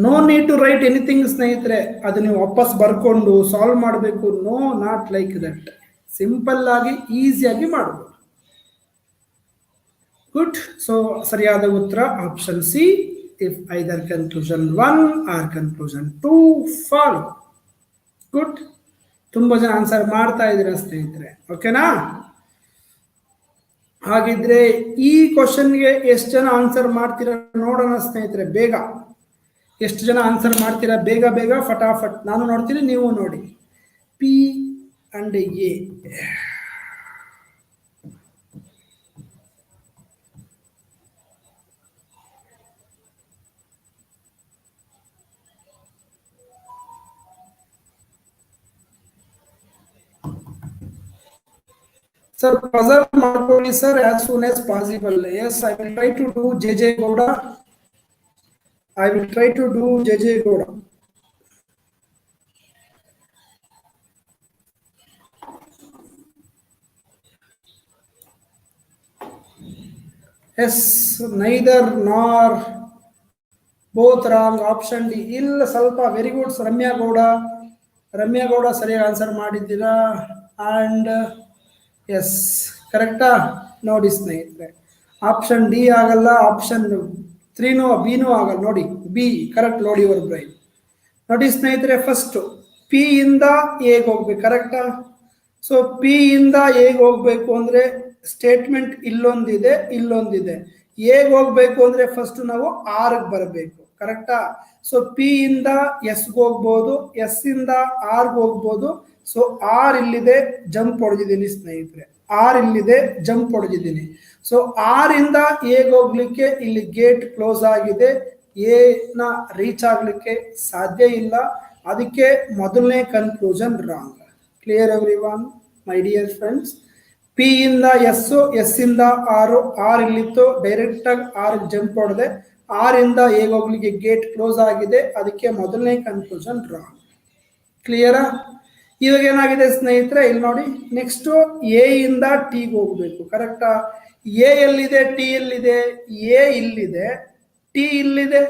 No need to write anything ಸ್ನೇಹಿತರೆ. ಅದು ನೀವು ವಾಪಸ್ ಬರ್ಕೊಂಡು ಸಾಲ್ವ್ ಮಾಡಬೇಕು. No, not like that. Simple ಆಗಿ ಈಸಿಯಾಗಿ ಮಾಡಬಹುದು. ಗುಡ್. ಸೊ ಸರಿಯಾದ ಉತ್ತರ option C, if either conclusion 1 or conclusion 2 follow. Good. ತುಂಬಾ ಜನ ಆನ್ಸರ್ ಮಾಡ್ತಾ ಇದ್ದೀರಾ ಸ್ನೇಹಿತರೆ. ಓಕೆನಾ? ಹಾಗಿದ್ರೆ ಈ ಕ್ವಶನ್ಗೆ ಎಷ್ಟು ಜನ ಆನ್ಸರ್ ಮಾಡ್ತೀರಾ ನೋಡೋಣ ಸ್ನೇಹಿತರೆ. ಬೇಗ ಎಷ್ಟು ಜನ ಆನ್ಸರ್ ಮಾಡ್ತೀರಾ? ಬೇಗ ಬೇಗ ಫಟಾಫಟ್. ನಾನು ನೋಡ್ತೀನಿ, ನೀವು ನೋಡಿ. P and A. Sir, puzzle ಮಾಡ್ಕೊಳ್ಳಿ sir as soon as possible. Yes, I will try to do JJ Gowda. I will try to do JJ Gowda. Yes, neither nor, both wrong. Option D. ಇಲ್ಲ ಸ್ವಲ್ಪ. Very good Ramya Gowda. ರಮ್ಯಾ ಗೌಡ ಸರಿಯಾಗಿ ಆನ್ಸರ್ ಮಾಡಿದ್ದೀರಾ. ಅಂಡ್ ಎಸ್, ಕರೆಕ್ಟಾ? ನೋಡಿ ಸ್ನೇಹಿತರೆ, ಆಪ್ಷನ್ ಡಿ ಆಗಲ್ಲ, ಆಪ್ಷನ್ 3ನೂ ಬಿನೂ ಆಗಲ್ಲ. ನೋಡಿ ಬಿ ಕರೆಕ್ಟ್. ನೋಡಿ ಯುವರ್ ಬ್ರೈನ್. ನೋಡಿ ಸ್ನೇಹಿತರೆ, ಫಸ್ಟ್ ಪಿ ಇಂದ ಎಗೆ ಹೋಗ್ಬೇಕು. ಕರೆಕ್ಟಾ? ಸೊ ಪಿ ಇಂದ ಎಗೆ ಹೋಗ್ಬೇಕು ಅಂದ್ರೆ ಸ್ಟೇಟ್ಮೆಂಟ್ ಇಲ್ಲೊಂದಿದೆ, ಇಲ್ಲೊಂದಿದೆ. ಎಗೆ ಹೋಗ್ಬೇಕು ಅಂದ್ರೆ ಫಸ್ಟ್ ನಾವು ಆರ್ಗೆ ಬರಬೇಕು. ಕರೆಕ್ಟಾ? ಸೊ ಪಿ ಇಂದ ಎಸ್ಗೆ ಹೋಗ್ಬೋದು, ಎಸ್ ಇಂದ ಆರ್ಗೆ ಹೋಗ್ಬೋದು. ಸೊ ಆರ್ ಇಲ್ಲಿದೆ, ಜಂಪ್ ಹೊಡೆದಿದ್ದೀನಿ ಸ್ನೇಹಿತರೆ. ಆರ್ ಇಲ್ಲಿದೆ, ಜಂಪ್ ಹೊಡೆದಿದ್ದೀನಿ. ಸೊ ಆರ್ ಇಂದ ಎಗೆ ಹೋಗ್ಲಿಕ್ಕೆ ಇಲ್ಲಿ ಗೇಟ್ ಕ್ಲೋಸ್ ಆಗಿದೆ. ಎ ನ ರೀಚ್ ಆಗ್ಲಿಕ್ಕೆ ಸಾಧ್ಯ ಇಲ್ಲ. ಅದಕ್ಕೆ ಮೊದಲನೇ conclusion wrong. Clear every one my dear friends? P ಇಂದ ಎಸ್, ಎಸ್ ಇಂದ ಆರು, ಆರ್ ಇಲ್ಲಿತ್ತು, ಡೈರೆಕ್ಟ್ ಆಗಿ ಆರ್ ಜಂಪ್ ಹೊಡೆದೆ. ಆರ್ ಇಂದ ಎಗೆ ಹೋಗ್ಲಿಕ್ಕೆ ಗೇಟ್ ಕ್ಲೋಸ್ ಆಗಿದೆ. ಅದಕ್ಕೆ ಮೊದಲನೇ ಕನ್ಕ್ಲೂಷನ್ ರಾಂಗ್. ಕ್ಲಿಯರಾ? ಇವಾಗ ಏನಾಗಿದೆ ಸ್ನೇಹಿತರೆ, ಇಲ್ಲಿ ನೋಡಿ. ನೆಕ್ಸ್ಟ್ ಎ ಇಂದ ಟಿಗೆ ಹೋಗ್ಬೇಕು. ಕರೆಕ್ಟಾ? ಎ ಎಲ್ಲಿದೆ, ಟಿ ಎಲ್ಲಿದೆ? ಎ ಇಲ್ಲಿದೆ, ಟಿ ಇಲ್ಲಿದೆ.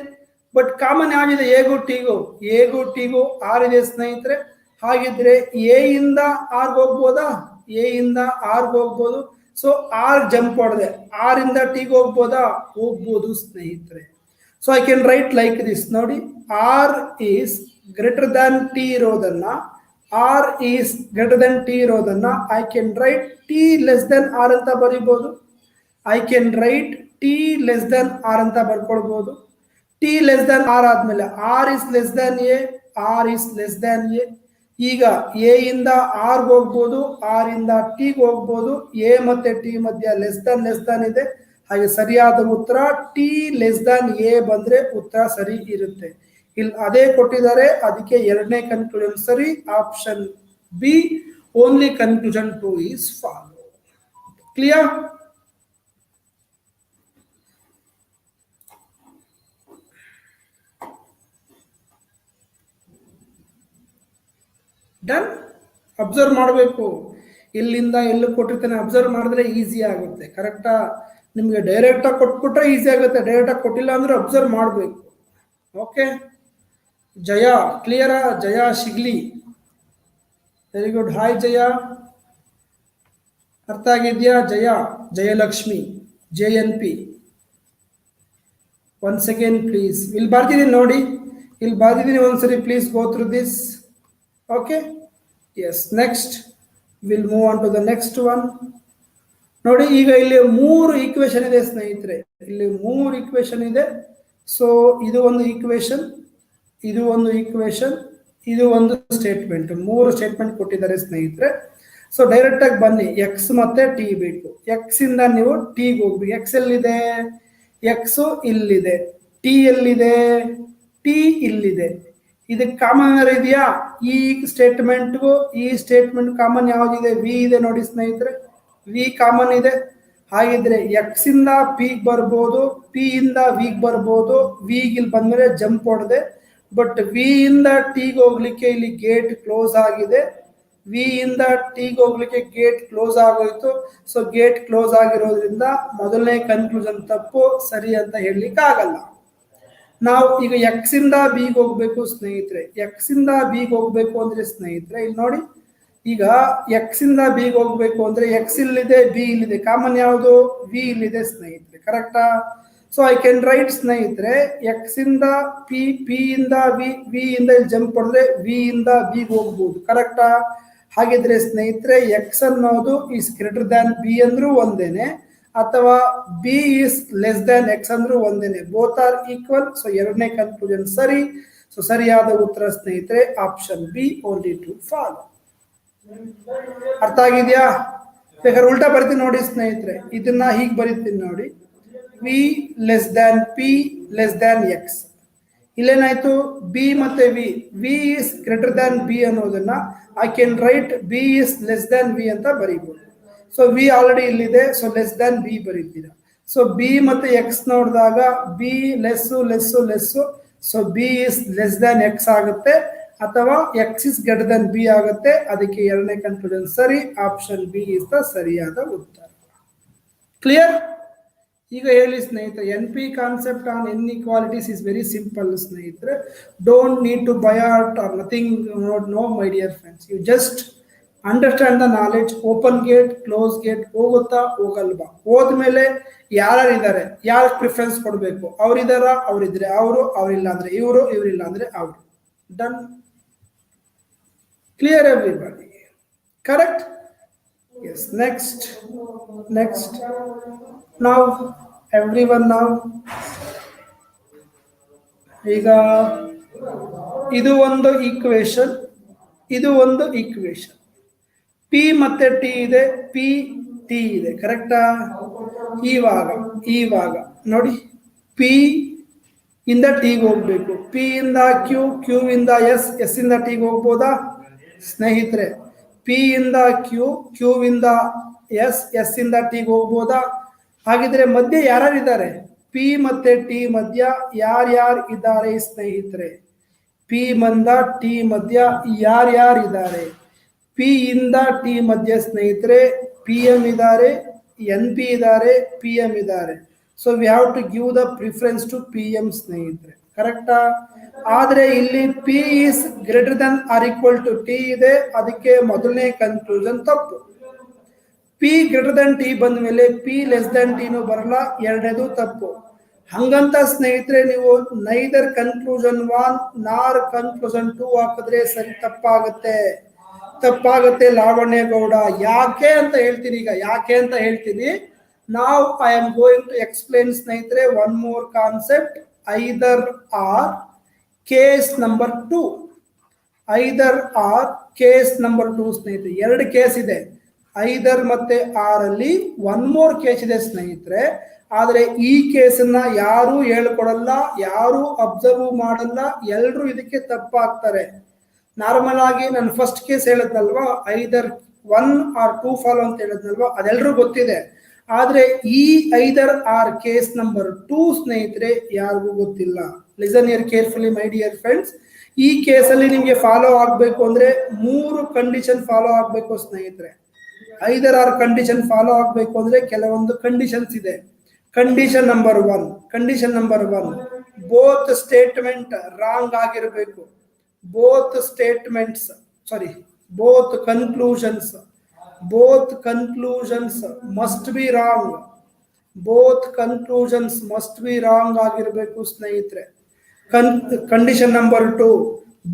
ಬಟ್ ಕಾಮನ್ ಯಾವಿದೆ ಎಗೂ ಟಿಗೂ? ಎಗೂ ಟಿಗೂ ಆರ್ ಇದೆ ಸ್ನೇಹಿತರೆ. ಹಾಗಿದ್ರೆ ಎ ಇಂದ ಆರ್ಗೆ ಹೋಗ್ಬೋದಾ? ಎ ಇಂದ ಆರ್ಗೆ ಹೋಗ್ಬೋದು. ಸೊ ಆರ್ ಜಂಪ್ ಹೊಡೆದೆ. ಆರ್ ಇಂದ ಟಿಗೆ ಹೋಗ್ಬೋದಾ? ಹೋಗ್ಬೋದು ಸ್ನೇಹಿತರೆ. So I can write like this. ನೋಡಿ, R is greater than T ಇರೋದನ್ನ, R is greater than T ಇರೋದನ್ನ I can write T less than R ಅಂತ ಬರೀಬಹುದು. I can write T less than R ಅಂತ ಬರ್ಕೊಳ್ಬಹುದು. ಟಿ ಲೆಸ್ ದೆನ್ ಆರ್ ಆದ್ಮೇಲೆ R is less than A, R is less than A. ಈಗ ಎ ಇಂದ ಆರ್ಗೆ ಹೋಗ್ಬೋದು, ಆರ್ ಇಂದ ಟಿಗೆ ಹೋಗ್ಬೋದು. ಎ ಮತ್ತೆ ಟಿ ಮಧ್ಯ ಲೆಸ್ ದನ್ ಇದೆ. ಹಾಗೆ ಸರಿಯಾದ ಉತ್ತರ ಟಿ ಲೆಸ್ ದನ್ ಎ ಬಂದ್ರೆ ಉತ್ತರ ಸರಿ ಇರುತ್ತೆ. ಇಲ್ಲಿ ಅದೇ ಕೊಟ್ಟಿದ್ದಾರೆ, ಅದಕ್ಕೆ ಎರಡನೇ ಕನ್ಕ್ಲೂಷನ್ ಸರಿ. Option B, only conclusion 2 is follow. Clear? Done. Observe ಮಾಡಬೇಕು. ಇಲ್ಲಿಂದ ಎಲ್ಲೂ ಕೊಟ್ಟಿರ್ತಾನೆ, ಅಬ್ಸರ್ವ್ ಮಾಡಿದ್ರೆ ಈಸಿ ಆಗುತ್ತೆ. ಕರೆಕ್ಟಾ? ನಿಮ್ಗೆ ಡೈರೆಕ್ಟ್ ಆಗಿ ಕೊಟ್ಬಿಟ್ರೆ ಈಸಿ ಆಗುತ್ತೆ, ಡೈರೆಕ್ಟ್ ಆಗಿ ಕೊಟ್ಟಿಲ್ಲ ಅಂದ್ರೆ ಅಬ್ಸರ್ವ್ ಮಾಡಬೇಕು. ಓಕೆ. ಜಯ ಕ್ಲಿಯರಾ? Jaya Shigli, very good. Hi Jaya, ಅರ್ಥ ಆಗಿದ್ಯಾ? Jaya, Jayalakshmi, JNP. One second please. ಇಲ್ಲಿ ಬರ್ತಿದ್ದೀನಿ ನೋಡಿ, ಇಲ್ಲಿ ಬರ್ತಿದ್ದೀನಿ, ಒಂದ್ಸರಿ please go through this. Okay, yes. Next will move on to the next one. ನೋಡಿ, ಈಗ ಇಲ್ಲಿ 3 ಈಕ್ವೇಶನ್ ಇದೆ ಸ್ನೇಹಿತರೆ. ಇಲ್ಲಿ 3 ಈಕ್ವೇಶನ್ ಇದೆ. ಸೊ ಇದು ಒಂದು ಈಕ್ವೇಶನ್, ಇದು ಒಂದು ಈಕ್ವೇಶನ್, ಇದು ಒಂದು ಸ್ಟೇಟ್ಮೆಂಟ್. 3 ಸ್ಟೇಟ್ಮೆಂಟ್ ಕೊಟ್ಟಿದ್ದಾರೆ ಸ್ನೇಹಿತರೆ. ಸೊ ಡೈರೆಕ್ಟ್ ಆಗಿ ಬನ್ನಿ, ಎಕ್ಸ್ ಮತ್ತೆ ಟಿ ಬೇಕು. ಎಕ್ಸ್ ಇಂದ ನೀವು ಟಿಗೆ ಹೋಗ್ಬೇಕು. ಎಕ್ಸ್ ಎಲ್ಲಿದೆ? ಎಕ್ಸ್ ಇಲ್ಲಿದೆ, ಟಿ ಎಲ್ಲಿದೆ, ಟಿ ಇಲ್ಲಿದೆ. ಇದಕ್ಕೆ ಕಾಮನ್ ಇದೆಯಾ? ಈ ಸ್ಟೇಟ್ಮೆಂಟ್ಗೂ ಈ ಸ್ಟೇಟ್ಮೆಂಟ್ ಕಾಮನ್ ಯಾವ್ದಿದೆ? ವಿ ಇದೆ ನೋಡಿ ಸ್ನೇಹಿತರೆ, ವಿ ಕಾಮನ್ ಇದೆ. ಹಾಗಿದ್ರೆ ಎಕ್ಸ್ ಇಂದ ಪಿ ಬರ್ಬೋದು, ಪಿ ಇಂದ ವಿಗ್ ಬರ್ಬೋದು. ವಿಗ್ ಇಲ್ಲಿ ಬಂದ್ರೆ ಜಂಪ್ ಹೊಡೆದೆ, ಬಟ್ ವಿ ಇಂದ ಟಿಗೆ ಹೋಗ್ಲಿಕ್ಕೆ ಇಲ್ಲಿ ಗೇಟ್ ಕ್ಲೋಸ್ ಆಗಿದೆ. ವಿ ಇಂದ ಟಿಗೆ ಹೋಗ್ಲಿಕ್ಕೆ ಗೇಟ್ ಕ್ಲೋಸ್ ಆಗೋಯ್ತು. ಸೊ ಗೇಟ್ ಕ್ಲೋಸ್ ಆಗಿರೋದ್ರಿಂದ ಮೊದಲನೇ ಕನ್ಕ್ಲೂಷನ್ ತಪ್ಪು, ಸರಿ ಅಂತ ಹೇಳಲಿಕ್ಕೆ ಆಗಲ್ಲ. ನಾವು ಈಗ ಎಕ್ಸ್ ಇಂದ ಬಿಗೆ ಹೋಗ್ಬೇಕು ಸ್ನೇಹಿತರೆ. ಎಕ್ಸ್ ಇಂದ ಬಿಗೆ ಹೋಗ್ಬೇಕು ಅಂದ್ರೆ ಸ್ನೇಹಿತರೆ ಇಲ್ಲಿ ನೋಡಿ, ಈಗ ಎಕ್ಸ್ ಇಂದ ಬಿಗೆ ಹೋಗ್ಬೇಕು ಅಂದ್ರೆ ಎಕ್ಸ್ ಇಲ್ಲಿದೆ, ಬಿ ಇಲ್ಲಿದೆ, ಕಾಮನ್ ಯಾವುದು? ವಿ ಇಲ್ಲಿದೆ ಸ್ನೇಹಿತರೆ, ಕರೆಕ್ಟಾ? ಸೊ ಐ ಕ್ಯಾನ್ ರೈಟ್ ಸ್ನೇಹಿತರೆ, ಎಕ್ಸ್ ಇಂದ ಪಿ, ಪಿ ಇಂದ ವಿ, ವಿ ಇಂದ ಇಲ್ಲಿ ಜಂಪ್ ಹೊಡೆದ್ರೆ ವಿ ಇಂದ ಬಿಗೆ ಹೋಗ್ಬೋದು, ಕರೆಕ್ಟಾ? ಹಾಗಿದ್ರೆ ಸ್ನೇಹಿತರೆ ಎಕ್ಸ್ ಅನ್ನೋದು ಈಸ್ ಗ್ರೇಟರ್ ದ್ಯಾನ್ ಬಿ ಅಂದ್ರೂ ಒಂದೇನೆ, ಅಥವಾ B is less than X ಅಂದ್ರೂ ಒಂದೇನೆ. Both are equal. ಸೊ ಎರಡನೇ ಕನ್ಕ್ಲೂಷನ್ ಸರಿ. ಸೊ ಸರಿಯಾದ ಉತ್ತರ ಸ್ನೇಹಿತರೆ option B, only two follow. ಅರ್ಥ ಆಗಿದ್ಯಾ? ಬೇಕಾದ್ರೆ ಉಲ್ಟಾ ಬರ್ತೀನಿ ನೋಡಿ ಸ್ನೇಹಿತರೆ, ಇದನ್ನ ಹೀಗೆ ಬರೀತೀನಿ ನೋಡಿ, V less than P less than X. ಇಲ್ಲೇನಾಯ್ತು? ಬಿ ಮತ್ತೆ V, V is greater than B ಅನ್ನೋದನ್ನ I can write B is less than V ಅಂತ ಬರೀಬಹುದು. ಸೊ ವಿ ಆಲ್ರೆಡಿ ಇಲ್ಲಿದೆ, ಸೊ ಲೆಸ್ ದ್ಯಾನ್ ಬಿ ಬರೀತೀರಾ. ಸೊ ಬಿ ಮತ್ತೆ ಎಕ್ಸ್ ನೋಡಿದಾಗ B less less less, so B is less than X ಆಗುತ್ತೆ, ಅಥವಾ X is greater than B ಆಗುತ್ತೆ. ಅದಕ್ಕೆ ಎರಡನೇ ಕನ್ಕ್ಲೂಷನ್ ಸರಿ, ಆಪ್ಷನ್ ಬಿ ಇಸ್ ದ ಸರಿಯಾದ ಉತ್ತರ. ಕ್ಲಿಯರ್? ಈಗ ಹೇಳಿ ಸ್ನೇಹಿತರೆ, N P concept on inequalities is very simple ಸ್ನೇಹಿತರೆ. Don't need to by heart or nothing, no my dear friends. You just understand the knowledge. Open gate, close gate, ಹೋಗುತ್ತಾ ಹೋಗಲ್ವಾ, ಹೋದ್ಮೇಲೆ ಯಾರ್ಯಾರಿದ್ದಾರೆ, ಯಾರು ಪ್ರಿಫರೆನ್ಸ್ ಕೊಡಬೇಕು, ಅವ್ರಿದಾರ, ಅವ್ರಿದ್ರೆ ಅವರು, ಅವ್ರಿಲ್ಲ ಅಂದ್ರೆ ಇವರು, ಇವರಿಲ್ಲ ಅಂದ್ರೆ ಅವರು. Done? Clear everybody? Correct? Yes. Next. Now, everyone now. ಈಗ ಇದು ಒಂದು ಈಕ್ವೇಶನ್, ಇದು ಒಂದು ಈಕ್ವೇಶನ್. ಪಿ ಮತ್ತೆ ಟಿ ಇದೆ, ಪಿ ಟಿ ಇದೆ, ಕರೆಕ್ಟಾ? ಇವಾಗ ನೋಡಿ, ಪಿ ಇಂದ ಟಿಗೆ ಹೋಗ್ಬೇಕು, ಪಿ ಇಂದ ಕ್ಯೂ, ಕ್ಯೂ ಇಂದ ಎಸ್, ಎಸ್ ಇಂದ ಟಿಗೆ ಹೋಗ್ಬೋದಾ ಸ್ನೇಹಿತರೆ? ಪಿ ಇಂದ ಕ್ಯೂ, ಕ್ಯೂ ಇಂದ ಎಸ್, ಎಸ್ ಇಂದ ಟಿಗೆ ಹೋಗ್ಬೋದಾ? ಹಾಗಿದ್ರೆ ಮಧ್ಯೆ ಯಾರ್ಯಾರಿದ್ದಾರೆ? ಪಿ ಮತ್ತೆ ಟಿ ಮಧ್ಯ ಯಾರ್ಯಾರು ಇದ್ದಾರೆ ಸ್ನೇಹಿತರೆ? ಪಿ ಮಂದ ಟಿ ಮಧ್ಯ ಯಾರ್ಯಾರಿದ್ದಾರೆ? ಪಿ ಇಂದ ಟಿ ಮಧ್ಯ ಸ್ನೇಹಿತರೆ ಪಿ ಎಂ ಇದ್ದಾರೆ, ಎನ್ ಪಿ ಇದ್ದಾರೆ, ಪಿ ಎಂ ಇದ್ದಾರೆ. So we have to give the preference to P M ಸ್ನೇಹಿತರೆ, ಕರೆಕ್ಟಾ? ಆದ್ರೆ ಇಲ್ಲಿ P is greater than or equal to T ಇದೆ, ಅದಕ್ಕೆ ಮೊದಲನೇ ಕನ್ಕ್ಲೂಷನ್ ತಪ್ಪು. ಪಿ ಗ್ರೇಟರ್ ದನ್ ಟಿ ಬಂದ ಮೇಲೆ ಪಿ ಲೆಸ್ ದನ್ ಟಿನೂ ಬರಲ್ಲ, ಎರಡನೇದು ತಪ್ಪು. ಹಂಗಂತ ಸ್ನೇಹಿತರೆ ನೀವು ನೈದರ್ ಕನ್ಕ್ಲೂಷನ್ 1 ನಾರ್ ಕನ್ಕ್ಲೂಷನ್ 2 ಹಾಕಿದ್ರೆ ಸರಿ ತಪ್ಪಾಗುತ್ತೆ ಲಾವಣ್ಯಗೌಡ. ಯಾಕೆ ಅಂತ ಹೇಳ್ತೀನಿ, ಈಗ ಯಾಕೆ ಅಂತ ಹೇಳ್ತೀನಿ. ನಾವು I am going to explain ಸ್ನೇಹಿತರೆ one more concept, either or case number 2. Either or case number 2 ಸ್ನೇಹಿತರೆ, ಎರಡು ಕೇಸ್ ಇದೆ. ಐದರ್ ಮತ್ತೆ ಆರ್ ಅಲ್ಲಿ ಒನ್ ಮೋರ್ ಕೇಸ್ ಇದೆ ಸ್ನೇಹಿತರೆ. ಆದ್ರೆ ಈ ಕೇಸನ್ನ ಯಾರು ಹೇಳ್ಕೊಡಲ್ಲ, ಯಾರು ಅಬ್ಸರ್ವ್ ಮಾಡಲ್ಲ, ಎಲ್ರು ಇದಕ್ಕೆ ತಪ್ಪಾಗ್ತಾರೆ. ನಾರ್ಮಲ್ ಆಗಿ ನಾನು ಫಸ್ಟ್ ಕೇಸ್ ಹೇಳದ್ನಲ್ವಾ, ಐದರ್ 1 or 2 ಫಾಲೋ ಅಂತ ಹೇಳದ್ನಲ್ವಾ, ಅದೆಲ್ಲರೂ ಗೊತ್ತಿದೆ. ಆದ್ರೆ ಈ ಐದರ್ ಆರ್ ಕೇಸ್ ನಂಬರ್ 2 ಸ್ನೇಹಿತರೆ ಯಾರಿಗೂ ಗೊತ್ತಿಲ್ಲ. Listen here carefully my dear friends. ಈ ಕೇಸಲ್ಲಿ ನಿಮ್ಗೆ ಫಾಲೋ ಆಗ್ಬೇಕು ಅಂದ್ರೆ 3 ಕಂಡೀಷನ್ ಫಾಲೋ ಆಗ್ಬೇಕು ಸ್ನೇಹಿತರೆ. ಐದರ್ ಆರ್ ಕಂಡೀಷನ್ ಫಾಲೋ ಆಗ್ಬೇಕು ಅಂದ್ರೆ ಕೆಲವೊಂದು ಕಂಡೀಷನ್ಸ್ ಇದೆ. Condition number 1, both statement wrong ಆಗಿರಬೇಕು. Both conclusions must be wrong. ಆಗಿರಬೇಕು ಸ್ನೇಹಿತರೆ. Condition number 2,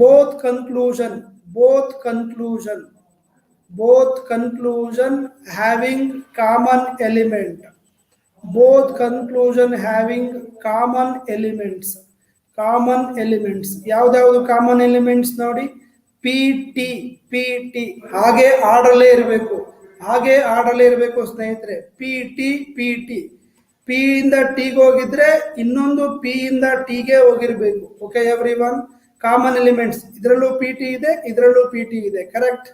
both conclusion having common element. Common elements ಯಾವ್ದಾವ್ದು ಕಾಮನ್ ಎಲಿಮೆಂಟ್ಸ್ ನೋಡಿ, ಪಿ ಟಿ ಹಾಗೆ ಆರ್ಡರ್ಲೇ ಇರಬೇಕು ಸ್ನೇಹಿತರೆ. ಪಿ ಟಿ ಪಿ ಇಂದ ಟಿಗೆ ಹೋಗಿದ್ರೆ ಇನ್ನೊಂದು ಪಿ ಇಂದ ಟಿಗೆ ಹೋಗಿರ್ಬೇಕು. Okay every one, common elements ಇದರಲ್ಲೂ ಪಿ ಟಿ ಇದೆ, ಇದರಲ್ಲೂ ಪಿ ಟಿ ಇದೆ. ಕರೆಕ್ಟ್.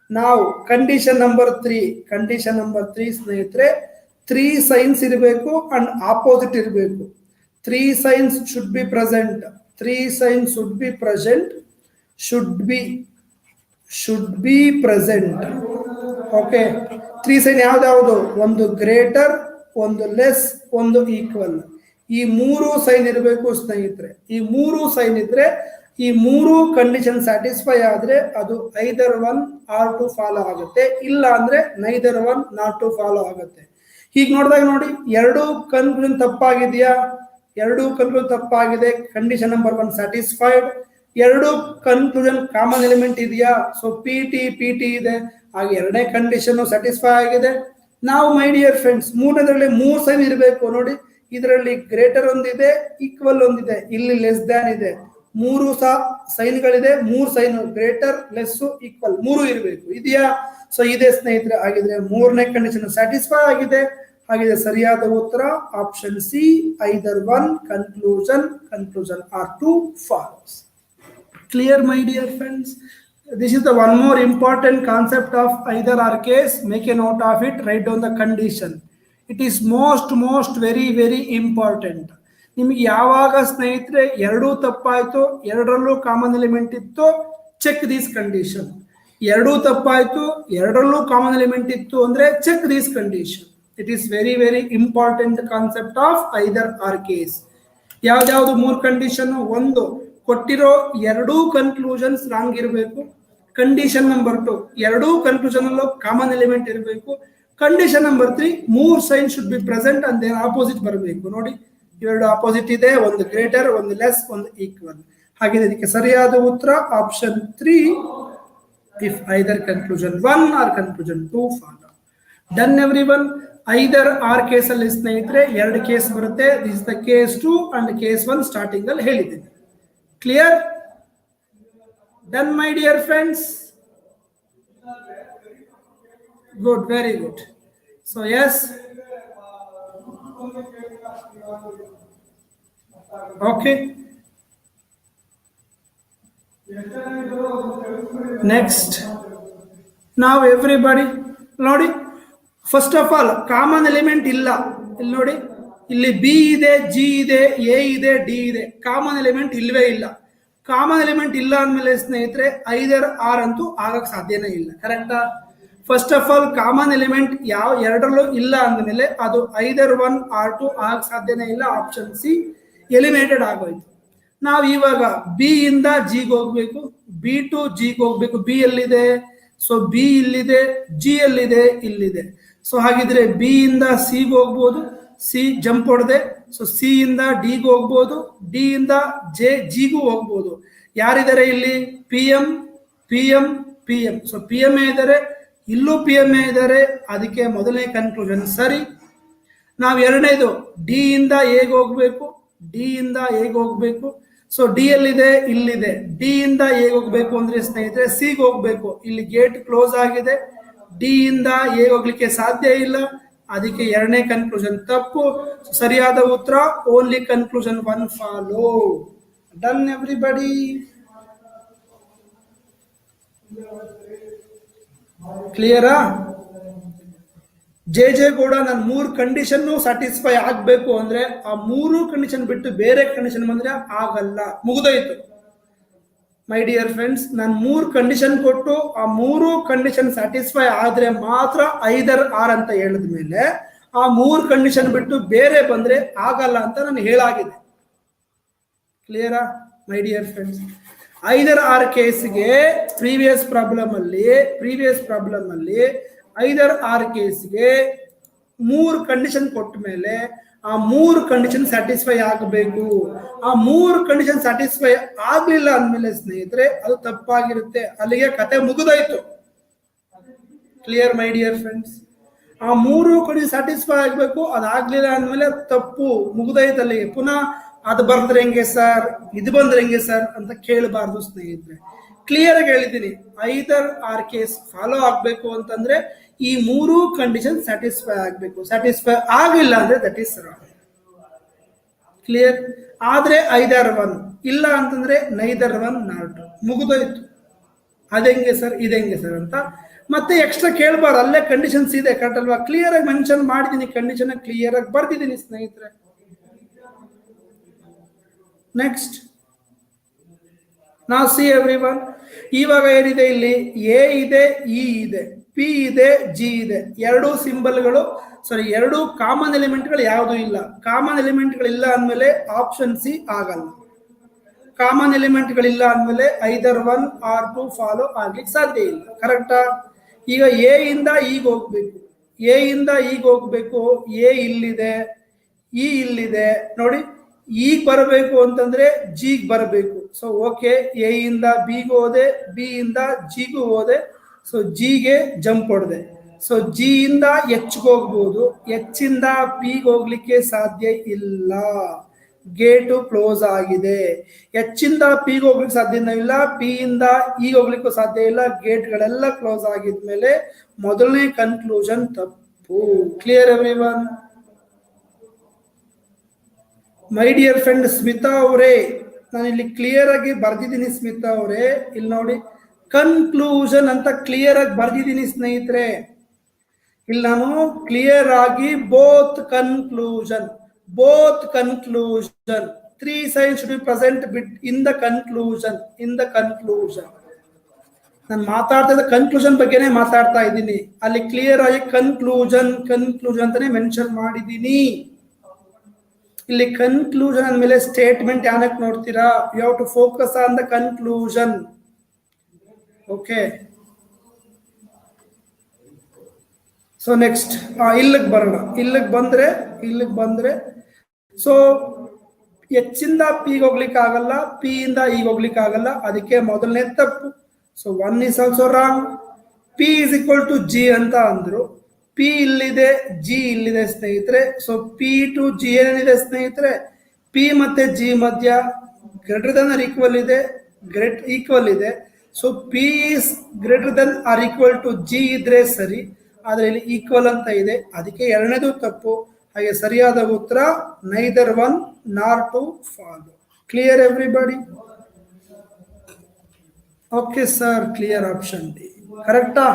ನಾವು ಕಂಡೀಷನ್ ನಂಬರ್ 3 ಸ್ನೇಹಿತರೆ, 3 ಸೈನ್ಸ್ ಇರಬೇಕು ಅಂಡ್ ಆಪೋಸಿಟ್ ಇರಬೇಕು. 3 signs should be present. 3 signs should be present. Should be present. Okay, 3 sign ಯಾವ್ದಾವುದು? ಒಂದು ಗ್ರೇಟರ್, ಒಂದು ಲೆಸ್, ಒಂದು ಈಕ್ವಲ್. ಈ 3 ಸೈನ್ ಇರಬೇಕು ಸ್ನೇಹಿತರೆ. ಈ 3 ಸೈನ್ ಇದ್ರೆ, ಈ 3 ಕಂಡೀಷನ್ ಸ್ಯಾಟಿಸ್ಫೈ ಆದ್ರೆ ಅದು ಐದರ್ 1 or 2 ಫಾಲೋ ಆಗುತ್ತೆ, ಇಲ್ಲ ಅಂದ್ರೆ ನೈದರ್ 1 nor 2 ಫಾಲೋ ಆಗುತ್ತೆ. ಹೀಗೆ ನೋಡಿದಾಗ ನೋಡಿ, 2 ಕನ್ಕ್ಲೂಷನ್ ತಪ್ಪಾಗಿದೆಯಾ? 2 ಕನ್ಕ್ಲೂಷನ್ ತಪ್ಪಾಗಿದೆ. Condition number 1 satisfied. 2 conclusion common element ಇದೆಯಾ? ಸೊ ಪಿ ಟಿ ಇದೆ, ಹಾಗೆ ಎರಡನೇ ಕಂಡೀಷನ್ ಸ್ಯಾಟಿಸ್ಫೈ ಆಗಿದೆ. ನಾವು ಮೈ ಡಿಯರ್ ಫ್ರೆಂಡ್ಸ್, ಮೂರನೇದ್ರಲ್ಲಿ 3 ಸೈನ್ ಇರಬೇಕು ನೋಡಿ. ಇದರಲ್ಲಿ ಗ್ರೇಟರ್ ಒಂದಿದೆ, ಈಕ್ವಲ್ ಒಂದಿದೆ, ಇಲ್ಲಿ ಲೆಸ್ ದ್ಯಾನ್ ಇದೆ. 3 ಸಹ ಸೈನ್ಗಳಿದೆ, 3 ಸೈನ್ ಗ್ರೇಟರ್, ಲೆಸ್, ಈಕ್ವಲ್ 3 ಇರಬೇಕು. ಇದೆಯಾ? ಸೊ ಇದೆ ಸ್ನೇಹಿತರೆ. ಹಾಗಿದ್ರೆ 3ನೇ ಕಂಡೀಷನ್ ಸ್ಯಾಟಿಸ್ಫೈ ಆಗಿದೆ. ಹಾಗಿದೆ ಸರಿಯಾದ ಉತ್ತರ option C, either 1 conclusion or 2 follows. Clear, my dear friends? This is the one more important concept of either or case. Make a note of it. Write down the condition. It is most very important. ನಿಮಗೆ ಯಾವಾಗ ಸ್ನೇಹಿತರೆ 2 ತಪ್ಪಾಯ್ತು, 2ರಲ್ಲೂ ಕಾಮನ್ ಎಲಿಮೆಂಟ್ ಇತ್ತು, ಚೆಕ್ ದಿಸ್ ಕಂಡೀಷನ್. 2 ತಪ್ಪಾಯ್ತು, 2ರಲ್ಲೂ ಕಾಮನ್ ಎಲಿಮೆಂಟ್ ಇತ್ತು ಅಂದ್ರೆ check this condition. It is very important concept of either or case. ಯಾವ್ದಾವ್ದು 3 ಕಂಡೀಷನ್? ಒಂದು, ಕೊಟ್ಟಿರೋ 2 ಕನ್ಕ್ಲೂಷನ್ಸ್ ರಾಂಗ್ ಇರಬೇಕು. ಕಂಡೀಷನ್ ನಂಬರ್ 2, 2 ಕನ್ಕ್ಲೂಷನ್ ಅಲ್ಲೂ ಕಾಮನ್ ಎಲಿಮೆಂಟ್ ಇರಬೇಕು. Condition number 3, 3 sign should be present and their opposite ಬರಬೇಕು. ನೋಡಿ, ಇವೆರಡು ಆಪೋಸಿಟ್ ಇದೆ, ಒಂದು ಗ್ರೇಟರ್, ಒಂದು ಲೆಸ್, ಒಂದು ಈಕ್ವಲ್. ಹಾಗೆ ಇದಕ್ಕೆ ಸರಿಯಾದ ಉತ್ತರ option 3, if either conclusion 1 or conclusion 2 follow. Done everyone. Either or case ಅಲ್ಲಿ ಸ್ನೇಹಿತರೆ 2 ಕೇಸ್ ಬರುತ್ತೆ. This is the case 2 and case 1 starting ಅಲ್ಲಿ ಹೇಳಿದ್ದೀನಿ. Clear? Done my dear friends? Good, very good. So yes, okay, next. Now everybody ನೋಡಿ, first of all common element ಇಲ್ಲ. ಇಲ್ಲಿ ನೋಡಿ, ಇಲ್ಲಿ ಬಿ ಇದೆ, ಜಿ ಇದೆ, ಎ ಇದೆ, ಡಿ ಇದೆ. ಕಾಮನ್ ಎಲಿಮೆಂಟ್ ಇಲ್ವೇ ಇಲ್ಲ. ಕಾಮನ್ ಎಲಿಮೆಂಟ್ ಇಲ್ಲ ಅಂದ್ಮೇಲೆ ಸ್ನೇಹಿತರೆ ಐದರ್ ಆರ್ ಅಂತೂ ಆಗಕ್ ಸಾಧ್ಯನೇ ಇಲ್ಲ. ಕರೆಕ್ಟಾ? First of all common element ಯಾವ 2ರಲ್ಲೂ ಇಲ್ಲ ಅಂದಮೇಲೆ ಅದು ಐದರ್ 1 or 2 ಆಗಕ್ ಸಾಧ್ಯನೇ ಇಲ್ಲ. ಆಪ್ಷನ್ ಸಿ ಎಲಿಮಿನೇಟೆಡ್ ಆಗೋಯ್ತು. ನಾವು ಇವಾಗ ಬಿ ಇಂದ ಜಿಗೆ ಹೋಗ್ಬೇಕು, ಬಿ ಟು ಜಿಗೆ ಹೋಗ್ಬೇಕು. ಬಿ ಎಲ್ಲಿದೆ? ಸೊ ಬಿ ಇಲ್ಲಿದೆ, ಜಿ ಎಲ್ಲಿದೆ? ಇಲ್ಲಿದೆ. ಸೊ ಹಾಗಿದ್ರೆ ಬಿ ಇಂದ ಸಿಗೆ ಹೋಗ್ಬೋದು, ಸಿ ಜಂಪ್ ಹೊಡೆದೆ. ಸೊ ಸಿ ಇಂದ ಡಿಗೆ ಹೋಗ್ಬೋದು, ಡಿ ಇಂದ ಜಿಗೂ ಹೋಗ್ಬೋದು. ಯಾರಿದ್ದಾರೆ ಇಲ್ಲಿ? P M. So P M A ಇದ್ದಾರೆ, ಇಲ್ಲೂ ಪಿ ಎಂ ಎ ಇದ್ದಾರೆ. ಅದಕ್ಕೆ ಮೊದಲನೇ ಕನ್ಕ್ಲೂಷನ್ ಸರಿ. ನಾವು ಎರಡನೇದು ಡಿ ಇಂದ ಎಗೆ ಹೋಗ್ಬೇಕು, ಡಿ ಇಂದ ಎಗೆ ಹೋಗ್ಬೇಕು. ಸೊ ಡಿ ಎಲ್ಲಿದೆ? ಇಲ್ಲಿದೆ. ಡಿ ಇಂದ ಎಗೆ ಹೋಗ್ಬೇಕು ಅಂದ್ರೆ ಸ್ನೇಹಿತರೆ ಸಿಗೆ ಹೋಗ್ಬೇಕು. ಇಲ್ಲಿ ಗೇಟ್ ಕ್ಲೋಸ್ ಆಗಿದೆ, ಡಿ ಇಂದ ಎಗೆ ಹೋಗ್ಲಿಕ್ಕೆ ಸಾಧ್ಯ ಇಲ್ಲ. ಅದಕ್ಕೆ ಎರಡನೇ ಕನ್ಕ್ಲೂಷನ್ ತಪ್ಪು. ಸರಿಯಾದ ಉತ್ತರ only conclusion 1 follow. Done everybody? ಕ್ಲಿಯರಾ? ಜೆ ಕೂಡ ನಾನು 3 ಕಂಡೀಷನ್ ಸ್ಯಾಟಿಸ್ಫೈ ಆಗ್ಬೇಕು ಅಂದ್ರೆ ಆ 3 ಕಂಡೀಷನ್ ಬಿಟ್ಟು ಬೇರೆ ಕಂಡೀಷನ್ ಬಂದ್ರೆ ಆಗಲ್ಲ, ಮುಗಿದೋಯ್ತು. ಮೈ ಡಿಯರ್ ಫ್ರೆಂಡ್ಸ್, ನಾನು 3 ಕಂಡೀಷನ್ ಕೊಟ್ಟು ಆ 3 ಕಂಡೀಷನ್ ಸ್ಯಾಟಿಸ್ಫೈ ಆದ್ರೆ ಮಾತ್ರ ಐದರ್ ಆರ್ ಅಂತ ಹೇಳಿದ್ಮೇಲೆ ಆ 3 ಕಂಡೀಷನ್ ಬಿಟ್ಟು ಬೇರೆ ಬಂದ್ರೆ ಆಗಲ್ಲ ಅಂತ ನಾನು ಹೇಳಾಗಿದೆ. ಕ್ಲಿಯರಾ my dear friends? Either or ಕೇಸ್ಗೆ ಪ್ರೀವಿಯಸ್ ಪ್ರಾಬ್ಲಮ್ ಅಲ್ಲಿ ಐದರ್ ಆರ್ ಕೇಸ್ಗೆ 3 ಕಂಡೀಷನ್ ಕೊಟ್ಟ ಮೇಲೆ ಆ 3 ಕಂಡೀಷನ್ ಸ್ಯಾಟಿಸ್ಫೈ ಆಗಬೇಕು. ಆ 3 ಕಂಡೀಷನ್ ಸ್ಯಾಟಿಸ್ಫೈ ಆಗ್ಲಿಲ್ಲ ಅಂದ್ಮೇಲೆ ಸ್ನೇಹಿತರೆ ಅದು ತಪ್ಪಾಗಿರುತ್ತೆ. ಅಲ್ಲಿಗೆ ಕತೆ ಮುಗಿದೋಯ್ತು. Clear my dear friends? ಆ 3 ಕಂಡೀಷನ್ ಸ್ಯಾಟಿಸ್ಫೈ ಆಗ್ಬೇಕು, ಅದಾಗ್ಲಿಲ್ಲ ಅಂದ್ಮೇಲೆ ತಪ್ಪು, ಮುಗಿದೋಯ್ತು ಅಲ್ಲಿಗೆ. ಪುನಃ ಅದು ಬಂದ್ರೆ ಹೆಂಗೆ ಸರ್, ಇದು ಬಂದ್ರೆ ಹೆಂಗೆ ಸರ್ ಅಂತ ಕೇಳಬಾರ್ದು ಸ್ನೇಹಿತರೆ. ಕ್ಲಿಯರ್ ಆಗಿ ಹೇಳಿದ್ದೀನಿ, ಐದರ್ ಆರ್ ಕೇಸ್ ಫಾಲೋ ಆಗ್ಬೇಕು ಅಂತಂದ್ರೆ ಈ 3 ಕಂಡೀಷನ್ ಸ್ಯಾಟಿಸ್ಫೈ ಆಗ್ಬೇಕು. ಸ್ಯಾಟಿಸ್ಫೈ ಆಗಿಲ್ಲ ಅಂದ್ರೆ ದಟ್ ಈಸ್ ರಾಂಗ್. ಕ್ಲಿಯರ್. ಆದ್ರೆ ಐದರ್ ಒನ್, ಇಲ್ಲ ಅಂತಂದ್ರೆ ನೈದರ್ ಒನ್ ನಾರ್ ಟು, ಮುಗಿದೋಯ್ತು. ಅದೆಂಗೆ ಸರ್, ಇದೆಂಗೆ ಸರ್ ಅಂತ ಮತ್ತೆ ಎಕ್ಸ್ಟ್ರಾ ಕೇಳಬಾರ್ದು. ಅಲ್ಲೇ ಕಂಡೀಷನ್ಸ್ ಇದೆ, ಕರೆಕ್ಟ್ ಅಲ್ವಾ? ಕ್ಲಿಯರ್ ಆಗಿ ಮೆನ್ಷನ್ ಮಾಡಿದ್ದೀನಿ, ಕಂಡೀಷನ್ ಕ್ಲಿಯರ್ ಆಗಿ ಬರ್ದಿದ್ದೀನಿ ಸ್ನೇಹಿತರೆ. ನೆಕ್ಸ್ಟ್ ನಾವು ಸಿ ಎವ್ರಿ ಒನ್. ಇವಾಗ ಏನಿದೆ ಇಲ್ಲಿ, ಎ ಇದೆ, ಇ ಇದೆ, ಪಿ ಇದೆ, ಜಿ ಇದೆ. ಎರಡೂ ಸಿಂಬಲ್ಗಳು, ಸಾರಿ, ಎರಡು ಕಾಮನ್ ಎಲಿಮೆಂಟ್ಗಳು ಯಾವುದೂ ಇಲ್ಲ. ಕಾಮನ್ ಎಲಿಮೆಂಟ್ಗಳಿಲ್ಲ ಅಂದಮೇಲೆ ಆಪ್ಷನ್ ಸಿ ಆಗಲ್ಲ. ಕಾಮನ್ ಎಲಿಮೆಂಟ್ಗಳಿಲ್ಲ ಅಂದಮೇಲೆ either one or two follow ಆಗ್ಲಿಕ್ಕೆ ಸಾಧ್ಯ ಇಲ್ಲ. ಕರೆಕ್ಟಾ? ಈಗ ಎ ಇಂದ ಈಗ ಹೋಗ್ಬೇಕು, ಎ ಇಂದ ಈಗ ಹೋಗ್ಬೇಕು. ಎ ಇಲ್ಲಿದೆ, ಇ ಇಲ್ಲಿದೆ ನೋಡಿ. ಈಗ ಬರಬೇಕು ಅಂತಂದ್ರೆ ಜಿಗ್ ಬರಬೇಕು. ಸೊ ಓಕೆ, ಎ ಇಂದ ಬಿಗೆ ಹೋದೆ, ಬಿ ಇಂದ ಜಿಗೂ ಹೋದೆ, ಸೊ ಜಿಗೆ ಜಂಪ್ ಹೊಡೆದೆ. ಸೊ ಜಿ ಇಂದ ಎಚ್ ಹೋಗ್ಬೋದು, ಎಚ್ ಇಂದ ಪಿಗೆ ಹೋಗ್ಲಿಕ್ಕೆ ಸಾಧ್ಯ ಇಲ್ಲ, ಗೇಟು ಕ್ಲೋಸ್ ಆಗಿದೆ. ಎಚ್ ಇಂದ ಪಿಗೆ ಹೋಗ್ಲಿಕ್ಕೆ ಸಾಧ್ಯ ಇಲ್ಲ, ಪಿ ಇಂದ ಈಗ ಹೋಗ್ಲಿಕ್ಕೂ ಸಾಧ್ಯ ಇಲ್ಲ, ಗೇಟ್ಗಳೆಲ್ಲ ಕ್ಲೋಸ್ ಆಗಿದ್ಮೇಲೆ ಮೊದಲನೇ ಕನ್ಕ್ಲೂಷನ್ ತಪ್ಪು. Clear everyone? My dear friend Smita ಅವರೇ, ನಾನು ಇಲ್ಲಿ ಕ್ಲಿಯರ್ ಆಗಿ ಬರ್ದಿದ್ದೀನಿ. ಸ್ಮಿತಾ ಅವರೇ, ಇಲ್ಲಿ ನೋಡಿ, ಕನ್ಕ್ಲೂಷನ್ ಅಂತ ಕ್ಲಿಯರ್ ಆಗಿ ಬರ್ದಿದ್ದೀನಿ ಸ್ನೇಹಿತರೆ. ಇಲ್ಲಿ ನಾನು ಕ್ಲಿಯರ್ ಆಗಿ both conclusion, three science should be present in the conclusion, ನಾನು ಮಾತಾಡ್ತಾ ಇದ್ದ ಕನ್ಕ್ಲೂಷನ್ ಬಗ್ಗೆನೇ ಮಾತಾಡ್ತಾ ಇದ್ದೀನಿ. ಅಲ್ಲಿ ಕ್ಲಿಯರ್ ಆಗಿ ಕನ್ಕ್ಲೂಷನ್ ಅಂತಾನೆ ಮೆನ್ಷನ್ ಮಾಡಿದ್ದೀನಿ. ಇಲ್ಲಿ ಕನ್ಕ್ಲೂಷನ್ ಅಂದಮೇಲೆ ಸ್ಟೇಟ್ಮೆಂಟ್ ಏನಕ್ಕೆ ನೋಡ್ತೀರಾ? You have to focus on the conclusion. Okay, so next ಇಲ್ಲಿಗೆ ಬರೋಣ. ಇಲ್ಲಿಗೆ ಬಂದ್ರೆ ಸೊ ಎಚ್ ಇಂದ ಪಿಗೆ ಹೋಗ್ಲಿಕ್ಕೆ ಆಗಲ್ಲ, ಪಿ ಇಂದ ಈಗ ಹೋಗ್ಲಿಕ್ಕೆ ಆಗಲ್ಲ, ಅದಕ್ಕೆ ಮೊದಲನೇ ತಪ್ಪು. So one is also wrong. P is equal to G ಅಂತ ಅಂದ್ರು, ಪಿ ಇಲ್ಲಿದೆ, ಜಿ ಇಲ್ಲಿದೆ ಸ್ನೇಹಿತರೆ. ಸೊ ಪಿ ಟು ಜಿ ಏನೇನಿದೆ ಸ್ನೇಹಿತರೆ, ಪಿ ಮತ್ತೆ ಜಿ ಮಧ್ಯ ಗ್ರೇಟರ್ ದನ್ ಆರ್ ಈಕ್ವಲ್ ಇದೆ, ಈಕ್ವಲ್ ಇದೆ. So P is greater than or equal to G ಇದ್ರೆ ಸರಿ, ಆದ್ರೆ ಇಲ್ಲಿ ಈಕ್ವಲ್ ಅಂತ ಇದೆ, ಅದಕ್ಕೆ ಎರಡನೇದು ತಪ್ಪು. ಹಾಗೆ ಸರಿಯಾದ ಉತ್ತರ neither one nor two follow. Clear everybody? Okay sir, clear. Option D ಕರೆಕ್ಟಾ?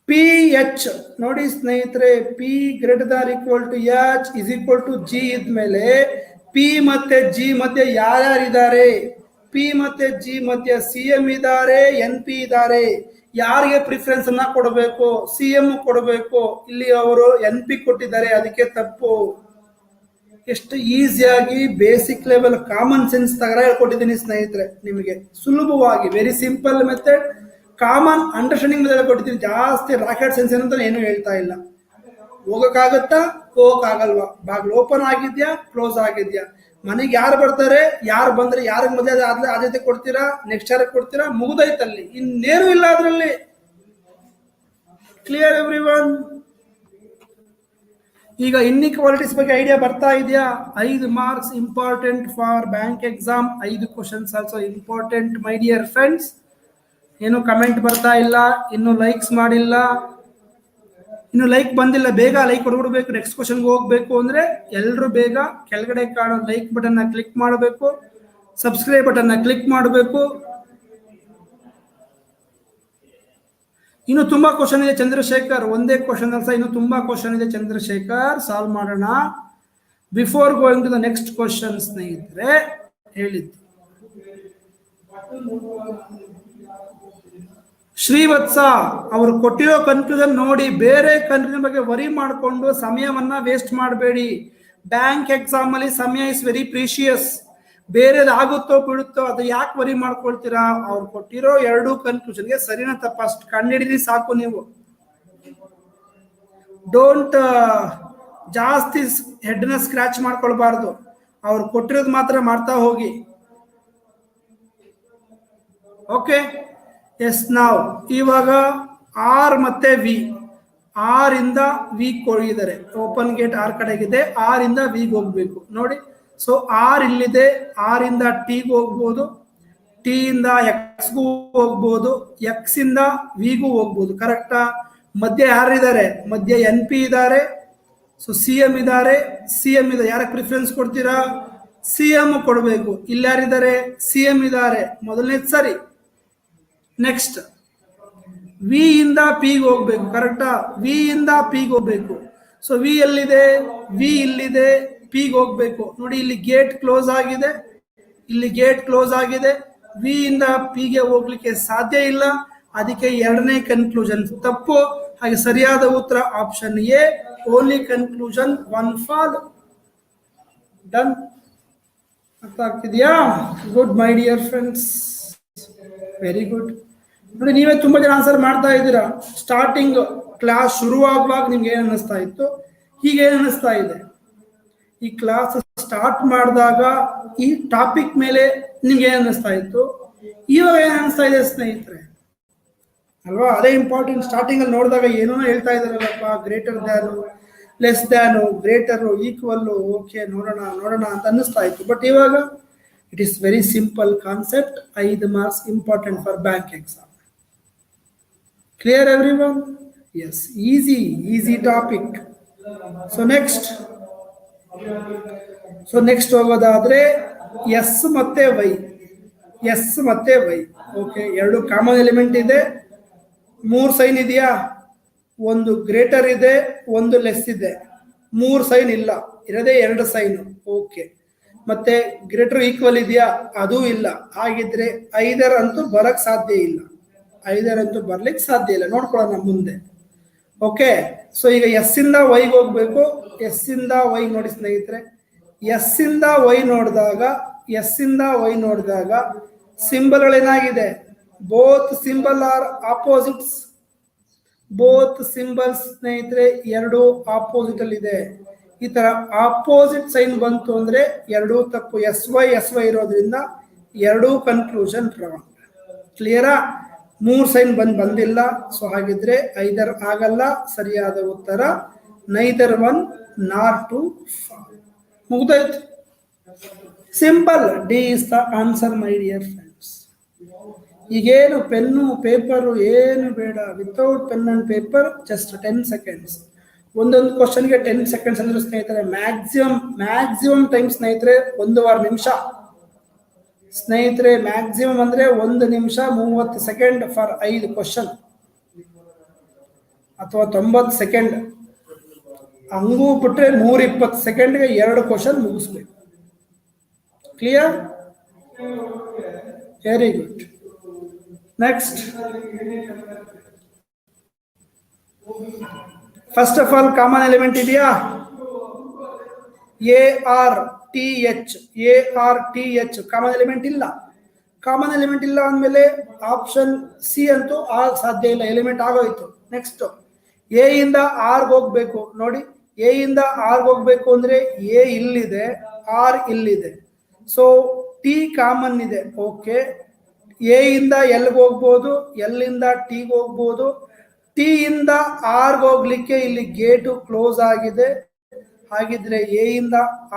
ಪಿ ಎಚ್ ನೋಡಿ ಸ್ನೇಹಿತರೆ, P greater than equal to H is equal to G ಇದ್ಮೇಲೆ ಪಿ ಮತ್ತೆ ಜಿ ಮಧ್ಯೆ ಯಾರ್ಯಾರಿದ್ದಾರೆ? ಪಿ ಮತ್ತೆ ಜಿ ಮಧ್ಯೆ ಸಿ ಎಂ ಇದ್ದಾರೆ, ಎನ್ ಪಿ ಇದ್ದಾರೆ. ಯಾರಿಗೆ ಪ್ರಿಫರೆನ್ಸ್ ಅನ್ನ ಕೊಡಬೇಕು? ಸಿ ಎಂ ಕೊಡಬೇಕು. ಇಲ್ಲಿ ಅವರು ಎನ್ ಪಿ ಕೊಟ್ಟಿದ್ದಾರೆ, ಅದಕ್ಕೆ ತಪ್ಪು. ಎಷ್ಟು ಈಸಿಯಾಗಿ ಬೇಸಿಕ್ ಲೆವೆಲ್ ಕಾಮನ್ ಸೆನ್ಸ್ ತಗರ ಹೇಳ್ಕೊಟ್ಟಿದ್ದೀನಿ ಸ್ನೇಹಿತರೆ ನಿಮಗೆ, ಸುಲಭವಾಗಿ, very simple method, common understanding method ಕೊಟ್ಟಿದ್ದೀನಿ. ಜಾಸ್ತಿ ರಾಕೆಟ್ ಸೈನ್ಸ್ ಅಂತ ಏನು ಹೇಳ್ತಾ ಇಲ್ಲ. ಹೋಗಕ್ಕಾಗತ್ತಾ? ಹೋಗಕ್ಕಾಗಲ್ವಾ? ಬಾಗಿಲು ಓಪನ್ ಆಗಿದ್ಯಾ, ಕ್ಲೋಸ್ ಆಗಿದ್ಯಾ? ಮನೆಗೆ ಯಾರು ಬರ್ತಾರೆ, ಯಾರು ಬಂದ್ರೆ ಯಾರಿಗೆ ಮದುವೆ ಆದ್ಯತೆ ಕೊಡ್ತೀರಾ, ನೆಕ್ಸ್ಟ್ ಯಾರಿಗೆ ಕೊಡ್ತೀರಾ, ಮುಗಿದೈತಲ್ಲಿ, ಇನ್ನೇನು ಇಲ್ಲ ಅದರಲ್ಲಿ. Clear everyone? ಈಗ ಇನ್ಇಕ್ವಾಲಿಟೀಸ್ ಬಗ್ಗೆ ಐಡಿಯಾ ಬರ್ತಾ ಇದೆಯಾ? 5 marks important for bank exam, 5 questions also important my dear friends. ಏನು ಕಮೆಂಟ್ ಬರ್ತಾ ಇಲ್ಲ, ಇನ್ನು ಲೈಕ್ಸ್ ಮಾಡಿಲ್ಲ, ಇನ್ನು ಲೈಕ್ ಬಂದಿಲ್ಲ, ಬೇಗ ಲೈಕ್ ಹೊಡ್ಬಿಡ್ಬೇಕು. ನೆಕ್ಸ್ಟ್ ಕ್ವಶನ್ಗೆ ಹೋಗ್ಬೇಕು ಅಂದ್ರೆ ಎಲ್ಲರೂ ಬೇಗ ಕೆಳಗಡೆ ಕಾಣೋ ಲೈಕ್ ಬಟನ್ ನ ಕ್ಲಿಕ್ ಮಾಡಬೇಕು, ಸಬ್ಸ್ಕ್ರೈಬ್ ಬಟನ್ ನ ಕ್ಲಿಕ್ ಮಾಡಬೇಕು. ಇನ್ನು ತುಂಬಾ ಕ್ವಶನ್ ಇದೆ ಚಂದ್ರಶೇಖರ್, ಒಂದೇ ಕ್ವಶನ್ ಅಲ್ಸ, ಇನ್ನು ತುಂಬಾ ಕ್ವಶನ್ ಇದೆ ಚಂದ್ರಶೇಖರ್, ಸಾಲ್ವ್ ಮಾಡೋಣ. Before going to the next question ಸ್ನೇಹಿತರೆ, ಹೇಳಿದ್ದು ಶ್ರೀವತ್ಸ ಅವರು ಕೊಟ್ಟಿರೋ ಕನ್ಕ್ಲೂಷನ್ ನೋಡಿ, ಬೇರೆ ಕನ್ಕ್ಲೂಷನ್ ಬಗ್ಗೆ ವರಿ ಮಾಡಿಕೊಂಡು ಸಮಯವನ್ನ ವೇಸ್ಟ್ ಮಾಡಬೇಡಿ. ಬ್ಯಾಂಕ್ ಎಕ್ಸಾಮ್ ಅಲ್ಲಿ ಸಮಯ ಇಸ್ ವೆರಿ ಪ್ರೀಶಿಯಸ್. ಬೇರೆದು ಆಗುತ್ತೋ ಬಿಡುತ್ತೋ ಅದು ಯಾಕೆ ವರಿ ಮಾಡ್ಕೊಳ್ತೀರಾ? ಅವ್ರು ಕೊಟ್ಟಿರೋ 2 ಕನ್ಕ್ಲೂಷನ್ಗೆ ಸರಿನಾ ತಪ್ಪ ಅಷ್ಟು ಕಂಡುಹಿಡಿದ್ರಿ ಸಾಕು. ನೀವು ಡೋಂಟ್ ಜಾಸ್ತಿ ಹೆಡ್ನ ಸ್ಕ್ರಾಚ್ ಮಾಡ್ಕೊಳ್ಬಾರ್ದು, ಅವ್ರು ಕೊಟ್ಟಿರೋದು ಮಾತ್ರ ಮಾಡ್ತಾ ಹೋಗಿ. Okay, yes. ನಾವು ಇವಾಗ ಆರ್ ಮತ್ತೆ ವಿ, ಆರ್ ಇಂದ ವಿ ಕೊಡಿದ್ದಾರೆ, ಓಪನ್ ಗೇಟ್ ಆರ್ ಕಡೆಗಿದೆ, ಆರ್ ಇಂದ ವಿಗೆ ಹೋಗ್ಬೇಕು ನೋಡಿ. ಸೊ ಆರ್ ಇಲ್ಲಿದೆ, ಆರ್ ಇಂದ ಟಿಗೆ ಹೋಗ್ಬೋದು, ಟಿ ಇಂದ ಎಕ್ಸ್ಗೂ ಹೋಗ್ಬೋದು, ಎಕ್ಸ್ ಇಂದ ವಿಗೂ ಹೋಗ್ಬೋದು. ಕರೆಕ್ಟಾ? ಮಧ್ಯೆ ಯಾರಿದ್ದಾರೆ? ಮಧ್ಯೆ ಎನ್ ಪಿ ಇದ್ದಾರೆ. ಸೊ ಸಿ ಎಂ ಇದ್ದಾರೆ, ಸಿ ಎಂ ಇದೆ, ಯಾರಕ್ಕೆ ಪ್ರಿಫರೆನ್ಸ್ ಕೊಡ್ತೀರಾ? ಸಿ ಎಂ ಕೊಡಬೇಕು. ಇಲ್ಲಿ ಯಾರಿದ್ದಾರೆ? ಸಿ ಎಂ ಇದ್ದಾರೆ, ಮೊದಲನೇದು ಸರಿ. ನೆಕ್ಸ್ಟ್ ವಿ ಇಂದ ಪಿಗೆ ಹೋಗ್ಬೇಕು, ಕರೆಕ್ಟಾ? ವಿ ಇಂದ ಪಿಗೆ ಹೋಗ್ಬೇಕು. ಸೊ ವಿ ಎಲ್ಲಿದೆ? ವಿ ಇಲ್ಲಿದೆ, ಪಿಗೆ ಹೋಗ್ಬೇಕು. ನೋಡಿ ಇಲ್ಲಿ ಗೇಟ್ ಕ್ಲೋಸ್ ಆಗಿದೆ, ಇಲ್ಲಿ ಗೇಟ್ ಕ್ಲೋಸ್ ಆಗಿದೆ. ವಿ ಇಂದ ಪಿಗೆ ಹೋಗ್ಲಿಕ್ಕೆ ಸಾಧ್ಯ ಇಲ್ಲ, ಅದಕ್ಕೆ ಎರಡನೇ ಕನ್ಕ್ಲೂಷನ್ ತಪ್ಪು. ಹಾಗೆ ಸರಿಯಾದ ಉತ್ತರ option A, only conclusion one fall. Done? ಅರ್ಥ ಆಗ್ತಿದ್ಯಾ? ಗುಡ್ ಮೈ ಡಿಯರ್ ಫ್ರೆಂಡ್ಸ್, ವೆರಿ ಗುಡ್. ನೋಡಿ ನೀವೇ ತುಂಬಾ ಜನ ಆನ್ಸರ್ ಮಾಡ್ತಾ ಇದ್ದೀರಾ. ಸ್ಟಾರ್ಟಿಂಗ್ ಕ್ಲಾಸ್ ಶುರುವಾಗುವಾಗ ನಿಮ್ಗೆ ಏನ್ ಅನ್ನಿಸ್ತಾ ಇತ್ತು, ಈಗ ಏನ್ ಅನ್ನಿಸ್ತಾ ಇದೆ? ಈ ಕ್ಲಾಸ್ ಸ್ಟಾರ್ಟ್ ಮಾಡಿದಾಗ ಈ ಟಾಪಿಕ್ ಮೇಲೆ ನಿಮ್ಗೆ ಏನ್ ಅನ್ನಿಸ್ತಾ ಇತ್ತು, ಇವಾಗ ಏನ್ ಅನ್ನಿಸ್ತಾ ಇದೆ ಸ್ನೇಹಿತರೆ? ಅಲ್ವಾ? ಅದೇ ಇಂಪಾರ್ಟೆಂಟ್. ಸ್ಟಾರ್ಟಿಂಗ್ ಅಲ್ಲಿ ನೋಡಿದಾಗ ಏನೋ ಹೇಳ್ತಾ ಇದಾರಲ್ಲಪ್ಪ, greater than, less than, greater, equal, okay ನೋಡೋಣ ನೋಡೋಣ ಅಂತ ಅನ್ನಿಸ್ತಾ ಇತ್ತು. ಬಟ್ ಇವಾಗ it is very simple concept. 5 marks important for bank exam. Clear everyone? Yes, easy topic. So next ಹೋಗೋದಾದ್ರೆ ಎಸ್ ಮತ್ತೆ ವೈ. ಎಸ್ ಮತ್ತೆ ವೈ, ಓಕೆ, ಎರಡು ಕಾಮನ್ ಎಲಿಮೆಂಟ್ ಇದೆ. 3 ಸೈನ್ ಇದೆಯಾ? ಒಂದು ಗ್ರೇಟರ್ ಇದೆ, ಒಂದು ಲೆಸ್ ಇದೆ. 3 ಸೈನ್ ಇಲ್ಲ, ಇರೋದೇ 2 ಸೈನ್. ಓಕೆ, ಮತ್ತೆ ಗ್ರೇಟರ್ ಈಕ್ವಲ್ ಇದೆಯಾ? ಅದೂ ಇಲ್ಲ. ಹಾಗಿದ್ರೆ 5 ಅಂತೂ ಬರಕ್ ಸಾಧ್ಯ ಇಲ್ಲ, 5 ಅಂತೂ ಬರ್ಲಿಕ್ಕೆ ಸಾಧ್ಯ ಇಲ್ಲ. ನೋಡ್ಕೊಳ್ಳೋಣ ಮುಂದೆ. ಓಕೆ, ಸೊ ಈಗ ಎಸ್ ಇಂದ ವೈಗೆ ಹೋಗ್ಬೇಕು. ಎಸ್ ಇಂದ ವೈ ನೋಡಿ ಸ್ನೇಹಿತರೆ, ಎಸ್ ಇಂದ ವೈ ನೋಡಿದಾಗ ಸಿಂಬಲ್ಗಳೇನಾಗಿದೆ? Both symbol are opposites. Both symbols ಸ್ನೇಹಿತರೆ ಎರಡು ಆಪೋಸಿಟ್ ಅಲ್ಲಿ ಇದೆ. ಈ ತರ ಆಪೋಸಿಟ್ ಸೈನ್ ಬಂತು ಅಂದ್ರೆ ಎರಡೂ ತಪ್ಪು. ಎಸ್ ವೈ ಇರೋದ್ರಿಂದ ಎರಡೂ ಕನ್ಕ್ಲೂಷನ್ ರಾಂಗ್. ಕ್ಲಿಯರಾ? 3 ಸೈನ್ ಬಂದಿಲ್ಲ. ಸೊ ಹಾಗಿದ್ರೆ ಐದರ್ ಆಗಲ್ಲ. ಸರಿಯಾದ ಉತ್ತರ ನೈದರ್ 1 ನಾರ್ 2 ಮುಗ್ದಾಯ್ತು. Simple. D is the answer my dear friends. ಈಗೇನು ಪೆನ್ನು ಪೇಪರು ಏನು ಬೇಡ. Without pen and paper just 10 seconds. ಒಂದೊಂದು ಕ್ವಶನ್ಗೆ 10 ಸೆಕೆಂಡ್ಸ್ ಅಂದ್ರೆ ಸ್ನೇಹಿತರೆ ಮ್ಯಾಕ್ಸಿಮಮ್ ಟೈಮ್ ಸ್ನೇಹಿತರೆ 1.5 ನಿಮಿಷ ಸ್ನೇಹಿತರೆ. ಮ್ಯಾಕ್ಸಿಮಮ್ ಅಂದ್ರೆ 1 ನಿಮಿಷ 30 ಸೆಕೆಂಡ್ ಫಾರ್ 5 ಕ್ವಶನ್, ಅಥವಾ 90 ಸೆಕೆಂಡ್. ಹಂಗೂ ಬಿಟ್ರೆ 120 ಸೆಕೆಂಡ್ಗೆ 2 ಕ್ವಶನ್ ಮುಗಿಸ್ಬೇಕು. Clear? Very good. Next, first of all common element ಇದೆಯಾ? ARTH ಕಾಮನ್ ಎಲಿಮೆಂಟ್ ಇಲ್ಲ. ಕಾಮನ್ ಎಲಿಮೆಂಟ್ ಇಲ್ಲ ಅಂದಮೇಲೆ ಆಪ್ಷನ್ ಸಿ ಅಂತೂ ಆಗ ಸಾಧ್ಯ ಇಲ್ಲ, ಎಲಿಮೆಂಟ್ ಆಗೋಯ್ತು. ನೆಕ್ಸ್ಟ್, ಎ ಇಂದ ಆರ್ಗೆ ಹೋಗ್ಬೇಕು. ನೋಡಿ, ಎ ಇಂದ ಆರ್ಗೆ ಹೋಗ್ಬೇಕು ಅಂದ್ರೆ ಎ ಇಲ್ಲಿದೆ, ಆರ್ ಇಲ್ಲಿದೆ. ಸೊ ಟಿ ಕಾಮನ್ ಇದೆ. ಓಕೆ, ಎ ಇಂದ ಎಲ್ಗೆ ಹೋಗ್ಬೋದು, ಎಲ್ ಇಂದ ಟಿಗೆ ಹೋಗ್ಬೋದು. ಟಿ ಇಂದ ಆರ್ಗೆ ಹೋಗ್ಲಿಕ್ಕೆ ಇಲ್ಲಿ ಗೇಟು ಕ್ಲೋಸ್ ಆಗಿದೆ. ಹಾಗಿದ್ರೆ ಎ ಇಂದ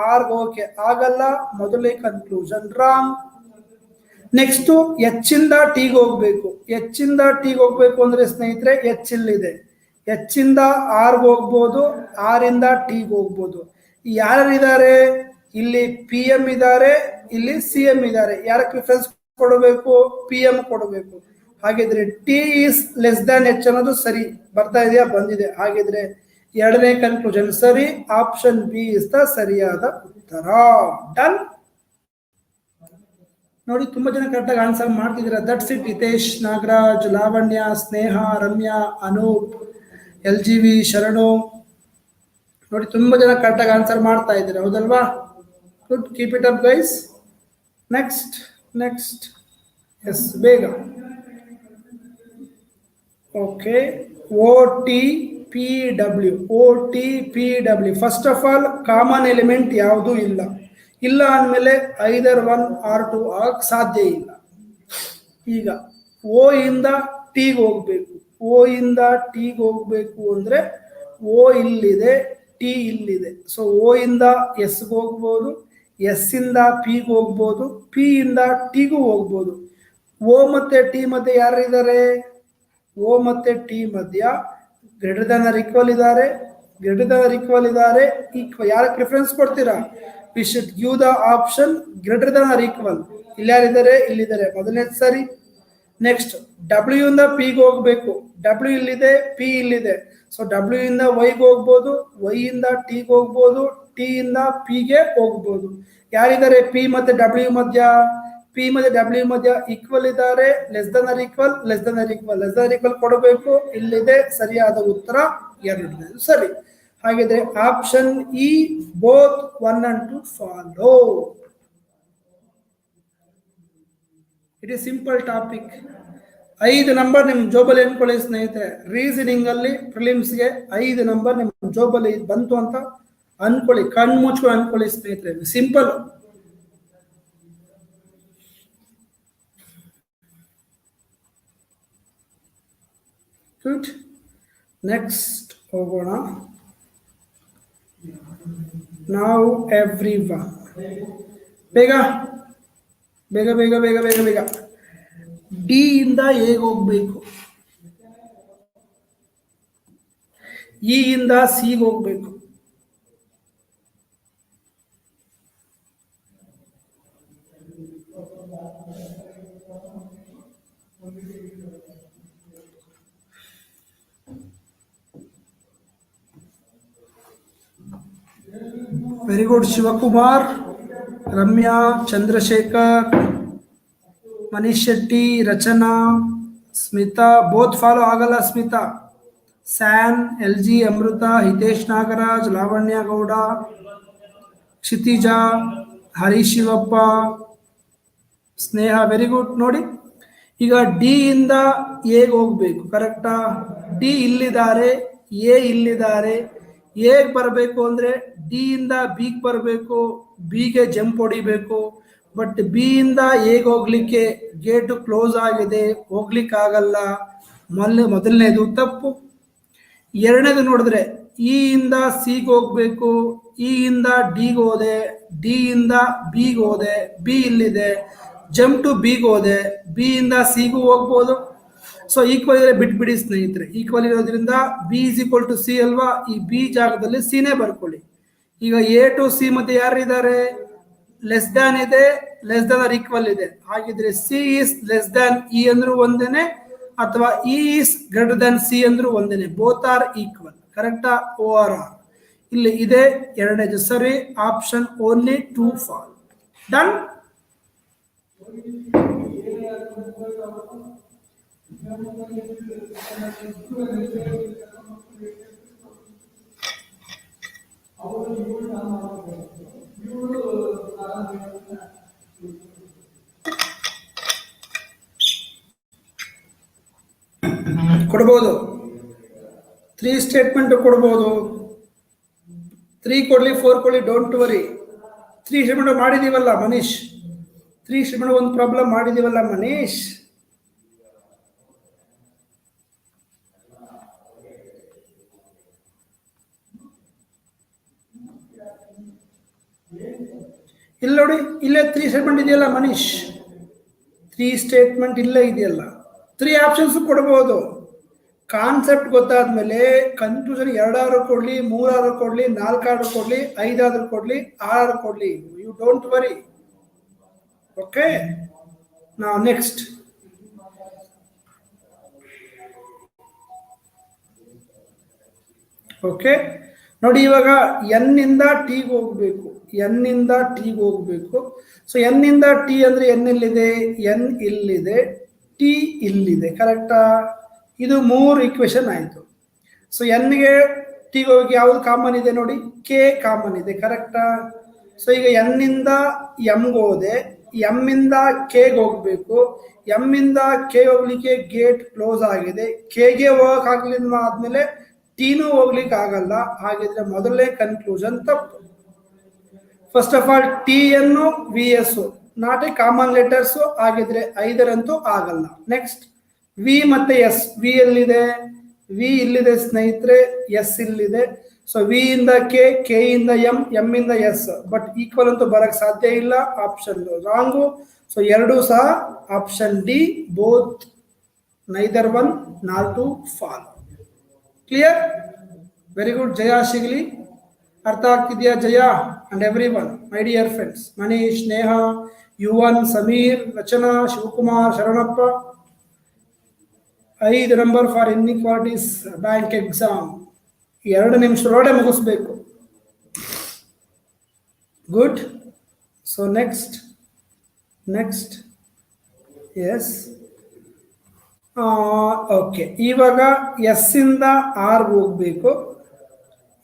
ಆರ್ಗೆ ಹೋಗಕ್ಕೆ ಆಗಲ್ಲ. ಮೊದಲೇ ಕನ್ಕ್ಲೂಷನ್ ರಾಂಗ್. ನೆಕ್ಸ್ಟ್, ಎಚ್ ಇಂದ ಟಿಗೆ ಹೋಗ್ಬೇಕು. ಎಚ್ ಇಂದ ಟಿಗೆ ಹೋಗ್ಬೇಕು ಅಂದ್ರೆ ಸ್ನೇಹಿತರೆ ಎಚ್ ಇಲ್ಲಿದೆ. ಎಚ್ ಇಂದ ಆರ್ಗೆ ಹೋಗ್ಬೋದು, ಆರ್ ಇಂದ ಟಿಗೆ ಹೋಗ್ಬೋದು. ಯಾರಿದ್ದಾರೆ ಇಲ್ಲಿ? ಪಿ ಎಂ ಇದ್ದಾರೆ, ಇಲ್ಲಿ ಸಿ ಎಂ ಇದ್ದಾರೆ. ಯಾರಕ್ಕೆ ಪ್ರಿಫರೆನ್ಸ್ ಕೊಡಬೇಕು? ಪಿ ಎಂ ಕೊಡಬೇಕು. ಹಾಗಿದ್ರೆ T is less than H ಅನ್ನೋದು ಸರಿ ಬರ್ತಾ ಇದೆಯಾ? ಬಂದಿದೆ. ಹಾಗಿದ್ರೆ ಎರಡನೇ ಕನ್ಕ್ಲೂಷನ್ ಸರಿ. ಆಪ್ಷನ್ ಬಿ ಇಸ್ ದ ಸರಿಯಾದ ಉತ್ತರ. ಡನ್? ನೋಡಿ, ತುಂಬಾ ಜನ ಕರೆಕ್ಟಾಗಿ ಆನ್ಸರ್ ಮಾಡ್ತಿದ್ದೀರಾ. That's it. Hitesh, Nagaraj, Lavanya, Sneha, Ramya, Anoop, LGV, Sharanu. ನೋಡಿ, ತುಂಬಾ ಜನ ಕರೆಕ್ಟಾಗಿ ಆನ್ಸರ್ ಮಾಡ್ತಾ ಇದ್ದೀರಾ, ಹೌದಲ್ವಾ? Good, keep it up guys. Next yes, ಬೇಗ. Okay, OTPW. First of all common element ಯಾವುದೂ ಇಲ್ಲ ಅಂದಮೇಲೆ ಐದರ್ 1 ಆರ್ 2 ಆಗಕ್ಕೆ ಸಾಧ್ಯ ಇಲ್ಲ. ಈಗ ಓ ಇಂದ ಟಿಗೆ ಹೋಗ್ಬೇಕು. ಓ ಇಂದ ಟಿಗೆ ಹೋಗ್ಬೇಕು ಅಂದ್ರೆ ಓ ಇಲ್ಲಿದೆ, ಟಿ ಇಲ್ಲಿದೆ. ಸೊ ಓ ಇಂದ ಎಸ್ಗೆ ಹೋಗ್ಬೋದು, ಎಸ್ ಇಂದ ಪಿಗೆ ಹೋಗ್ಬೋದು, ಪಿ ಇಂದ ಟಿಗೂ ಹೋಗ್ಬೋದು. ಓ ಮತ್ತೆ ಟಿ ಮಧ್ಯೆ ಯಾರಿದ್ದಾರೆ? ಓ ಮತ್ತೆ ಟಿ ಮಧ್ಯ ಗ್ರೇಟರ್ ದ್ಯಾನ್ ಆರ್ ಈಕ್ವಲ್ ಇದ್ದಾರೆ, ಗ್ರೇಟರ್ ದನ್ ಆರ್ ಈಕ್ವಲ್ ಇದ್ದಾರೆ, ಯಾರಿಗೆ ಪ್ರಿಫರೆನ್ಸ್ ಕೊಡ್ತೀರಾ? We should give the option greater than or equal. ಇಲ್ಲಿ ಯಾರಿದ್ದಾರೆ? ಇಲ್ಲಿದ್ದಾರೆ, ಮೊದಲನೇದು ಸರಿ. ನೆಕ್ಸ್ಟ್ ಡಬ್ಲ್ಯೂ ಇಂದ ಪಿಗೆ ಹೋಗ್ಬೇಕು, ಡಬ್ಲ್ಯೂ ಇಲ್ಲಿದೆ, ಪಿ ಇಲ್ಲಿದೆ. ಸೊ ಡಬ್ಲ್ಯೂ ಇಂದ ವೈಗೆ ಹೋಗ್ಬೋದು, ವೈ ಇಂದ ಟಿಗೆ ಹೋಗ್ಬೋದು, ಟಿ ಇಂದ ಪಿಗೆ ಹೋಗ್ಬೋದು. ಯಾರಿದ್ದಾರೆ? ಪಿ ಮತ್ತೆ ಡಬ್ಲ್ಯೂ ಮಧ್ಯ, ಪಿ ಮತ್ತೆ ಡಬ್ಲ್ಯೂ ಮಧ್ಯ ಈಕ್ವಲ್ ಇದ್ದಾರೆ, less Dhan or equal, less than or equal, less than or equal ಕೊಡಬೇಕು. ಇಲ್ಲಿದೆ ಸರಿಯಾದ ಉತ್ತರ 2 ಸರಿ. ಹಾಗಿದ್ರೆ option E both 1 and 2 follow. It is simple topic. 5 number ನಿಮ್ ಜೋಬಲ್ಲಿ ಅನ್ಕೊಳ್ಳಿ ಸ್ನೇಹಿತರೆ. ರೀಸನಿಂಗ್ ಅಲ್ಲಿ ಪ್ರಿಲಿಮ್ಸ್ಗೆ 5 ನಂಬರ್ ನಿಮ್ ಜೋಬಲ್ಲಿ ಬಂತು ಅಂತ ಅನ್ಕೊಳ್ಳಿ, ಕಣ್ಣು ಮುಚ್ಕೊಂಡು ಅನ್ಕೊಳ್ಳಿ ಸ್ನೇಹಿತರೆ. ಸಿಂಪಲ್. ಗುಡ್. ನೆಕ್ಸ್ಟ್ ಹೋಗೋಣ. ನಾವು ಎವ್ರಿವನ್ ಬೇಗ ಬೇಗ ಬೇಗ ಬೇಗ ಬೇಗ ಬೇಗ ಡಿ ಇಂದ ಎಗೆ ಹೋಗ್ಬೇಕು, ಇ ಇಂದ ಸಿಗೆ ಹೋಗ್ಬೇಕು. Very good Shivakumar, Ramya, Chandrashekar, Manish Shetty, Rachana, Smita. Both follow ಆಗಲ್ಲ ಸ್ಮಿತಾ. ಸ್ಯಾನ್, L G, Amrita, Hitesh Nagaraj, Lavanya Gowda, Kshitija, Harish Shivappa, Sneha. Very good. ನೋಡಿ ಈಗ ಡಿ ಇಂದ ಎಗೆ ಹೋಗ್ಬೇಕು, ಕರೆಕ್ಟಾ? ಡಿ ಇಲ್ಲಿದ್ದಾರೆ, ಎ ಇಲ್ಲಿದ್ದಾರೆ. ಎಗೆ ಬರಬೇಕು ಅಂದ್ರೆ ಡಿ ಇಂದ ಬಿಗೆ ಬರಬೇಕು, ಬಿಗೆ ಜಂಪ್ ಹೊಡಿಬೇಕು. ಬಟ್ ಬಿ ಇಂದ ಎಗೆ ಹೋಗ್ಲಿಕ್ಕೆ ಗೇಟ್ ಕ್ಲೋಸ್ ಆಗಿದೆ, ಹೋಗ್ಲಿಕ್ಕೆ ಆಗಲ್ಲ. ಮೊದಲನೇದು ತಪ್ಪು. ಎರಡನೇದು ನೋಡಿದ್ರೆ ಇ ಇಂದ ಸಿಗೆ ಹೋಗ್ಬೇಕು, ಇ ಇಂದ ಡಿಗೆ ಹೋದೆ, ಡಿ ಇಂದ ಬಿಗೆ ಹೋದೆ, ಬಿ ಇಲ್ಲಿದೆ, ಜಂಪ್ ಟು ಬಿಗೆ ಹೋದೆ, ಬಿ ಇಂದ ಸಿಗೂ ಹೋಗ್ಬೋದು. ಸೊ ಈಕ್ವಲ್ ಇದ್ರೆ ಬಿಟ್ಬಿಡಿ ಸ್ನೇಹಿತರೆ. ಈಕ್ವಲ್ ಇರೋದ್ರಿಂದ B is equal to C ಅಲ್ವಾ, ಈ ಬಿ ಜಾಗದಲ್ಲಿ ಸಿನೇ ಬರ್ಕೊಳ್ಳಿ. ಈಗ ಎ ಟು ಸಿ ಮತ್ತೆ ಯಾರಿದ್ದಾರೆ? ಲೆಸ್ ದ್ಯಾನ್ ಇದೆ, ಲೆಸ್ ದ್ಯಾನ್ ಆರ್ ಈಕ್ವಲ್ ಇದೆ. ಹಾಗಿದ್ರೆ C is less than E ಅಂದ್ರೂ ಒಂದೇನೆ, ಅಥವಾ E is greater than C ಅಂದ್ರೂ ಒಂದೇನೆ. Both are equal. ಕರೆಕ್ಟಾ? ಓ ಆರ್ ಆರ್ ಇಲ್ಲಿ ಇದೆ. ಎರಡನೇದು ಸರಿ. Option only 2 follow. ಡನ್. ಕೊಡ್ಬೋದು, 3 ಸ್ಟೇಟ್ಮೆಂಟ್ ಕೊಡ್ಬೋದು. 3 ಕೊಡ್ಲಿ, 4 ಕೊಡ್ಲಿ, ಡೋಂಟ್ ವರಿ. 3 ಸ್ಟೇಟ್ಮೆಂಟ್ ಮಾಡಿದೀವಲ್ಲ ಮನೀಶ್, 3 ಸ್ಟೇಟ್ಮೆಂಟ್ ಒಂದು ಪ್ರಾಬ್ಲಮ್ ಮಾಡಿದೀವಲ್ಲ ಮನೀಶ್. ಇಲ್ಲಿ ನೋಡಿ, ಇಲ್ಲೇ 3 ಸ್ಟೇಟ್ಮೆಂಟ್ ಇದೆಯಲ್ಲ ಮನೀಶ್, 3 ಸ್ಟೇಟ್ಮೆಂಟ್ ಇಲ್ಲೇ ಇದೆಯಲ್ಲ. 3 ಆಪ್ಷನ್ಸ್ ಕೊಡ್ಬೋದು. ಕಾನ್ಸೆಪ್ಟ್ ಗೊತ್ತಾದ್ಮೇಲೆ ಕನ್ಫ್ಯೂಷನ್ 2 ಕೊಡ್ಲಿ, 3 ಕೊಡ್ಲಿ, 4 ಕೊಡ್ಲಿ, 5 ಕೊಡ್ಲಿ, 6 ಕೊಡ್ಲಿ, ಯು ಡೋಂಟ್ ವರಿ. ಓಕೆ. ನಾವು ನೆಕ್ಸ್ಟ್ ಓಕೆ ನೋಡಿ, ಇವಾಗ ಎನ್ ಇಂದ ಟಿಗೆ ಹೋಗ್ಬೇಕು, ಎನ್ ಇಂದ ಟಿಗೆ ಹೋಗ್ಬೇಕು. ಸೊ ಎನ್ ಇಂದ ಟಿ ಅಂದ್ರೆ ಎನ್ ಇಲ್ಲಿದೆ, ಎನ್ ಇಲ್ಲಿದೆ, ಟಿ ಇಲ್ಲಿದೆ. ಕರೆಕ್ಟಾ? ಇದು 3 ಈಕ್ವೇಶನ್ ಆಯ್ತು. ಸೊ ಎನ್ಗೆ ಟಿಗೆ ಹೋಗಿ ಯಾವ್ದು ಕಾಮನ್ ಇದೆ ನೋಡಿ? ಕೆ ಕಾಮನ್ ಇದೆ. ಕರೆಕ್ಟಾ? ಸೊ ಈಗ ಎನ್ ಇಂದ ಎಂಗೆ ಹೋದೆ, ಎಂ ಇಂದ ಕೆಗೆ ಹೋಗ್ಬೇಕು. ಎಂ ಇಂದ ಕೆ ಹೋಗ್ಲಿಕ್ಕೆ ಗೇಟ್ ಕ್ಲೋಸ್ ಆಗಿದೆ, ಕೆಗೆ ಹೋಗಕ್ ಆಗ್ಲಿಲ್ಲ ಆದ್ಮೇಲೆ ಟಿನೂ ಹೋಗ್ಲಿಕ್ಕೆ ಆಗಲ್ಲ. ಹಾಗಿದ್ರೆ ಮೊದಲನೇ ಕನ್ಕ್ಲೂಷನ್ ತಪ್ಪು. ಫಸ್ಟ್ ಆಫ್ ಆಲ್ ಟಿ ಅನ್ನು V S not a common letters, ಆಗಿದ್ರೆ 5 ಆಗಲ್ಲ. ನೆಕ್ಸ್ಟ್ ವಿ ಮತ್ತೆ ಎಸ್. ವಿ ಎಲ್ಲಿದೆ? ವಿ ಇಲ್ಲಿದೆ ಸ್ನೇಹಿತರೆ, ಎಸ್ ಇಲ್ಲಿದೆ. ಸೊ ವಿ ಇಂದ ಕೆ ಇಂದ ಎಂ, ಎಂ ಇಂದ ಎಸ್. ಬಟ್ ಈಕ್ವಲ್ ಅಂತೂ ಬರಕ್ ಸಾಧ್ಯ ಇಲ್ಲ. Option wrong. ಸೊ 2 ಸಹ option D, both neither 1 nor 2 follow. Clear? Very good. Jaya ಸಿಗಲಿ. ಅರ್ಥ ಆಗ್ತಿದೆಯಾ Jaya and every one my dear friends? Manish, Neha, Yuvan, Sameer, Rachana, Shivakumar, Sharanappa. 5 number for inequalities bank exam 2 ನಿಮಿಷದೊಳಗಡೆ ಮುಗಿಸ್ಬೇಕು. Good. So next yes. Okay, ಇವಾಗ ಎಸ್ ಇಂದ ಆರ್ ಹೋಗ್ಬೇಕು.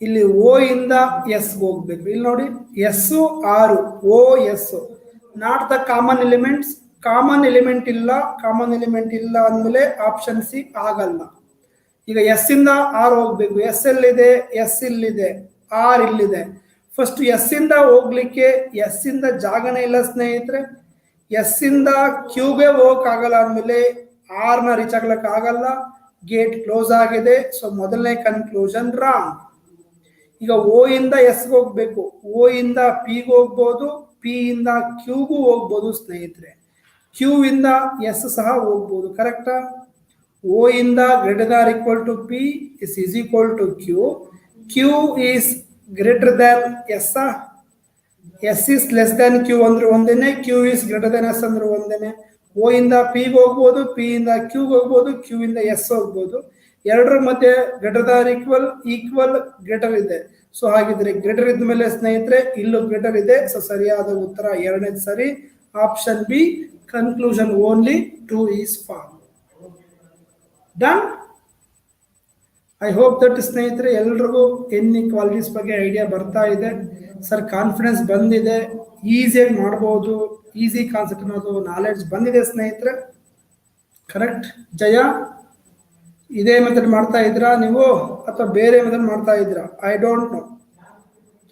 ಇಲ್ಲಿ ಓ ಇಂದ ಎಸ್ ಹೋಗ್ಬೇಕು. ಇಲ್ಲಿ ನೋಡಿ, S 6, O S not the common elements. Common element ಇಲ್ಲ ಅಂದಮೇಲೆ ಆಪ್ಷನ್ ಸಿ ಆಗಲ್ಲ. ಈಗ ಎಸ್ ಇಂದ ಆರ್ ಹೋಗ್ಬೇಕು. ಎಸ್ ಎಲ್ಲಿದೆ? ಎಸ್ ಇಲ್ಲಿದೆ, ಆರ್ ಇಲ್ಲಿದೆ. ಫಸ್ಟ್ ಎಸ್ ಇಂದ ಹೋಗ್ಲಿಕ್ಕೆ ಎಸ್ ಇಂದ ಜಾಗನೇ ಇಲ್ಲ ಸ್ನೇಹಿತರೆ. ಎಸ್ ಇಂದ ಕ್ಯೂಗೆ ಹೋಗಕ್ಕಾಗಲ್ಲ ಅಂದಮೇಲೆ ಆರ್ ನ ರೀಚ್ ಆಗ್ಲಕ್ಕೆ ಆಗಲ್ಲ. ಗೇಟ್ ಕ್ಲೋಸ್ ಆಗಿದೆ. ಸೊ ಮೊದಲನೇ ಕನ್ಕ್ಲೂಷನ್ ರಾಂಗ್. ಈಗ ಓ ಇಂದ ಎಸ್ ಹೋಗ್ಬೇಕು. ಓ ಇಂದ ಪಿಗೆ ಹೋಗ್ಬೋದು, ಪಿ ಇಂದ ಕ್ಯೂಗೂ ಹೋಗ್ಬೋದು ಸ್ನೇಹಿತರೆ. ಕ್ಯೂ ಇಂದ ಎಸ್ ಸಹ ಹೋಗ್ಬೋದು. ಕರೆಕ್ಟಾ? ಓ ಇಂದ greater than equal to P is equal to Q. Q is greater than S. S is less than Q ಅಂದ್ರೆ ಒಂದೇನೆ, Q is greater than S ಅಂದ್ರೆ ಒಂದೇನೆ. ಓ ಇಂದ ಪಿಗೆ ಹೋಗ್ಬೋದು, ಪಿ ಇಂದ ಕ್ಯೂಗೆ ಹೋಗ್ಬೋದು, ಕ್ಯೂ ಇಂದ ಎಸ್ ಹೋಗ್ಬೋದು. ಎರಡರ ಮಧ್ಯೆ ಗ್ರೇಟರ್ ದಾನ್ ಈಕ್ವಲ್ ಗ್ರೇಟರ್ ಇದೆ. ಸೊ ಹಾಗಿದ್ರೆ ಗ್ರೇಟರ್ ಇದ್ದ ಮೇಲೆ ಸ್ನೇಹಿತರೆ ಇಲ್ಲೂ ಗ್ರೇಟರ್ ಇದೆ. ಸೊ ಸರಿಯಾದ ಉತ್ತರ ಎರಡನೇದು ಸರಿ, option B. Conclusion only 2 is form. Done. I hope that ಸ್ನೇಹಿತರೆ ಎಲ್ರಿಗೂ ಇನ್ಇಕ್ವಾಲಿಟೀಸ್ ಬಗ್ಗೆ ಐಡಿಯಾ ಬರ್ತಾ ಇದೆ. ಸರ್ ಕಾನ್ಫಿಡೆನ್ಸ್ ಬಂದಿದೆ, ಈಸಿಯಾಗಿ ಮಾಡ್ಬೋದು, ಈಸಿ ಕಾನ್ಸೆಪ್ಟ್ ಅನ್ನೋದು ನಾಲೆಡ್ಜ್ ಬಂದಿದೆ ಸ್ನೇಹಿತರೆ. ಕರೆಕ್ಟ್ ಜಯ? ಇದೇ ಮೆಥಡ್ ಮಾಡ್ತಾ ಇದ್ರಾ ನೀವು ಅಥವಾ ಬೇರೆ ಮೆಥಡ್ ಮಾಡ್ತಾ ಇದ್ರಾ? I don't know.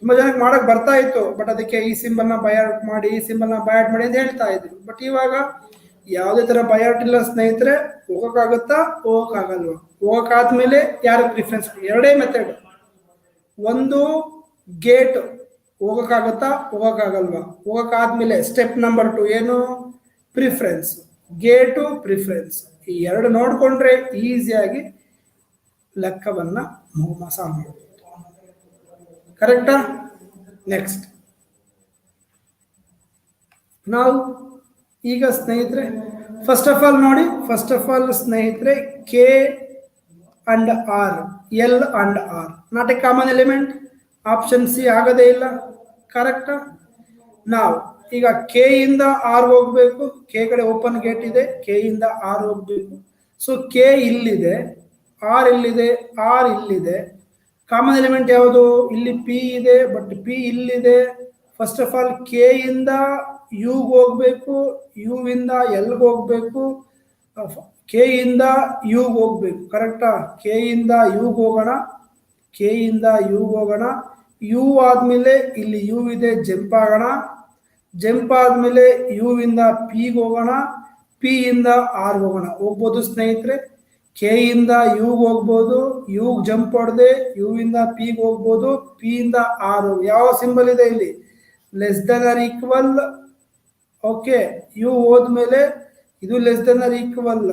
ತುಂಬಾ ಜನಕ್ಕೆ ಮಾಡಕ್ ಬರ್ತಾ ಇತ್ತು, ಬಟ್ ಅದಕ್ಕೆ ಈ ಸಿಂಬಲ್ನ ಬೈಔಟ್ ಮಾಡಿ, ಈ ಸಿಂಬಲ್ನ ಬೈಔಟ್ ಮಾಡಿ ಅಂತ ಹೇಳ್ತಾ ಇದ್ರು. ಬಟ್ ಇವಾಗ ಯಾವುದೇ ತರ ಬೈಔಟ್ ಇಲ್ಲ ಸ್ನೇಹಿತರೆ. ಹೋಗಕ್ಕಾಗುತ್ತಾ? ಹೋಗಕ್ಕಾಗಲ್ವಾ? ಹೋಗಕ್ಕಾದ್ಮೇಲೆ ಯಾರು ಪ್ರಿಫರೆನ್ಸ್? ಎರಡೇ ಮೆಥಡ್. ಒಂದು ಗೇಟ್ ಹೋಗಕ್ಕಾಗತ್ತಾ? ಹೋಗಕ್ಕಾಗಲ್ವಾ? ಹೋಗಕ್ಕಾದ್ಮೇಲೆ ಸ್ಟೆಪ್ ನಂಬರ್ 2 ಏನು? ಪ್ರಿಫರೆನ್ಸ್. ಗೇಟು ಪ್ರಿಫರೆನ್ಸ್ ಈ ಎರಡು ನೋಡ್ಕೊಂಡ್ರೆ ಈಸಿಯಾಗಿ ಲೆಕ್ಕವನ್ನ ಸಾಲ್ವ್ ಮಾಡಬಹುದು. ಕರೆಕ್ಟಾ? ನೆಕ್ಸ್ಟ್ ನಾವು ಈಗ ಸ್ನೇಹಿತರೆ ಫಸ್ಟ್ ಆಫ್ ಆಲ್ ನೋಡಿ, ಫಸ್ಟ್ ಆಫ್ ಆಲ್ ಸ್ನೇಹಿತರೆ K and R, L and R not a common element. Option C ಆಗದೇ ಇಲ್ಲ. ಕರೆಕ್ಟಾ? ನಾವು ಈಗ ಕೆ ಇಂದ ಆರ್ ಹೋಗ್ಬೇಕು. ಕೆ ಕಡೆ ಓಪನ್ ಗೇಟ್ ಇದೆ, ಕೆ ಇಂದ ಆರ್ ಹೋಗ್ಬೇಕು. ಸೊ ಕೆ ಇಲ್ಲಿದೆ, ಆರ್ ಇಲ್ಲಿದೆ, ಆರ್ ಇಲ್ಲಿದೆ. ಕಾಮನ್ ಎಲಿಮೆಂಟ್ ಯಾವುದು? ಇಲ್ಲಿ ಪಿ ಇದೆ, ಬಟ್ ಪಿ ಇಲ್ಲಿದೆ. ಫಸ್ಟ್ ಆಫ್ ಆಲ್ ಕೆ ಇಂದ ಯುಗೆ ಹೋಗ್ಬೇಕು, ಯು ಇಂದ ಎಲ್ಗೆ ಹೋಗ್ಬೇಕು, ಕೆ ಇಂದ ಯುಗೆ ಹೋಗ್ಬೇಕು. ಕರೆಕ್ಟಾ? ಕೆ ಇಂದ ಯುಗೆ ಹೋಗೋಣ, ಕೆ ಇಂದ ಯುಗೆ ಹೋಗೋಣ. ಯು ಆದ್ಮೇಲೆ ಇಲ್ಲಿ ಯು ಇದೆ, ಜಂಪ್ ಆಗೋಣ. ಜಂಪ್ ಆದ್ಮೇಲೆ ಯು ಇಂದ ಪಿಗೆ ಹೋಗೋಣ, ಪಿ ಇಂದ ಆರ್ ಹೋಗೋಣ. ಹೋಗ್ಬೋದು ಸ್ನೇಹಿತರೆ. ಕೆ ಇಂದ ಯುಗೆ ಹೋಗ್ಬೋದು, ಯುಗ್ ಜಂಪ್ ಹೊಡೆದೆ, ಯು ಇಂದ ಪಿಗೆ ಹೋಗ್ಬೋದು, ಪಿ ಇಂದ ಆರ್. ಯಾವ ಸಿಂಬಲ್ ಇದೆ ಇಲ್ಲಿ? Less than or equal. Okay, you ಹೋದ್ಮೇಲೆ ಇದು less than or equal.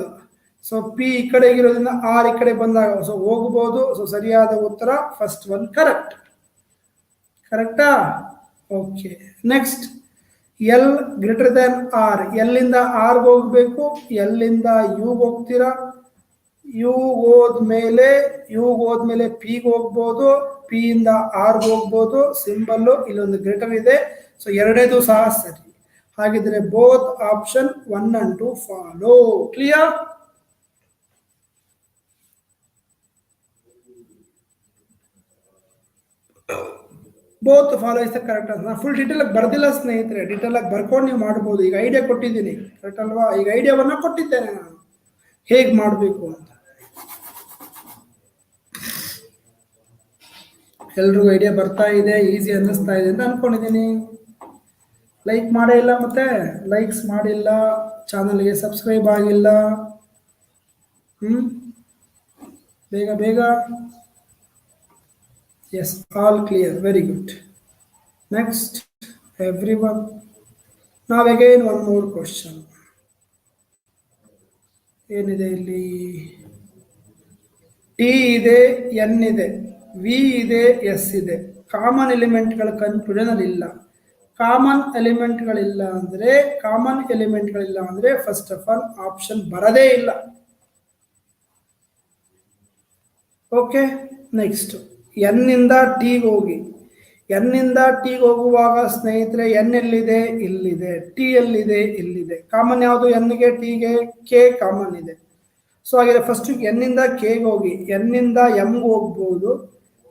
So P ಈ ಕಡೆ ಇರೋದ್ರಿಂದ ಆರ್ ಈ ಕಡೆ ಬಂದಾಗ ಸೊ ಹೋಗ್ಬೋದು. ಸೊ ಸರಿಯಾದ ಉತ್ತರ ಫಸ್ಟ್ ಒನ್ ಕರೆಕ್ಟ್. ಕರೆಕ್ಟಾ? Okay, next L greater than R. ಎಲ್ಲಿಂದ ಆರ್ ಹೋಗ್ಬೇಕು, ಎಲ್ಲಿಂದ ಯುಗ್ ಹೋಗ್ತೀರಾ. ಯು ಹೋದ್ಮೇಲೆ ಪಿಗೆ ಹೋಗ್ಬೋದು, ಪಿ ಇಂದ ಆರ್ ಹೋಗ್ಬೋದು. ಸಿಂಬಲ್ ಇಲ್ಲೊಂದು ಗ್ರೇಟರ್ ಇದೆ. ಸೊ ಎರಡೇದು ಸಹ ಸರಿ. ಹಾಗಿದ್ರೆ both option 1 and 2 follow. Clear? Both follow is the correct ಅಂತ. ಫುಲ್ ಡೀಟೇಲ್ ಆಗಿ ಬರ್ದಿಲ್ಲ ಸ್ನೇಹಿತರೆ, ಡೀಟೇಲ್ ಆಗಿ ಬರ್ಕೊಂಡು ನೀವು ಮಾಡ್ಬೋದು. ಈಗ ಐಡಿಯಾ ಕೊಟ್ಟಿದ್ದೀನಿ, ಕರೆಕ್ಟ್ ಅಲ್ವಾ? ಈಗ ಐಡಿಯಾವನ್ನ ಕೊಟ್ಟಿದ್ದೇನೆ ನಾನು ಹೇಗೆ ಮಾಡಬೇಕು ಅಂತ. ಎಲ್ರಿಗೂ ಐಡಿಯಾ ಬರ್ತಾ ಇದೆ, ಈಸಿ ಅನ್ನಿಸ್ತಾ ಇದೆ ಅಂತ ಅನ್ಕೊಂಡಿದ್ದೀನಿ. ಲೈಕ್ ಮಾಡೇ ಇಲ್ಲ, ಮತ್ತೆ ಲೈಕ್ಸ್ ಮಾಡಿಲ್ಲ, ಚಾನಲ್ಗೆ ಸಬ್ಸ್ಕ್ರೈಬ್ ಆಗಿಲ್ಲ. ಬೇಗ ಬೇಗ. Yes, all clear, very good. Next everyone. ನಾವ್ ಅಗೈನ್ ಒನ್ ಮೋರ್ ಕ್ವಶನ್. ಏನಿದೆ ಇಲ್ಲಿ? ಟಿ ಇದೆ, ಎನ್ ಇದೆ. ವಿ ಇದೆ, ಎಸ್ ಇದೆ. ಕಾಮನ್ ಎಲಿಮೆಂಟ್ಗಳ ಕನ್ಕ್ಲೂಷನ್ ಅಲ್ಲಿ ಇಲ್ಲ. ಕಾಮನ್ ಎಲಿಮೆಂಟ್ಗಳಿಲ್ಲ ಅಂದ್ರೆ ಫಸ್ಟ್ ಆಫ್ ಆಲ್ ಆಪ್ಷನ್ ಬರದೇ ಇಲ್ಲ. ಓಕೆ, ನೆಕ್ಸ್ಟ್ ಎನ್ ಇಂದ ಟಿಗೆ ಹೋಗಿ. ಎನ್ ಇಂದ ಟಿಗೆ ಹೋಗುವಾಗ ಸ್ನೇಹಿತರೆ ಎನ್ ಎಲ್ಲಿದೆ? ಇಲ್ಲಿದೆ. ಟಿ ಎಲ್ಲಿದೆ? ಇಲ್ಲಿದೆ. ಕಾಮನ್ ಯಾವುದು? ಎನ್ಗೆ ಟಿಗೆ? ಕೆ ಕಾಮನ್ ಇದೆ. ಸೊ ಹಾಗೆ ಫಸ್ಟ್ ಎನ್ ಇಂದ ಕೆಗೆ ಹೋಗಿ. ಎನ್ ಇಂದ ಎಂಗೆ ಹೋಗ್ಬೋದು.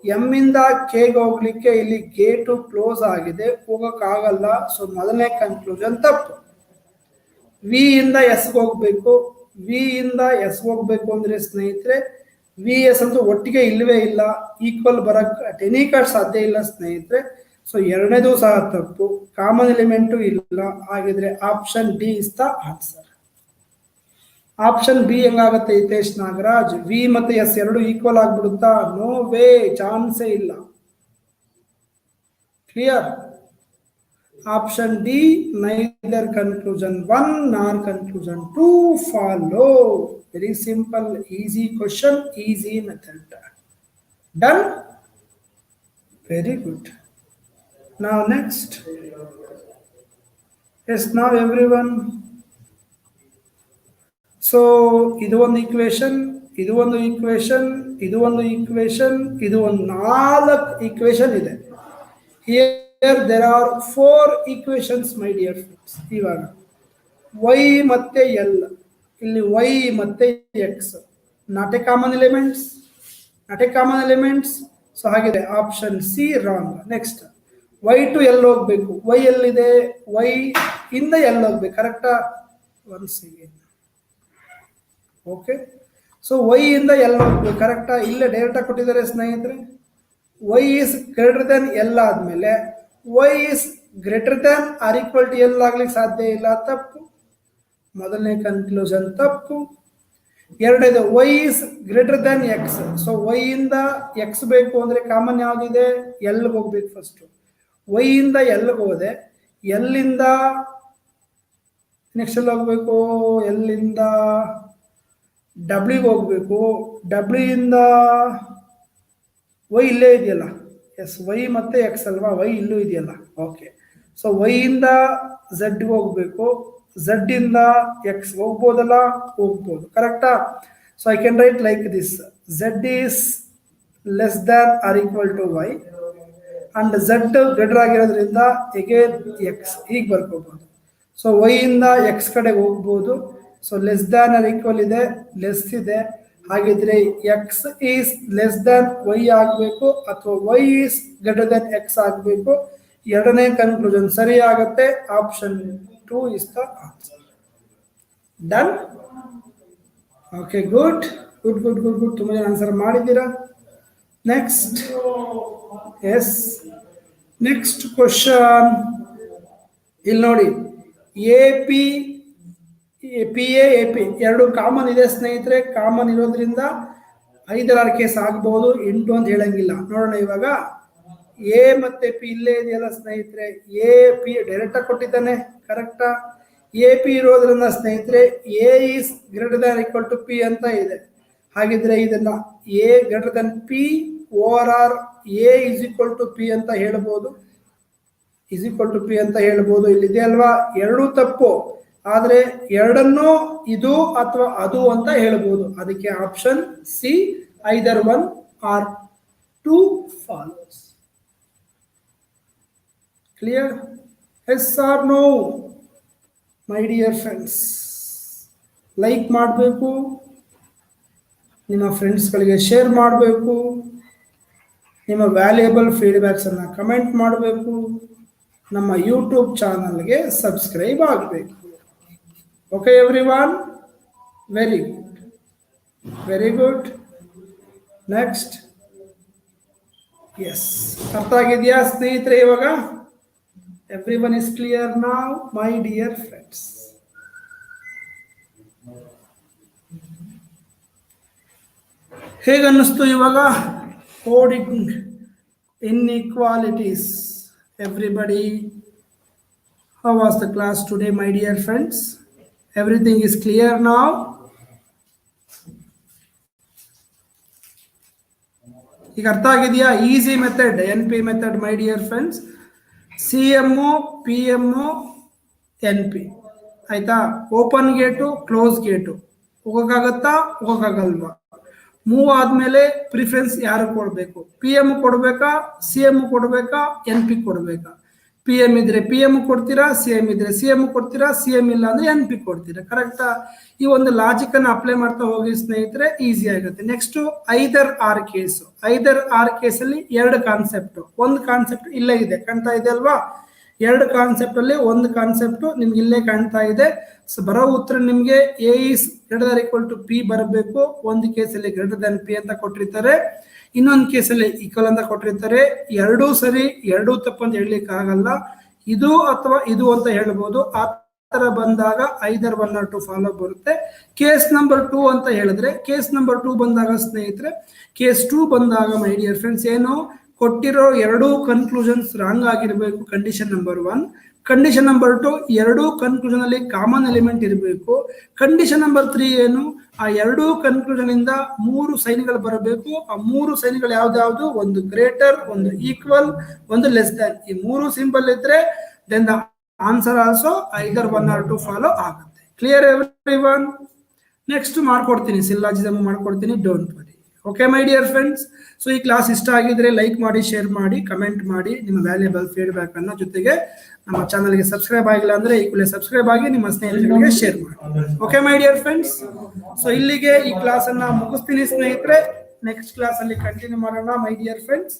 ಎಮ್ ಇಂದ ಕೆಗೆ ಹೋಗ್ಲಿಕ್ಕೆ ಇಲ್ಲಿ ಗೇಟು ಕ್ಲೋಸ್ ಆಗಿದೆ, ಹೋಗಕ್ಕಾಗಲ್ಲ. ಸೊ ಮೊದಲನೇ ಕನ್ಕ್ಲೂಷನ್ ತಪ್ಪು. ವಿ ಇಂದ ಎಸ್ಗೆ ಹೋಗ್ಬೇಕು. ವಿ ಇಂದ ಎಸ್ ಹೋಗ್ಬೇಕು ಅಂದ್ರೆ ಸ್ನೇಹಿತರೆ ವಿ ಎಸ್ ಅಂತೂ ಒಟ್ಟಿಗೆ ಇಲ್ಲವೇ ಇಲ್ಲ, ಈಕ್ವಲ್ ಬರಕ್ ಎನಿ ಕಾರ್ಡ್ ಸಾಧ್ಯ ಇಲ್ಲ ಸ್ನೇಹಿತರೆ. ಸೊ ಎರಡನೇದು ಸಹ ತಪ್ಪು, ಕಾಮನ್ ಎಲಿಮೆಂಟು ಇಲ್ಲ. ಹಾಗಿದ್ರೆ option D is the answer. Option B ಹೆಂಗಾಗತ್ತೆ ಹಿತೇಶ್ ನಾಗರಾಜ್? ವಿ ಮತ್ತೆ ಎಸ್ ಎರಡು ಈಕ್ವಲ್ ಆಗ್ಬಿಡುತ್ತಾ? ನೋ ವೇ, ಚಾನ್ಸೇ ಇಲ್ಲ. Clear? Option D, neither conclusion 1 nor conclusion 2 follow. Very simple, easy question, easy method. Done? Very good. Now next. Yes, now everyone. So ಇದು ಒಂದು ಈಕ್ವೇಶನ್, ಇದು ಒಂದು ಈಕ್ವೇಶನ್, ಇದು ಒಂದು ಈಕ್ವೇಶನ್, ಇದು ಒಂದು 4 ಈಕ್ವೇಶನ್ ಇದೆ. Here there are 4 equations my dear friends. ಇವಾಗ ವೈ ಮತ್ತೆ ಎಲ್, ಇಲ್ಲಿ ವೈ ಮತ್ತೆ X, not a common elements, not a common elements. So ಹಾಗಿದೆ option C wrong. Next Y to L ಹೋಗ್ಬೇಕು. ವೈ ಎಲ್ಲಿದೆ? ವೈ ಇಂದ ಎಲ್ ಹೋಗ್ಬೇಕು, ಕರೆಕ್ಟಾ? Once again. Okay, so Y ಇಂದ ಎಲ್ ಹೋಗ್ಬೇಕು, ಕರೆಕ್ಟಾ? ಇಲ್ಲೇ ಡೈರೆಕ್ಟ್ ಕೊಟ್ಟಿದ್ದಾರೆ ಸ್ನೇಹಿತರೆ. Y is greater than L ಆದ್ಮೇಲೆ Y is greater than or equal to L ಆಗ್ಲಿಕ್ಕೆ ಸಾಧ್ಯ ಇಲ್ಲ, ತಪ್ಪು. ಮೊದಲನೇ ಕನ್ಕ್ಲೂಷನ್ ತಪ್ಪು. ಎರಡನೇದು Y is greater than X. So Y ಇಂದ ಎಕ್ಸ್ ಬೇಕು ಅಂದ್ರೆ ಕಾಮನ್ ಯಾವ್ದಿದೆ? ಎಲ್ಗೆ ಹೋಗ್ಬೇಕು ಫಸ್ಟ್. ವೈ ಇಂದ ಎಲ್ಗೆ ಹೋದೆ, ಎಲ್ಲಿಂದ ನೆಕ್ಸ್ಟ್ ಎಲ್ಲಿ ಹೋಗ್ಬೇಕು? ಎಲ್ಲಿಂದ ಡಬ್ಲ್ಯೂಗೆ ಹೋಗ್ಬೇಕು. ಡಬ್ಲ್ಯೂ ಇಂದ ವೈ ಇಲ್ಲೇ ಇದೆಯಲ್ಲ, ಎಸ್ ವೈ ಮತ್ತೆ ಎಕ್ಸ್ ಅಲ್ವಾ, ವೈ ಇಲ್ಲೂ ಇದೆಯಲ್ಲ. ಓಕೆ, ಸೊ ವೈ ಇಂದ ಝಡ್ಗೆ ಹೋಗ್ಬೇಕು. ಝಡ್ ಇಂದ ಎಕ್ಸ್ ಹೋಗ್ಬೋದಲ್ಲ? ಹೋಗ್ಬೋದು, ಕರೆಕ್ಟಾ? So I can write like this: Z is less than or equal to Y and Z greater ಆಗಿರೋದ್ರಿಂದ ಎಗೇನ್ ಎಕ್ಸ್, ಹೀಗೆ ಬರ್ಕೋಬಹುದು. ಸೊ ವೈ ಇಂದ ಎಕ್ಸ್ ಕಡೆಗೆ ಹೋಗ್ಬೋದು. So less than or equal ಇದೆ, ಲೆಸ್ ಇದೆ. ಹಾಗಿದ್ರೆ X is less than Y ಆಗಬೇಕು ಅಥವಾ Y is greater than X ಆಗಬೇಕು. ಎರಡನೇ ಕನ್ಕ್ಲೂಷನ್ ಸರಿ ಆಗುತ್ತೆ. Option 2 is the answer. Done? Okay, good good good good good. ತುಂಬ ಜನ ಆನ್ಸರ್ ಮಾಡಿದ್ದೀರಾ. ನೆಕ್ಸ್ಟ್, ಎಸ್, ನೆಕ್ಸ್ಟ್ ಕ್ವಶನ್ ಇಲ್ಲಿ ನೋಡಿ. ಎ ಪಿ ಎರಡು ಕಾಮನ್ ಇದೆ ಸ್ನೇಹಿತರೆ. ಕಾಮನ್ ಇರೋದ್ರಿಂದ 5 ಕೇಸ್ ಆಗಬಹುದು, 8 ಅಂತ ಹೇಳಂಗಿಲ್ಲ. ನೋಡೋಣ ಇವಾಗ. ಎ ಮತ್ತೆ ಪಿ ಇಲ್ಲೇ ಇದೆಯಲ್ಲ ಸ್ನೇಹಿತರೆ. ಎ ಪಿ ಡೈರೆಕ್ಟ್ ಆಗಿ ಕೊಟ್ಟಿದ್ದಾನೆ, ಕರೆಕ್ಟಾ? ಎ ಪಿ ಇರೋದ್ರಿಂದ ಸ್ನೇಹಿತರೆ A is greater than equal to P ಅಂತ ಇದೆ. ಹಾಗಿದ್ರೆ ಇದನ್ನ A greater than P over R A is equal to P ಅಂತ ಹೇಳ್ಬೋದು, ಇಸ್ ಈಕ್ವಲ್ ಟು ಪಿ ಅಂತ ಹೇಳ್ಬೋದು. ಇಲ್ಲಿದೆ ಅಲ್ವಾ? ಎರಡೂ ತಪ್ಪು, ಆದ್ರೆ ಎರಡನ್ನೂ ಇದು ಅಥವಾ ಅದು ಅಂತ ಹೇಳ್ಬೋದು. ಅದಕ್ಕೆ option C, either 1 or 2 follows. Clear? Yes R no? My dear friends, like ಮಾಡಬೇಕು, ನಿಮ್ಮ ಫ್ರೆಂಡ್ಸ್ಗಳಿಗೆ ಶೇರ್ ಮಾಡಬೇಕು, ನಿಮ್ಮ ವ್ಯಾಲ್ಯೂಯಬಲ್ ಫೀಡ್ಬ್ಯಾಕ್ಸನ್ನು ಕಮೆಂಟ್ ಮಾಡಬೇಕು, ನಮ್ಮ ಯೂಟ್ಯೂಬ್ ಚಾನಲ್ಗೆ ಸಬ್ಸ್ಕ್ರೈಬ್ ಆಗಬೇಕು. Okay everyone? Very good, very good. Next, yes, ಅರ್ಥ ಆಗಿದೆಯಾ ಸ್ನೇಹಿತರೆ? ಇವಾಗ ಎವ್ರಿವನ್ ಇಸ್ ಕ್ಲಿಯರ್ ನಾವ್, ಮೈ ಡಿಯರ್ ಫ್ರೆಂಡ್ಸ್? ಹೇಗನ್ನಿಸ್ತು ಇವಾಗ coding inequalities? Everybody, how was the class today, my dear friends? Everything is clear now? ಈಗ ಅರ್ಥ ಆಗಿದೆಯಾ? Easy method, NP method my dear friends. CM, PM, NP ಆಯ್ತಾ? ಓಪನ್ ಗೇಟು, ಕ್ಲೋಸ್ ಗೇಟು, ಹೋಗೋಕ್ಕಾಗತ್ತಾ ಹೋಗೋಕ್ಕಾಗಲ್ವಾ? ಮೂವ್ ಆದ್ಮೇಲೆ ಪ್ರಿಫರೆನ್ಸ್ ಯಾರು ಕೊಡಬೇಕು? PM ಕೊಡ್ಬೇಕಾ, CM ಕೊಡ್ಬೇಕಾ, NP ಕೊಡ್ಬೇಕಾ? PM ಇದ್ರೆ PM ಕೊಡ್ತೀರಾ, CM ಇದ್ರೆ CM ಕೊಡ್ತೀರಾ, CM ಇಲ್ಲ ಅಂದ್ರೆ NP ಕೊಡ್ತೀರಾ. ಕರೆಕ್ಟಾ? ಈ ಒಂದು ಲಾಜಿಕ್ ಅನ್ನು ಅಪ್ಲೈ ಮಾಡ್ತಾ ಹೋಗಿ ಸ್ನೇಹಿತರೆ, ಈಸಿ ಆಗುತ್ತೆ. Next either or case. Either or case ಅಲ್ಲಿ ಎರಡು ಕಾನ್ಸೆಪ್ಟ್. ಒಂದು ಕಾನ್ಸೆಪ್ಟ್ ಇಲ್ಲೇ ಇದೆ, ಕಾಣ್ತಾ ಇದೆ ಅಲ್ವಾ? ಎರಡು ಕಾನ್ಸೆಪ್ಟ್ ಅಲ್ಲಿ ಒಂದು ಕಾನ್ಸೆಪ್ಟ್ ನಿಮ್ಗೆ ಇಲ್ಲೇ ಕಾಣ್ತಾ ಇದೆ. ಸೊ ಬರೋ ಉತ್ತರ ನಿಮ್ಗೆ A is greater than equal to P ಬರಬೇಕು. ಒಂದು ಕೇಸಲ್ಲಿ ಗ್ರೇಟರ್ ದನ್ P ಅಂತ ಕೊಟ್ಟಿರ್ತಾರೆ, ಇನ್ನೊಂದು ಕೇಸಲ್ಲಿ ಈಕ್ವಲ್ ಅಂತ ಕೊಟ್ಟಿರ್ತಾರೆ. ಎರಡೂ ಸರಿ, ಎರಡೂ ತಪ್ಪು ಅಂತ ಹೇಳಲಿಕ್ಕೆ ಆಗಲ್ಲ. ಇದು ಅಥವಾ ಇದು ಅಂತ ಹೇಳ್ಬೋದು. ಆ ತರ ಬಂದಾಗ ಐದರ್ 1 or 2 ಫಾಲೋ ಬರುತ್ತೆ. ಕೇಸ್ ನಂಬರ್ 2 ಅಂತ ಹೇಳಿದ್ರೆ, ಕೇಸ್ ನಂಬರ್ 2 ಬಂದಾಗ ಸ್ನೇಹಿತರೆ, ಕೇಸ್ 2 ಬಂದಾಗ ಮೈ ಡಿಯರ್ ಫ್ರೆಂಡ್ಸ್, ಏನು ಕೊಟ್ಟಿರೋ ಎರಡೂ ಕನ್ಕ್ಲೂಷನ್ಸ್ ರಾಂಗ್ ಆಗಿರಬೇಕು. Condition number 1. ಕಂಡೀಷನ್ ನಂಬರ್ 2, ಎರಡೂ ಕನ್ಕ್ಲೂಷನ್ ಅಲ್ಲಿ ಕಾಮನ್ ಎಲಿಮೆಂಟ್ ಇರಬೇಕು. ಕಂಡೀಷನ್ ನಂಬರ್ 3 ಏನು, ಆ ಎರಡೂ ಕನ್ಕ್ಲೂಷನ್ ಇಂದ 3 ಸೈನ್ಗಳು ಬರಬೇಕು. ಆ 3 ಸೈನ್ಗಳು ಯಾವ್ದಾವ್ದು? ಒಂದು ಗ್ರೇಟರ್, ಒಂದು ಈಕ್ವಲ್, ಒಂದು ಲೆಸ್ ದ್ಯಾನ್. ಈ 3 ಸಿಂಬಲ್ ಇದ್ರೆ then the answer also either 1 or 2 follow ಆಗುತ್ತೆ. Clear everyone? ನೆಕ್ಸ್ಟ್ ಮಾಡ್ಕೊಡ್ತೀನಿ, ಸಿಲ್ಲಾಜಿಸಮ್ ಮಾಡ್ಕೊಡ್ತೀನಿ, don't worry. Okay my dear friends, so ಈ ಕ್ಲಾಸ್ ಇಷ್ಟ ಆಗಿದ್ರೆ ಲೈಕ್ ಮಾಡಿ, ಶೇರ್ ಮಾಡಿ, ಕಮೆಂಟ್ ಮಾಡಿ, ನಿಮ್ಮ ವ್ಯಾಲ್ಯೂಬಲ್ ಫೀಡ್ಬ್ಯಾಕ್ ಅನ್ನ, ಜೊತೆಗೆ ನಮ್ಮ ಚಾನಲ್ಗೆ ಸಬ್ಸ್ಕ್ರೈಬ್ ಆಗಿಲ್ಲ ಅಂದ್ರೆ ಈಗಲೇ ಸಬ್ಸ್ಕ್ರೈಬ್ ಆಗಿ ನಿಮ್ಮ ಸ್ನೇಹಿತರಿಗೆ ಶೇರ್ ಮಾಡಿ. Okay my dear friends, so ಇಲ್ಲಿಗೆ ಈ ಕ್ಲಾಸ್ ಅನ್ನ ಮುಗಿಸ್ತೀನಿ ಸ್ನೇಹಿತರೆ. ನೆಕ್ಸ್ಟ್ ಕ್ಲಾಸ್ ಅಲ್ಲಿ ಕಂಟಿನ್ಯೂ ಮಾಡೋಣ my dear friends.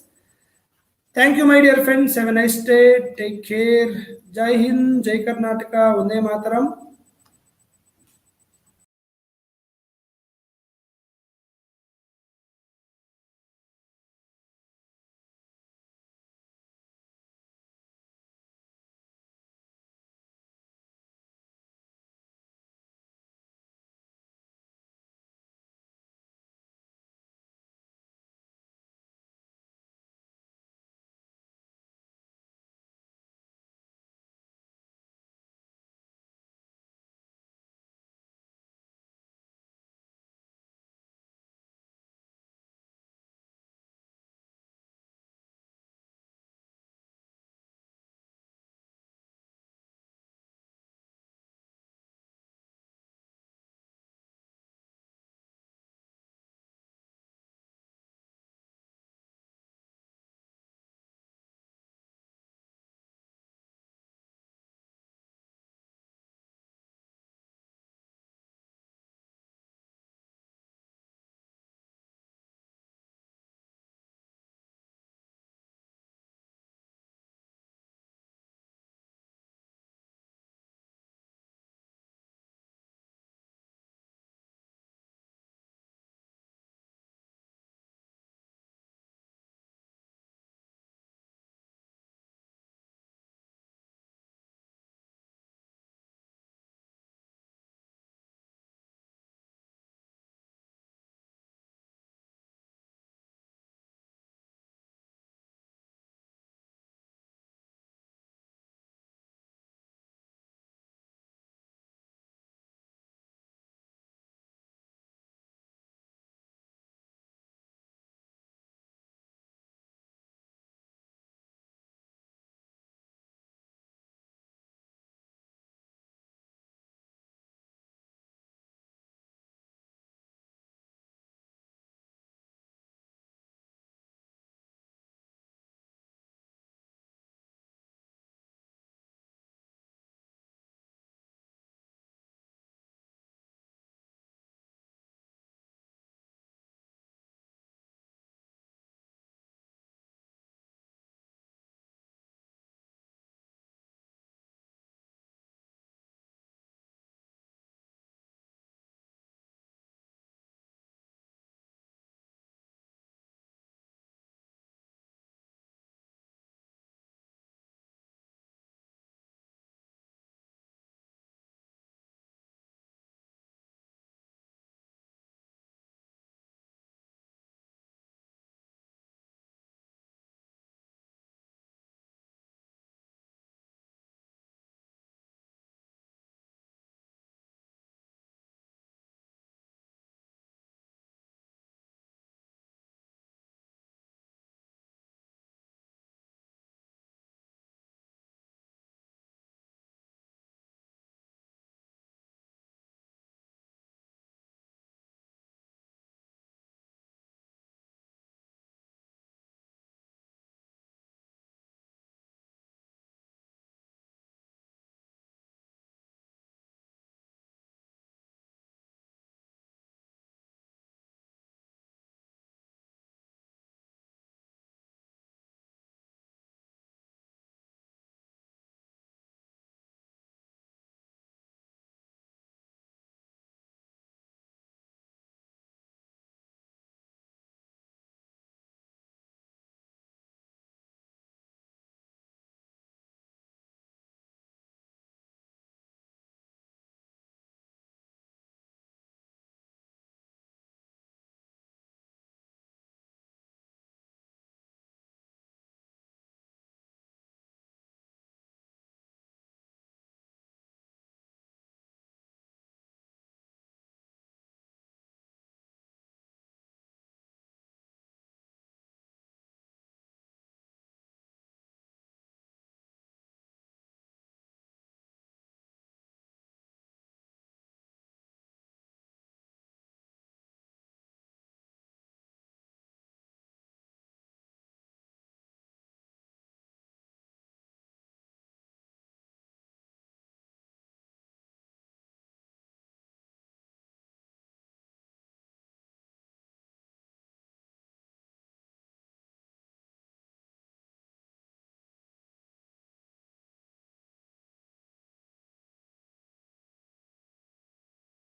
Thank you my dear friends. Have a nice day, take care. ಜೈ ಹಿಂದ್, ಜೈ ಕರ್ನಾಟಕ, ವಂದೇ ಮಾತರಂ.